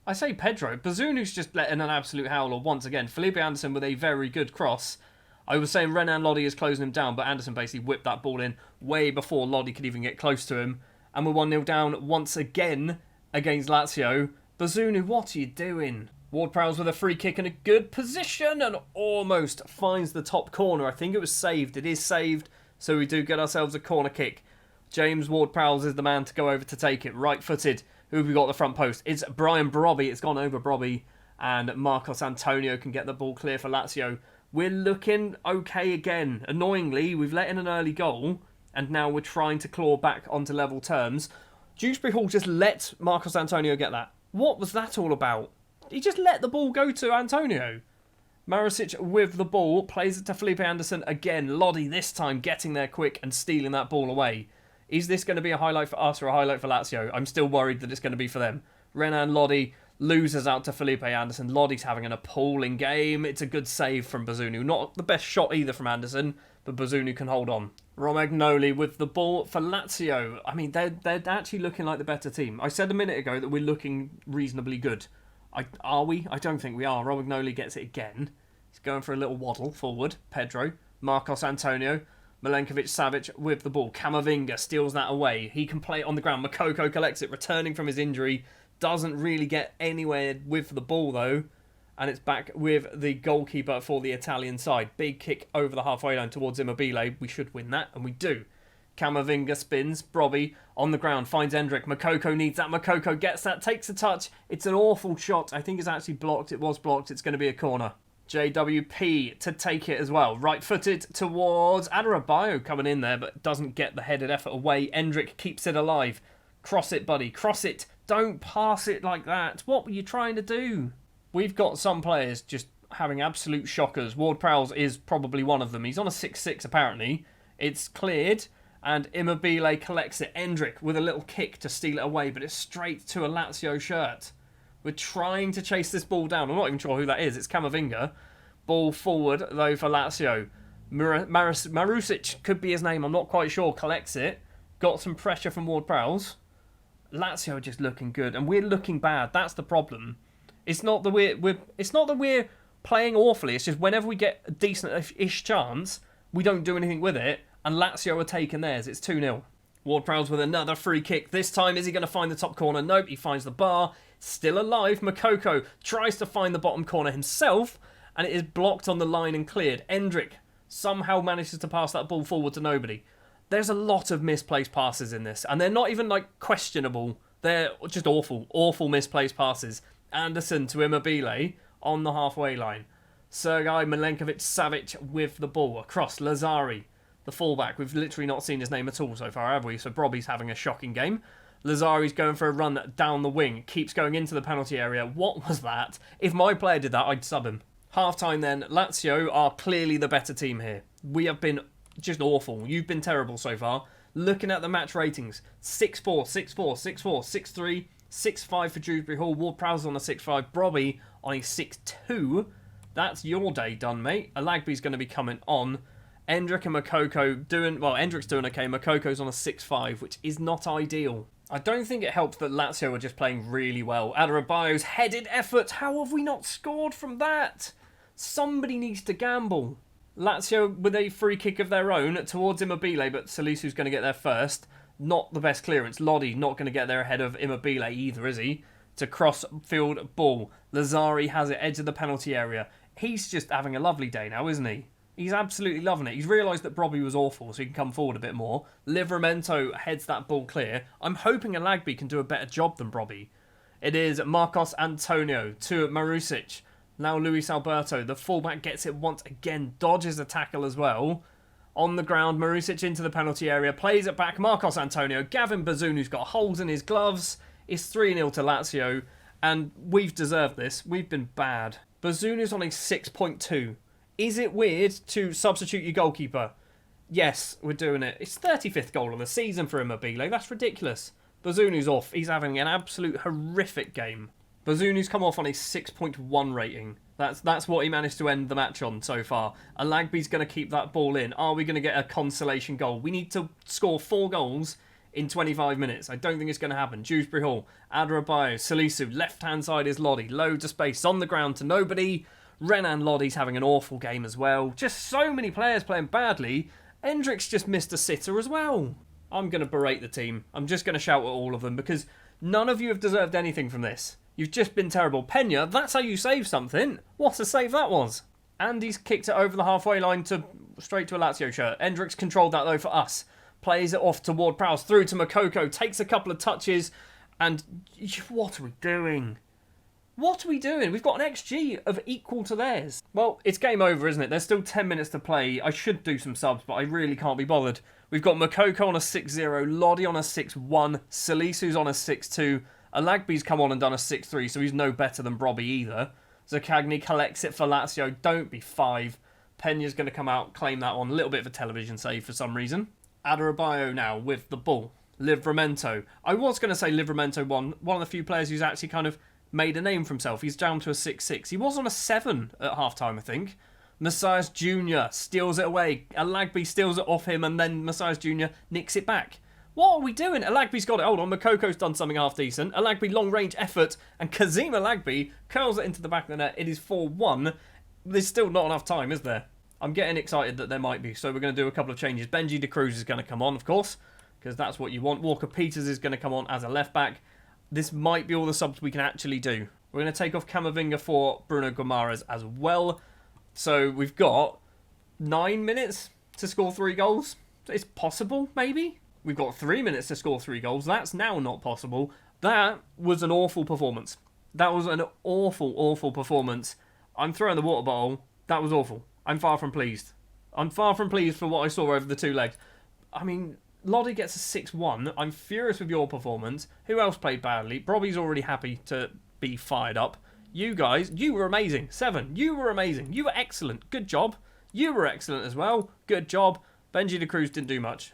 I say Pedro. Bazunu's just letting an absolute howler once again. Felipe Anderson with a very good cross. I was saying Renan Lodi is closing him down, but Anderson basically whipped that ball in way before Lodi could even get close to him. And we're 1-0 down once again against Lazio. Bazunu, what are you doing? Ward-Prowse with a free kick in a good position and almost finds the top corner. I think it was saved. It is saved, so we do get ourselves a corner kick. James Ward-Prowse is the man to go over to take it. Right-footed. Who have we got at the front post? It's Brian Brobby. It's gone over Brobby. And Marcos Antonio can get the ball clear for Lazio. We're looking okay again. Annoyingly, we've let in an early goal. And now we're trying to claw back onto level terms. Dewsbury Hall just let Marcos Antonio get that. What was that all about? He just let the ball go to Antonio. Marusic with the ball. Plays it to Felipe Anderson again. Lodi this time getting there quick and stealing that ball away. Is this going to be a highlight for us or a highlight for Lazio? I'm still worried that it's going to be for them. Renan Lodi loses out to Felipe Anderson. Lodi's having an appalling game. It's a good save from Bazunu. Not the best shot either from Anderson, but Bazunu can hold on. Romagnoli with the ball for Lazio. I mean, they're actually looking like the better team. I said a minute ago that we're looking reasonably good. Are we? I don't think we are. Romagnoli gets it again. He's going for a little waddle forward. Pedro. Marcos Antonio. Milenkovic-Savic with the ball. Camavinga steals that away. He can play it on the ground. Makoko collects it, returning from his injury. Doesn't really get anywhere with the ball, though. And it's back with the goalkeeper for the Italian side. Big kick over the halfway line towards Immobile. We should win that, and we do. Camavinga spins. Brobby on the ground. Finds Endrick. Makoko needs that. Makoko gets that. Takes a touch. It's an awful shot. I think it's actually blocked. It was blocked. It's going to be a corner. JWP to take it as well. Right-footed towards Adebayo coming in there, but doesn't get the headed effort away. Endrick keeps it alive. Cross it, buddy. Cross it. Don't pass it like that. What were you trying to do? We've got some players just having absolute shockers. Ward-Prowse is probably one of them. He's on a 6-6 apparently. It's cleared, and Immobile collects it. Endrick with a little kick to steal it away, but it's straight to a Lazio shirt. We're trying to chase this ball down. I'm not even sure who that is. It's Camavinga. Ball forward, though, for Lazio. Marusic could be his name. I'm not quite sure. Collects it. Got some pressure from Ward-Prowse. Lazio just looking good, and we're looking bad. That's the problem. It's not that we're playing awfully. It's just whenever we get a decent-ish chance, we don't do anything with it, and Lazio are taking theirs. It's 2-0. Ward-Prowse with another free kick. This time, is he going to find the top corner? Nope, he finds the bar. Still alive. Makoko tries to find the bottom corner himself, and it is blocked on the line and cleared. Endrick somehow manages to pass that ball forward to nobody. There's a lot of misplaced passes in this, and they're not even like questionable. They're just awful misplaced passes. Anderson to Immobile on the halfway line. Sergei Milenkovic-Savic with the ball across. Lazari, the fullback. We've literally not seen his name at all so far, have we? So Brobby's having a shocking game. Lazari's going for a run down the wing. Keeps going into the penalty area. What was that? If my player did that, I'd sub him. Half-time then. Lazio are clearly the better team here. We have been just awful. You've been terrible so far. Looking at the match ratings. 6-4, 6-4, 6-4, 6-3, 6-5 for Dewsbury Hall. Ward-Prowse on a 6-5. Brobby on a 6-2. That's your day done, mate. Alagby's going to be coming on. Endrick and Makoko doing... Well, Endrick's doing okay. Makoko's on a 6-5, which is not ideal. I don't think it helps that Lazio are just playing really well. Adebayo's headed effort. How have we not scored from that? Somebody needs to gamble. Lazio with a free kick of their own towards Immobile, but Salisu's going to get there first. Not the best clearance. Lodi not going to get there ahead of Immobile either, is he? It's a cross-field ball. Lazari has it, edge of the penalty area. He's just having a lovely day now, isn't he? He's absolutely loving it. He's realised that Brobby was awful, so he can come forward a bit more. Livramento heads that ball clear. I'm hoping Alagby can do a better job than Brobby. It is Marcos Antonio to Marusic. Now Luis Alberto. The fullback gets it once again. Dodges a tackle as well. On the ground, Marusic into the penalty area. Plays it back. Marcos Antonio. Gavin Bazunu, who's got holes in his gloves. It's 3-0 to Lazio. And we've deserved this. We've been bad. Bazunu's on a 6.2. Is it weird to substitute your goalkeeper? Yes, we're doing it. It's 35th goal of the season for Immobile. That's ridiculous. Bazunu's off. He's having an absolute horrific game. Bazunu's come off on a 6.1 rating. That's what he managed to end the match on so far. Alagby's going to keep that ball in. Are we going to get a consolation goal? We need to score 4 goals in 25 minutes. I don't think it's going to happen. Dewsbury Hall, Adebayo, Salisu, left-hand side is Lodi. Loads of space on the ground to nobody. Renan Lodi's having an awful game as well. Just so many players playing badly. Endrick's just missed a sitter as well. I'm going to berate the team. I'm just going to shout at all of them because none of you have deserved anything from this. You've just been terrible. Pena, that's how you save something. What a save that was. Andy's kicked it over the halfway line straight to a Lazio shirt. Endrick's controlled that though for us. Plays it off to Ward-Prowse, through to Makoko. Takes a couple of touches. And what are we doing? What are we doing? We've got an XG of equal to theirs. Well, it's game over, isn't it? There's still 10 minutes to play. I should do some subs, but I really can't be bothered. We've got Makoko on a 6-0, Lodi on a 6-1, Salisu's on a 6-2, Alagby's come on and done a 6-3, so he's no better than Brobby either. Zaccagni collects it for Lazio. Don't be 5. Pena's going to come out, claim that one. A little bit of a television save for some reason. Adebayo now with the ball. Livramento. I was going to say Livramento one of the few players who's actually kind of made a name for himself. He's down to a 6-6. He was on a 7 at half-time, I think. Messias Jr. steals it away. Alagby steals it off him, and then Messias Jr. nicks it back. What are we doing? Alagby's got it. Hold on, Makoko's done something half-decent. Alagby long-range effort, and Kazim Alagby curls it into the back of the net. It is 4-1. There's still not enough time, is there? I'm getting excited that there might be, so we're going to do a couple of changes. Benji De Cruz is going to come on, of course, because that's what you want. Walker Peters is going to come on as a left-back. This might be all the subs we can actually do. We're going to take off Camavinga for Bruno Guimaraes as well. So we've got 9 minutes to score 3 goals. It's possible, maybe? We've got 3 minutes to score 3 goals. That's now not possible. That was an awful performance. That was an awful, awful performance. I'm throwing the water bottle. That was awful. I'm far from pleased. I'm far from pleased for what I saw over the 2 legs. I mean, Lodi gets a 6-1. I'm furious with your performance. Who else played badly? Brobby's already happy to be fired up. You guys, you were amazing. 7, you were amazing. You were excellent. Good job. You were excellent as well. Good job. Benji de Cruz didn't do much.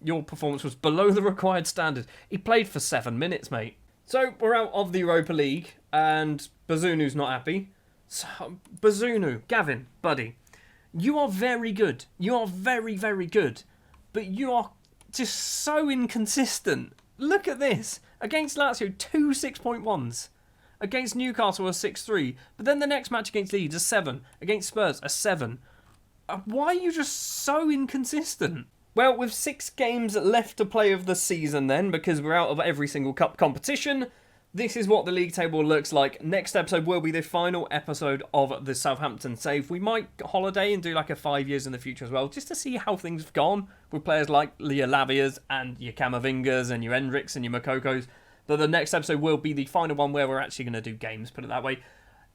Your performance was below the required standard. He played for 7 minutes, mate. So, we're out of the Europa League, and Bazunu's not happy. So, Bazunu, Gavin, buddy, you are very good. You are very, very good. But you are just so inconsistent. Look at this. Against Lazio, 2 6.1s. Against Newcastle, a 6-3. But then the next match against Leeds, a 7. Against Spurs, a 7. Why are you just so inconsistent? Well, with 6 games left to play of the season then, because we're out of every single cup competition, this is what the league table looks like. Next episode will be the final episode of the Southampton save. We might holiday and do like a 5 years in the future as well, just to see how things have gone with players like your Lavias and your Camavingas and your Endricks and your Makokos. But the next episode will be the final one where we're actually going to do games, put it that way.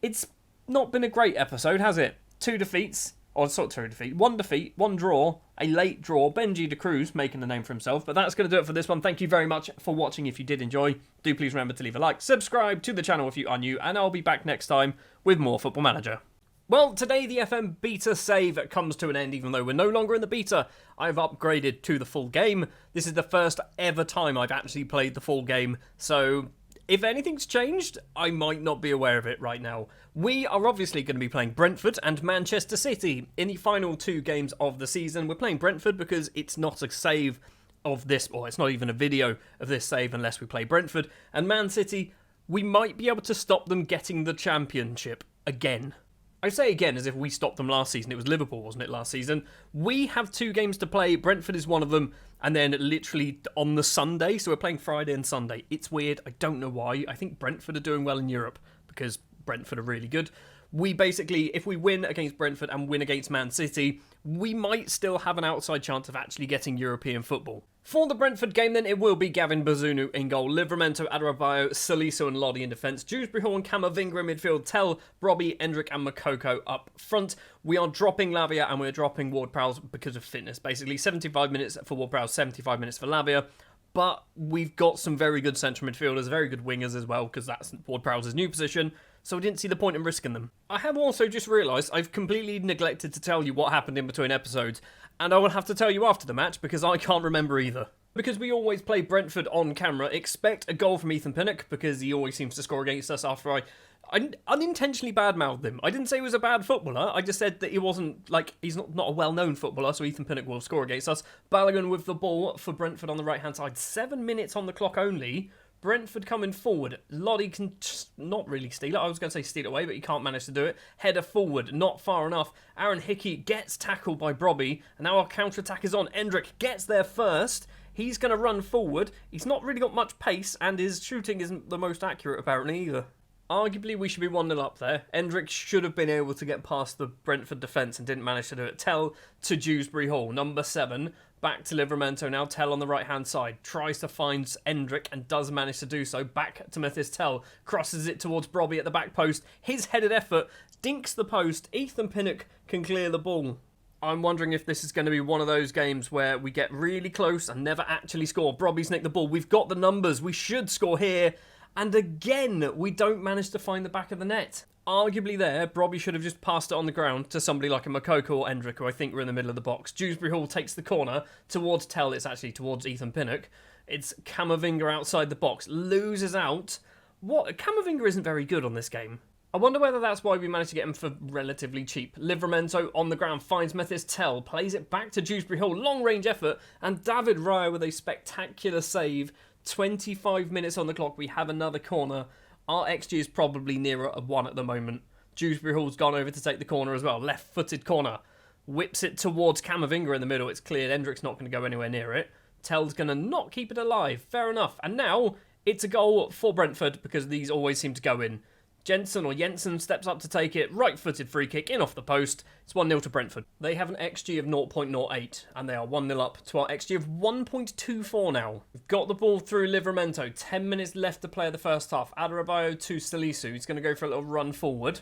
It's not been a great episode, has it? 2 defeats. Or sort of 2 defeat. 1 defeat, 1 draw, a late draw. Benji de Cruz making the name for himself. But that's going to do it for this one. Thank you very much for watching. If you did enjoy, do please remember to leave a like, subscribe to the channel if you are new, and I'll be back next time with more Football Manager. Well, today the FM beta save comes to an end, even though we're no longer in the beta. I've upgraded to the full game. This is the first ever time I've actually played the full game, so if anything's changed, I might not be aware of it right now. We are obviously going to be playing Brentford and Manchester City in the final 2 games of the season. We're playing Brentford because it's not a save of this, or it's not even a video of this save unless we play Brentford. And Man City, we might be able to stop them getting the championship again. I say again as if we stopped them last season. It was Liverpool, wasn't it, last season? We have 2 games to play. Brentford is one of them. And then literally on the Sunday, so we're playing Friday and Sunday. It's weird. I don't know why. I think Brentford are doing well in Europe because Brentford are really good. We basically, if we win against Brentford and win against Man City, we might still have an outside chance of actually getting European football. For the Brentford game then, it will be Gavin Bazunu in goal, Livramento, Adarabioyo, Salisu and Lodi in defence, Dewsbury Hall and Camavinga in midfield, Tell, Robbie, Endrick and Makoko up front. We are dropping Lavia and we're dropping Ward-Prowse because of fitness. Basically 75 minutes for Ward-Prowse, 75 minutes for Lavia. But we've got some very good central midfielders, very good wingers as well, because that's Ward-Prowse's new position. So I didn't see the point in risking them. I have also just realised I've completely neglected to tell you what happened in between episodes, and I will have to tell you after the match because I can't remember either. Because we always play Brentford on camera, expect a goal from Ethan Pinnock because he always seems to score against us after I unintentionally badmouthed him. I didn't say he was a bad footballer, I just said that he wasn't, like, he's not a well-known footballer, so Ethan Pinnock will score against us. Balogun with the ball for Brentford on the right-hand side, 7 minutes on the clock only. Brentford coming forward. Lodi can just not really steal it. I was going to say steal it away, but he can't manage to do it. Header forward, not far enough. Aaron Hickey gets tackled by Brobby, and now our counter-attack is on. Endrick gets there first. He's going to run forward. He's not really got much pace, and his shooting isn't the most accurate, apparently, either. Arguably, we should be 1-0 up there. Endrick should have been able to get past the Brentford defence and didn't manage to do it. Tell to Dewsbury Hall, number 7. Back to Livramento now. Tell on the right-hand side. Tries to find Endrick and does manage to do so. Back to Mathis Tell. Crosses it towards Brobby at the back post. His headed effort dinks the post. Ethan Pinnock can clear the ball. I'm wondering if this is going to be one of those games where we get really close and never actually score. Brobby's nicked the ball. We've got the numbers. We should score here. And again, we don't manage to find the back of the net. Arguably there, Brobby should have just passed it on the ground to somebody like a Makoko or Endrick, who I think were in the middle of the box. Dewsbury Hall takes the corner towards Tell. It's actually towards Ethan Pinnock. It's Camavinga outside the box. Loses out. What? Camavinga isn't very good on this game. I wonder whether that's why we managed to get him for relatively cheap. Livramento on the ground finds Mathis Tell. Plays it back to Dewsbury Hall. Long range effort. And David Raya with a spectacular save. 25 minutes on the clock. We have another corner. Our XG is probably nearer a 1 at the moment. Dewsbury Hall's gone over to take the corner as well. Left-footed corner. Whips it towards Camavinga in the middle. It's cleared. Endrick's not going to go anywhere near it. Tell's going to not keep it alive. Fair enough. And now It's a goal for Brentford because these always seem to go in. Jensen steps up to take it, right-footed free kick in off the post. It's 1-0 to Brentford. They have an XG of 0.08 and they are 1-0 up to our XG of 1.24 now. We've got the ball through Livramento. 10 minutes left to play the first half. Adarabioyo to Salisu. He's going to go for a little run forward.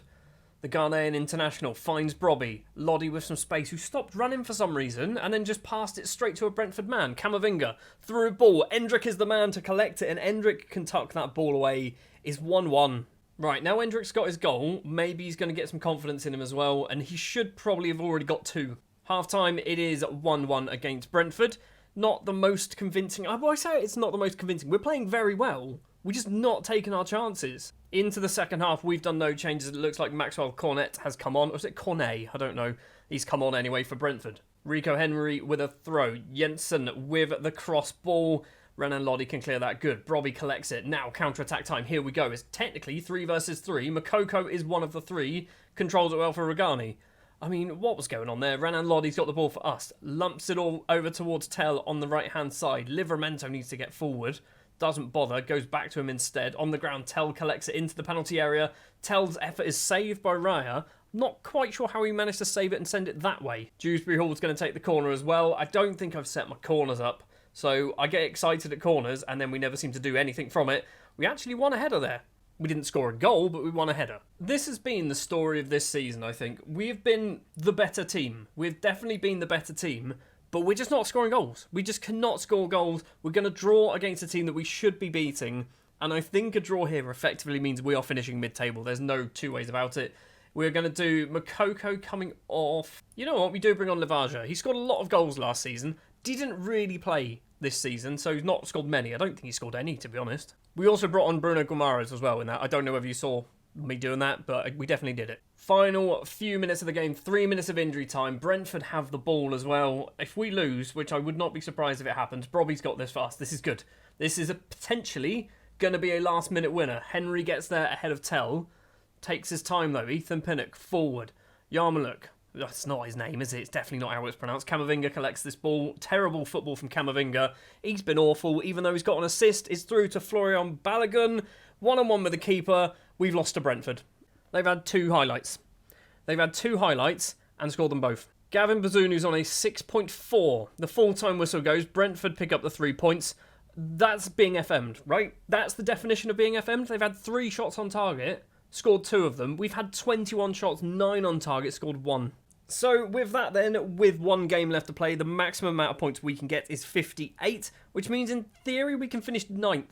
The Ghanaian international finds Brobby. Lodi with some space, who stopped running for some reason and then just passed it straight to a Brentford man. Camavinga through a ball. Endrick is the man to collect it and Endrick can tuck that ball away. Is 1-1. Right, now Endrick's got his goal. Maybe he's going to get some confidence in him as well. And he should probably have already got 2. Half-time, it is 1-1 against Brentford. Not the most convincing. I say it's not the most convincing. We're playing very well. We're just not taking our chances. Into the second half, we've done no changes. It looks like Maxwell Cornet has come on. Or is it Cornet? I don't know. He's come on anyway for Brentford. Rico Henry with a throw. Jensen with the cross ball. Renan Lodi can clear that. Good. Brobby collects it. Now, counter-attack time. Here we go. It's technically 3 versus 3. Makoko is one of the 3. Controls it well for Regani. I mean, what was going on there? Renan Lodi's got the ball for us. Lumps it all over towards Tell on the right-hand side. Livramento needs to get forward. Doesn't bother. Goes back to him instead. On the ground, Tell collects it into the penalty area. Tell's effort is saved by Raya. Not quite sure how he managed to save it and send it that way. Dewsbury Hall's going to take the corner as well. I don't think I've set my corners up. So I get excited at corners and then we never seem to do anything from it. We actually won a header there. We didn't score a goal, but we won a header. This has been the story of this season, I think. We've been the better team. We've definitely been the better team, but we're just not scoring goals. We just cannot score goals. We're going to draw against a team that we should be beating, and I think a draw here effectively means we are finishing mid-table. There's no two ways about it. We're going to do Makoko coming off. You know what? We do bring on Lavaja. He scored a lot of goals last season. Didn't really play this season, so he's not scored many. I don't think he scored any, to be honest. We also brought on Bruno Guimaraes as well in that. I don't know whether you saw me doing that, but we definitely did it. Final few minutes of the game, 3 minutes of injury time. Brentford have the ball as well. If we lose, which I would not be surprised if it happens, Brobby's got this fast. This is good. This is potentially going to be a last-minute winner. Henry gets there ahead of Tell. Takes his time, though. Ethan Pinnock, forward. Yarmouk. That's not his name, is it? It's definitely not how it's pronounced. Camavinga collects this ball. Terrible football from Camavinga. He's been awful. Even though he's got an assist, it's through to Florian Balogun. 1-on-1 with the keeper. We've lost to Brentford. They've had 2 highlights. They've had 2 highlights and scored them both. Gavin Bazunu's on a 6.4. The full-time whistle goes. Brentford pick up the 3 points. That's being FM'd, right? That's the definition of being FM'd. They've had 3 shots on target, scored 2 of them. We've had 21 shots, 9 on target, scored 1. So with that then, with 1 game left to play, the maximum amount of points we can get is 58, which means in theory we can finish 9th.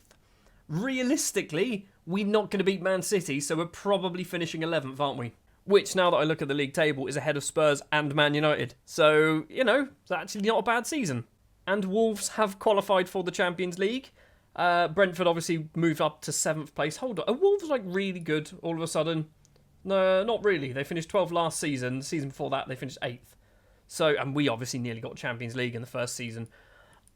Realistically, we're not going to beat Man City, so we're probably finishing 11th, aren't we? Which, now that I look at the league table, is ahead of Spurs and Man United. So, you know, it's actually not a bad season. And Wolves have qualified for the Champions League. Brentford obviously moved up to 7th place. Hold on, are Wolves like really good all of a sudden? No, not really. They finished 12th last season. The season before that, they finished 8th. So, and we obviously nearly got Champions League in the first season.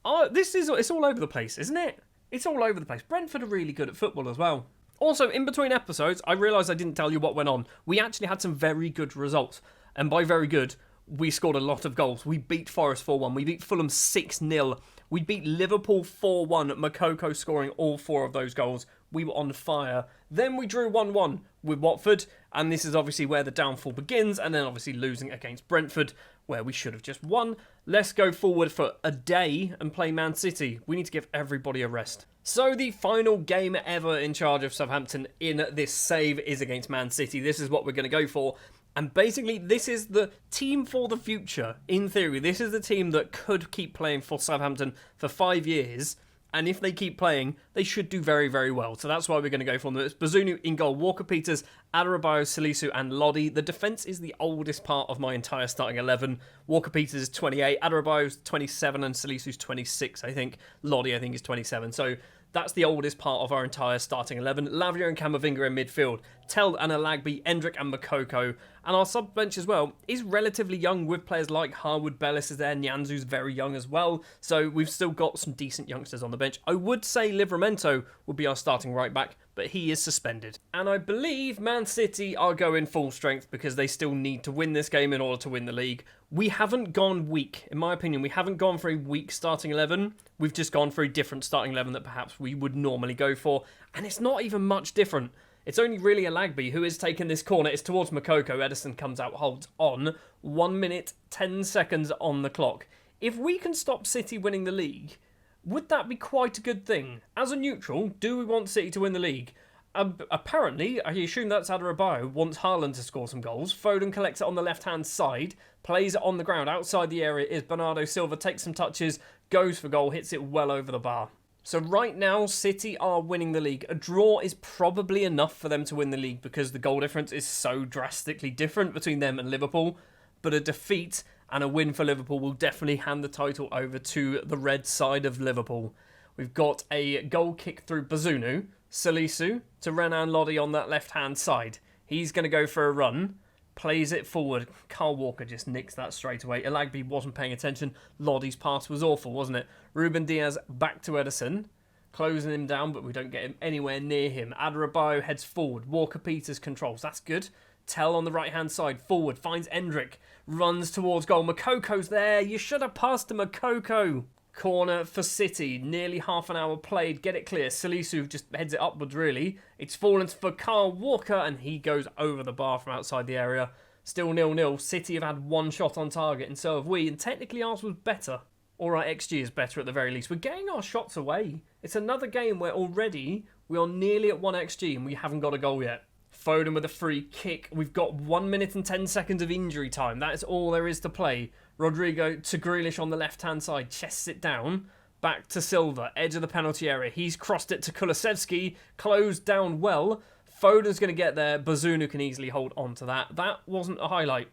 It's all over the place, isn't it? It's all over the place. Brentford are really good at football as well. Also, in between episodes, I realised I didn't tell you what went on. We actually had some very good results. And by very good, we scored a lot of goals. We beat Forest 4-1. We beat Fulham 6-0. We beat Liverpool 4-1. Makoko scoring all 4 of those goals. We were on fire. Then we drew 1-1 with Watford. And this is obviously where the downfall begins. And then obviously losing against Brentford, where we should have just won. Let's go forward for a day and play Man City. We need to give everybody a rest. So the final game ever in charge of Southampton in this save is against Man City. This is what we're going to go for. And basically, this is the team for the future. In theory, this is the team that could keep playing for Southampton for 5 years. And if they keep playing, they should do very, very well. So that's why we're going to go for them. It's Bazunu in goal, Walker-Peters, Adarabioyo, Salisu and Lodi. The defence is the oldest part of my entire starting 11. Walker-Peters is 28, Adarabioyo's 27 and Salisu's 26, I think. Lodi, I think, is 27. So that's the oldest part of our entire starting 11. Lavia and Camavinga in midfield. Tell and Alagby, Endrick and Makoko. And our sub bench as well is relatively young with players like Harwood Bellis is there, Nyanzu's very young as well. So we've still got some decent youngsters on the bench. I would say Livramento would be our starting right back, but he is suspended. And I believe Man City are going full strength because they still need to win this game in order to win the league. We haven't gone weak, in my opinion. We haven't gone for a weak starting 11. We've just gone for a different starting 11 that perhaps we would normally go for. And it's not even much different. It's only really Alagby who is taking this corner. It's towards Makoko. Edison comes out, holds on. 1 minute, 10 seconds on the clock. If we can stop City winning the league, would that be quite a good thing? As a neutral, do we want City to win the league? Apparently, I assume that's Adarabioyo, wants Haaland to score some goals. Foden collects it on the left-hand side, plays it on the ground. Outside the area is Bernardo Silva, takes some touches, goes for goal, hits it well over the bar. So right now, City are winning the league. A draw is probably enough for them to win the league because the goal difference is so drastically different between them and Liverpool. But a defeat and a win for Liverpool will definitely hand the title over to the red side of Liverpool. We've got a goal kick through Bazunu, Salisu to Renan Lodi on that left-hand side. He's going to go for a run. Plays it forward. Carl Walker just nicks that straight away. Alagby wasn't paying attention. Lodi's pass was awful, wasn't it? Ruben Diaz back to Edison. Closing him down, but we don't get him anywhere near him. Adarabioyo heads forward. Walker Peters controls. That's good. Tell on the right-hand side. Forward. Finds Endrick. Runs towards goal. Makoko's there. You should have passed to Makoko. Corner for City. Nearly half an hour played. Get it clear. Salisu just heads it upwards, really. It's fallen for Carl Walker, and he goes over the bar from outside the area. Still 0-0. City have had one shot on target, and so have we. And technically ours was better. Or our XG is better at the very least. We're getting our shots away. It's another game where already we are nearly at 1 XG, and we haven't got a goal yet. Foden with a free kick. We've got 1 minute and 10 seconds of injury time. That is all there is to play. Rodrigo to Grealish on the left-hand side. Chests it down. Back to Silva. Edge of the penalty area. He's crossed it to Kulusevski. Closed down well. Foden's going to get there. Bazunu can easily hold on to that. That wasn't a highlight.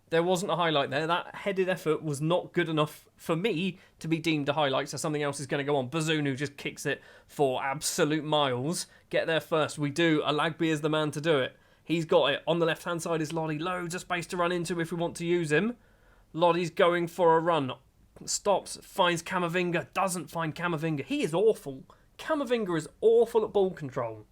There wasn't a highlight there. That headed effort was not good enough for me to be deemed a highlight, so something else is going to go on. Bazunu just kicks it for absolute miles. Get there first. We do. Alagby is the man to do it. He's got it. On the left-hand side is Lodi. Loads of space to run into if we want to use him. Lodi's going for a run. Stops. Finds Camavinga. Doesn't find Camavinga. He is awful. Camavinga is awful at ball control.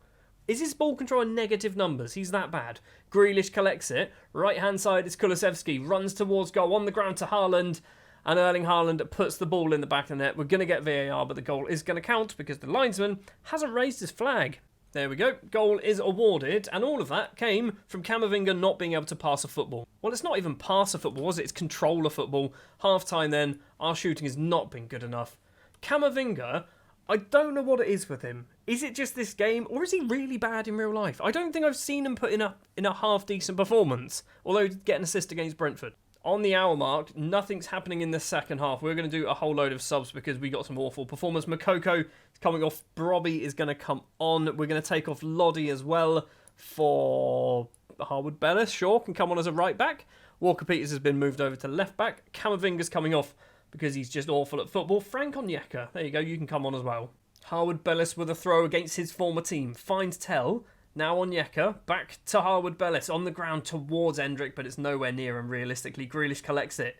Is his ball control in negative numbers? He's that bad. Grealish collects it. Right-hand side is Kulusevski. Runs towards goal. On the ground to Haaland. And Erling Haaland puts the ball in the back of the net. We're going to get VAR, but the goal is going to count because the linesman hasn't raised his flag. There we go. Goal is awarded. And all of that came from Camavinga not being able to pass a football. Well, it's not even pass a football, was it? It's control a football. Half-time then. Our shooting has not been good enough. Camavinga, I don't know what it is with him. Is it just this game, or is he really bad in real life? I don't think I've seen him put in a half-decent performance, although he did get an assist against Brentford. On the hour mark, nothing's happening in the second half. We're going to do a whole load of subs because we got some awful performance. Makoko is coming off. Brobby is going to come on. We're going to take off Lodi as well for Harwood Bellis. Sure, can come on as a right back. Walker Peters has been moved over to left back. Camavinga's coming off because he's just awful at football. Frank Onyeka, there you go, you can come on as well. Harwood Bellis with a throw against his former team. Finds Tell. Now Onyeka, back to Harwood Bellis, on the ground towards Endrick, but it's nowhere near him realistically. Grealish collects it,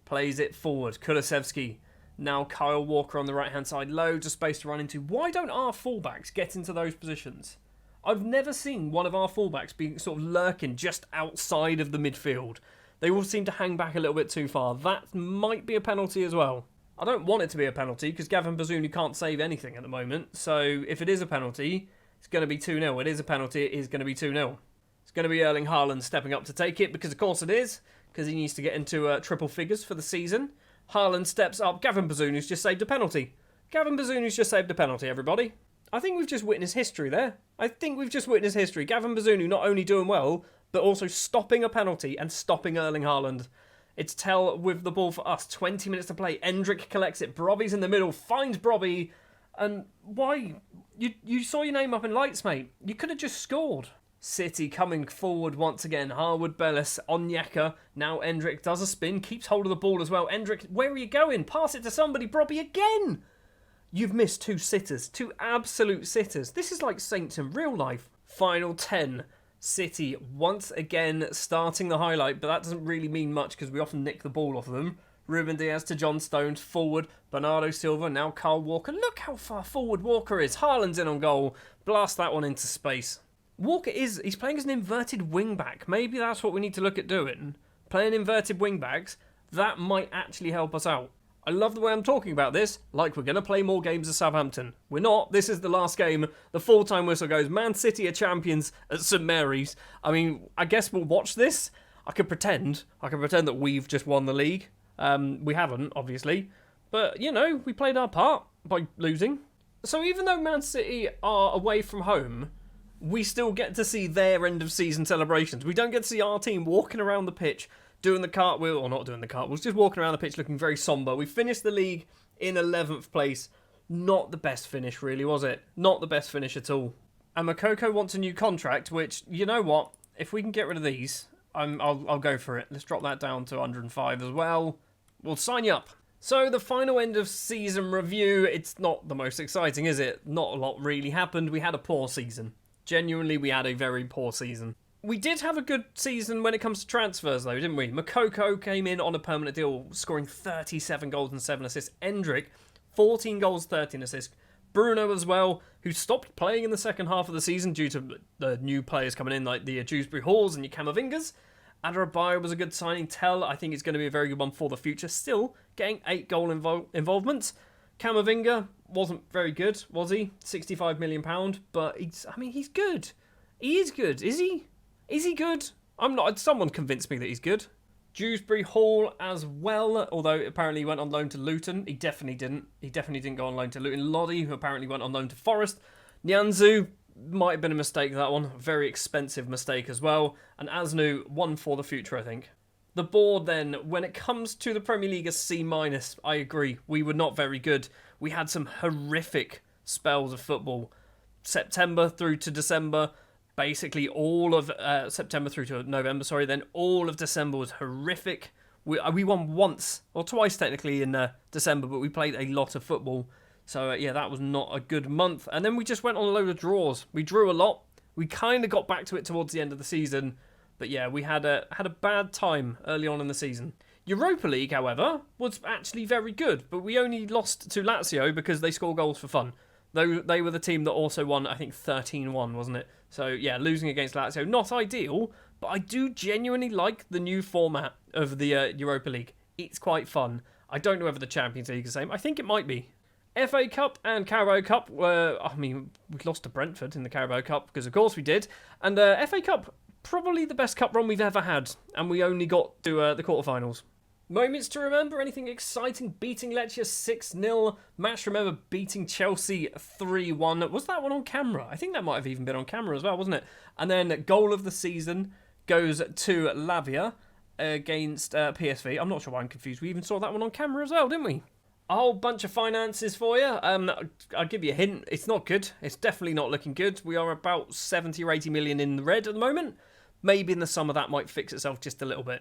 plays it forward. Kulusevski, now Kyle Walker on the right-hand side, loads of space to run into. Why don't our fullbacks get into those positions? I've never seen one of our fullbacks be sort of lurking just outside of the midfield. They all seem to hang back a little bit too far. That might be a penalty as well. I don't want it to be a penalty because Gavin Bazunu can't save anything at the moment, so if it is a penalty, it's going to be 2-0. It is a penalty. It is going to be 2-0. It's going to be Erling Haaland stepping up to take it because, of course, it is. Because he needs to get into triple figures for the season. Haaland steps up. Gavin Bazunu's just saved a penalty. Gavin Bazunu's just saved a penalty, everybody. I think we've just witnessed history there. Gavin Bazunu not only doing well, but also stopping a penalty and stopping Erling Haaland. It's Tell with the ball for us. 20 minutes to play. Endrick collects it. Brobby's in the middle. Finds Brobby. And why? You saw your name up in lights, mate. You could have just scored. City coming forward once again. Harwood Bellis, Onyeka. Now Endrick does a spin. Keeps hold of the ball as well. Endrick, where are you going? Pass it to somebody. Brobby again. You've missed two sitters. Two absolute sitters. This is like Saints in real life. Final 10. City once again starting the highlight, but that doesn't really mean much because we often nick the ball off of them. Ruben Diaz to John Stones, forward, Bernardo Silva, now Carl Walker. Look how far forward Walker is. Haaland's in on goal. Blast that one into space. Walker he's playing as an inverted wing-back. Maybe that's what we need to look at doing. Playing inverted wing-backs, that might actually help us out. I love the way I'm talking about this, like we're going to play more games as Southampton. We're not. This is the last game. The full-time whistle goes. Man City are champions at St Mary's. I mean, I guess we'll watch this. I could pretend that we've just won the league. We haven't, obviously. But, you know, we played our part by losing. So even though Man City are away from home, we still get to see their end of season celebrations. We don't get to see our team walking around the pitch, doing the cartwheel, or not doing the cartwheels, just walking around the pitch looking very sombre. We finished the league in 11th place. Not the best finish, really, was it? Not the best finish at all. And Moukoko wants a new contract, which, you know what? If we can get rid of these, I'll go for it. Let's drop that down to 105 as well. We'll sign you up. So the final end of season review, it's not the most exciting, is it? Not a lot really happened. We had a poor season. Genuinely, we had a very poor season. We did have a good season when it comes to transfers, though, didn't we? Moukoko came in on a permanent deal, scoring 37 goals and 7 assists. Endrick, 14 goals, 13 assists. Bruno as well, who stopped playing in the second half of the season due to the new players coming in, like the Dewsbury Halls and your Camavingas. Adarabioyo was a good signing. Tell, I think it's going to be a very good one for the future. Still getting 8 goal involvements. Camavinga wasn't very good, was he? £65 million, but he's good. He is good, is he? Is he good? I'm not. Someone convinced me that he's good. Dewsbury Hall as well, although apparently he went on loan to Luton. He definitely didn't. He definitely didn't go on loan to Luton. Loddy, who apparently went on loan to Forest. Nyanzu, might have been a mistake, that one. Very expensive mistake as well. And Asnu, one for the future, I think. The board then, when it comes to the Premier League, a C-, I agree. We were not very good. We had some horrific spells of football. September through to December. Basically all of September through to November, then all of December was horrific. We won once, or twice technically in December, but we played a lot of football. So yeah, that was not a good month. And then we just went on a load of draws. We drew a lot. We kind of got back to it towards the end of the season. But yeah, we had a bad time early on in the season. Europa League, however, was actually very good, but we only lost to Lazio because they score goals for fun. Though they were the team that also won, I think, 13-1, wasn't it? So, yeah, losing against Lazio, not ideal, but I do genuinely like the new format of the Europa League. It's quite fun. I don't know whether the Champions League is the same. I think it might be. FA Cup and Carabao Cup were... we lost to Brentford in the Carabao Cup, because of course we did. And FA Cup, probably the best cup run we've ever had. And we only got to the quarterfinals. Moments to remember, anything exciting? Beating Lecce 6-0. Match to remember, beating Chelsea 3-1. Was that one on camera? I think that might have even been on camera as well, wasn't it? And then goal of the season goes to Lavia against PSV. I'm not sure why I'm confused. We even saw that one on camera as well, didn't we? A whole bunch of finances for you. I'll give you a hint. It's not good. It's definitely not looking good. We are about 70 or 80 million in the red at the moment. Maybe in the summer that might fix itself just a little bit.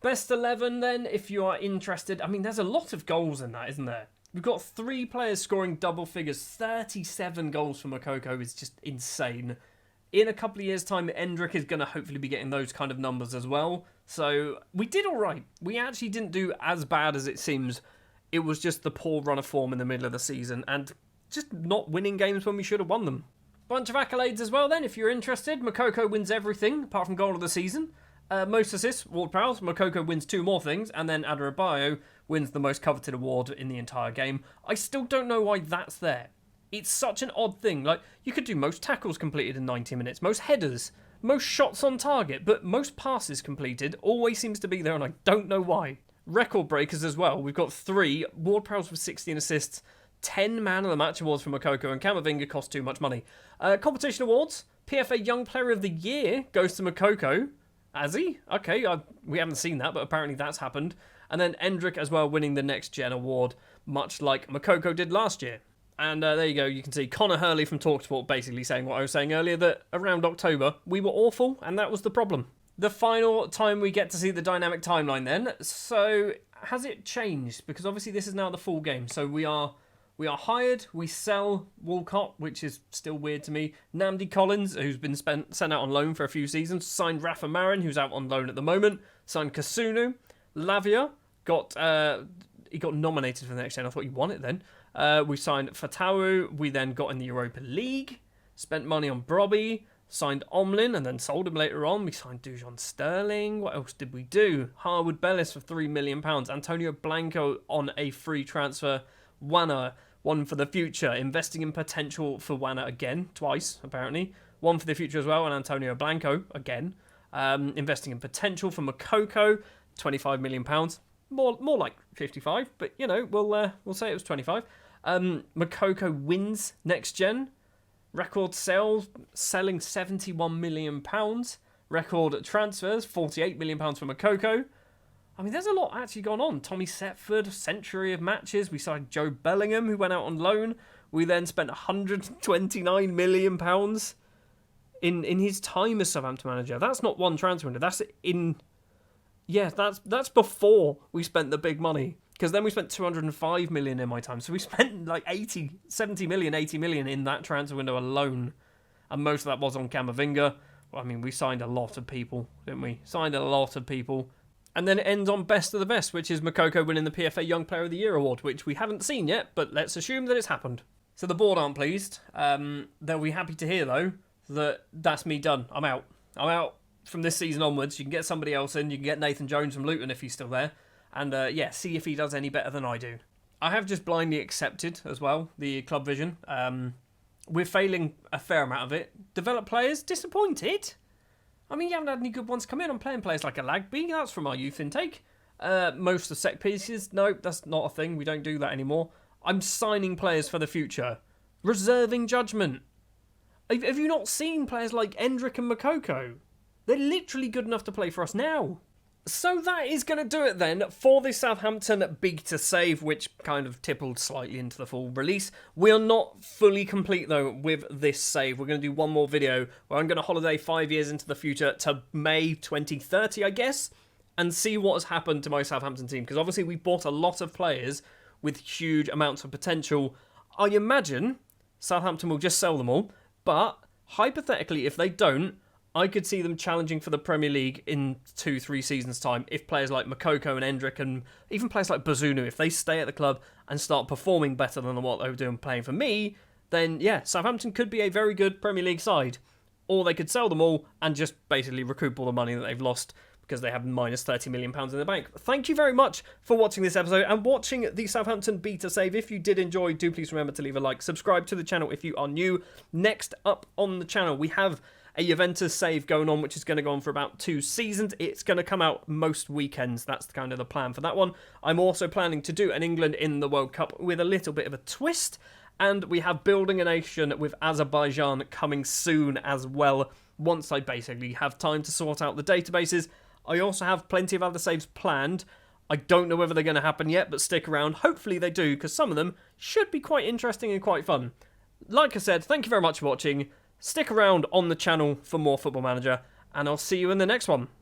Best 11 then, if you are interested. There's a lot of goals in that, isn't there? We've got 3 players scoring double figures. 37 goals for Moukoko is just insane. In a couple of years' time, Endrick is going to hopefully be getting those kind of numbers as well. So, we did alright. We actually didn't do as bad as it seems. It was just the poor run of form in the middle of the season and just not winning games when we should have won them. Bunch of accolades as well then, if you're interested. Moukoko wins everything, apart from goal of the season. Most assists, Ward-Prowse. Moukoko wins 2 more things, and then Adarabioyo wins the most coveted award in the entire game. I still don't know why that's there. It's such an odd thing. Like, you could do most tackles completed in 90 minutes, most headers, most shots on target, but most passes completed always seems to be there, and I don't know why. Record breakers as well. We've got 3. Ward-Prowse with 16 assists, 10 Man of the Match awards for Moukoko, and Camavinga cost too much money. Competition awards. PFA Young Player of the Year goes to Moukoko. Has he? Okay, we haven't seen that, but apparently that's happened. And then Endrick as well winning the Next Gen award, much like Moukoko did last year. And there you go, you can see Connor Hurley from TalkSport basically saying what I was saying earlier, that around October we were awful, and that was the problem. The final time we get to see the dynamic timeline then. So, has it changed? Because obviously this is now the full game, so we are We are hired, we sell Walcott, which is still weird to me. Namdi Collins, who's been sent out on loan for a few seasons. Signed Rafa Marin, who's out on loan at the moment. Signed Kasunu. Lavia he got nominated for the next gen. I thought he won it then. We signed Fatawu. We then got in the Europa League. Spent money on Brobby. Signed Omlin and then sold him later on. We signed Dujon Sterling. What else did we do? Harwood Bellis for £3 million. Antonio Blanco on a free transfer. Wana, one for the future. Investing in potential for Wana again. Twice, apparently. One for the future as well. And Antonio Blanco again. Investing in potential for Makoko. £25 million. More like 55, but you know, we'll say it was 25. Makoko wins next gen. Record sales, selling £71 million. Record transfers, £48 million for Makoko. I mean, there's a lot actually gone on. Tommy Setford, century of matches. We signed Joe Bellingham, who went out on loan. We then spent £129 million in his time as Southampton manager. That's not one transfer window. That's in... Yeah, that's before we spent the big money. Because then we spent 205 million in my time. So we spent like 70 million, 80 million in that transfer window alone. And most of that was on Camavinga. Well, I mean, we signed a lot of people, didn't we? Signed a lot of people. And then it ends on best of the best, which is Makoko winning the PFA Young Player of the Year award, which we haven't seen yet, but let's assume that it's happened. So the board aren't pleased. They'll be happy to hear, though, that that's me done. I'm out. From this season onwards. You can get somebody else in. You can get Nathan Jones from Luton if he's still there. And see if he does any better than I do. I have just blindly accepted as well the club vision. We're failing a fair amount of it. Develop players, disappointed. I mean, you haven't had any good ones come in. I'm playing players like a Lagby. That's from our youth intake. Most of the set pieces, no, that's not a thing. We don't do that anymore. I'm signing players for the future. Reserving judgment. Have you not seen players like Endrick and Makoko? They're literally good enough to play for us now. So that is going to do it then for the Southampton beta save, which kind of tippled slightly into the full release. We are not fully complete, though, with this save. We're going to do one more video where I'm going to holiday 5 years into the future to May 2030, I guess, and see what has happened to my Southampton team. Because obviously we bought a lot of players with huge amounts of potential. I imagine Southampton will just sell them all, but hypothetically, if they don't, I could see them challenging for the Premier League in 2-3 seasons' time if players like Makoko and Endrick and even players like Bazunu, if they stay at the club and start performing better than what they were doing playing for me, then yeah, Southampton could be a very good Premier League side. Or they could sell them all and just basically recoup all the money that they've lost because they have minus £30 million in the bank. Thank you very much for watching this episode and watching the Southampton beta save. If you did enjoy, do please remember to leave a like. Subscribe to the channel if you are new. Next up on the channel, we have a Juventus save going on, which is going to go on for about 2 seasons. It's going to come out most weekends. That's kind of the plan for that one. I'm also planning to do an England in the World Cup with a little bit of a twist. And we have Building a Nation with Azerbaijan coming soon as well, once I basically have time to sort out the databases. I also have plenty of other saves planned. I don't know whether they're going to happen yet, but stick around. Hopefully they do, because some of them should be quite interesting and quite fun. Like I said, thank you very much for watching. Stick around on the channel for more Football Manager, and I'll see you in the next one.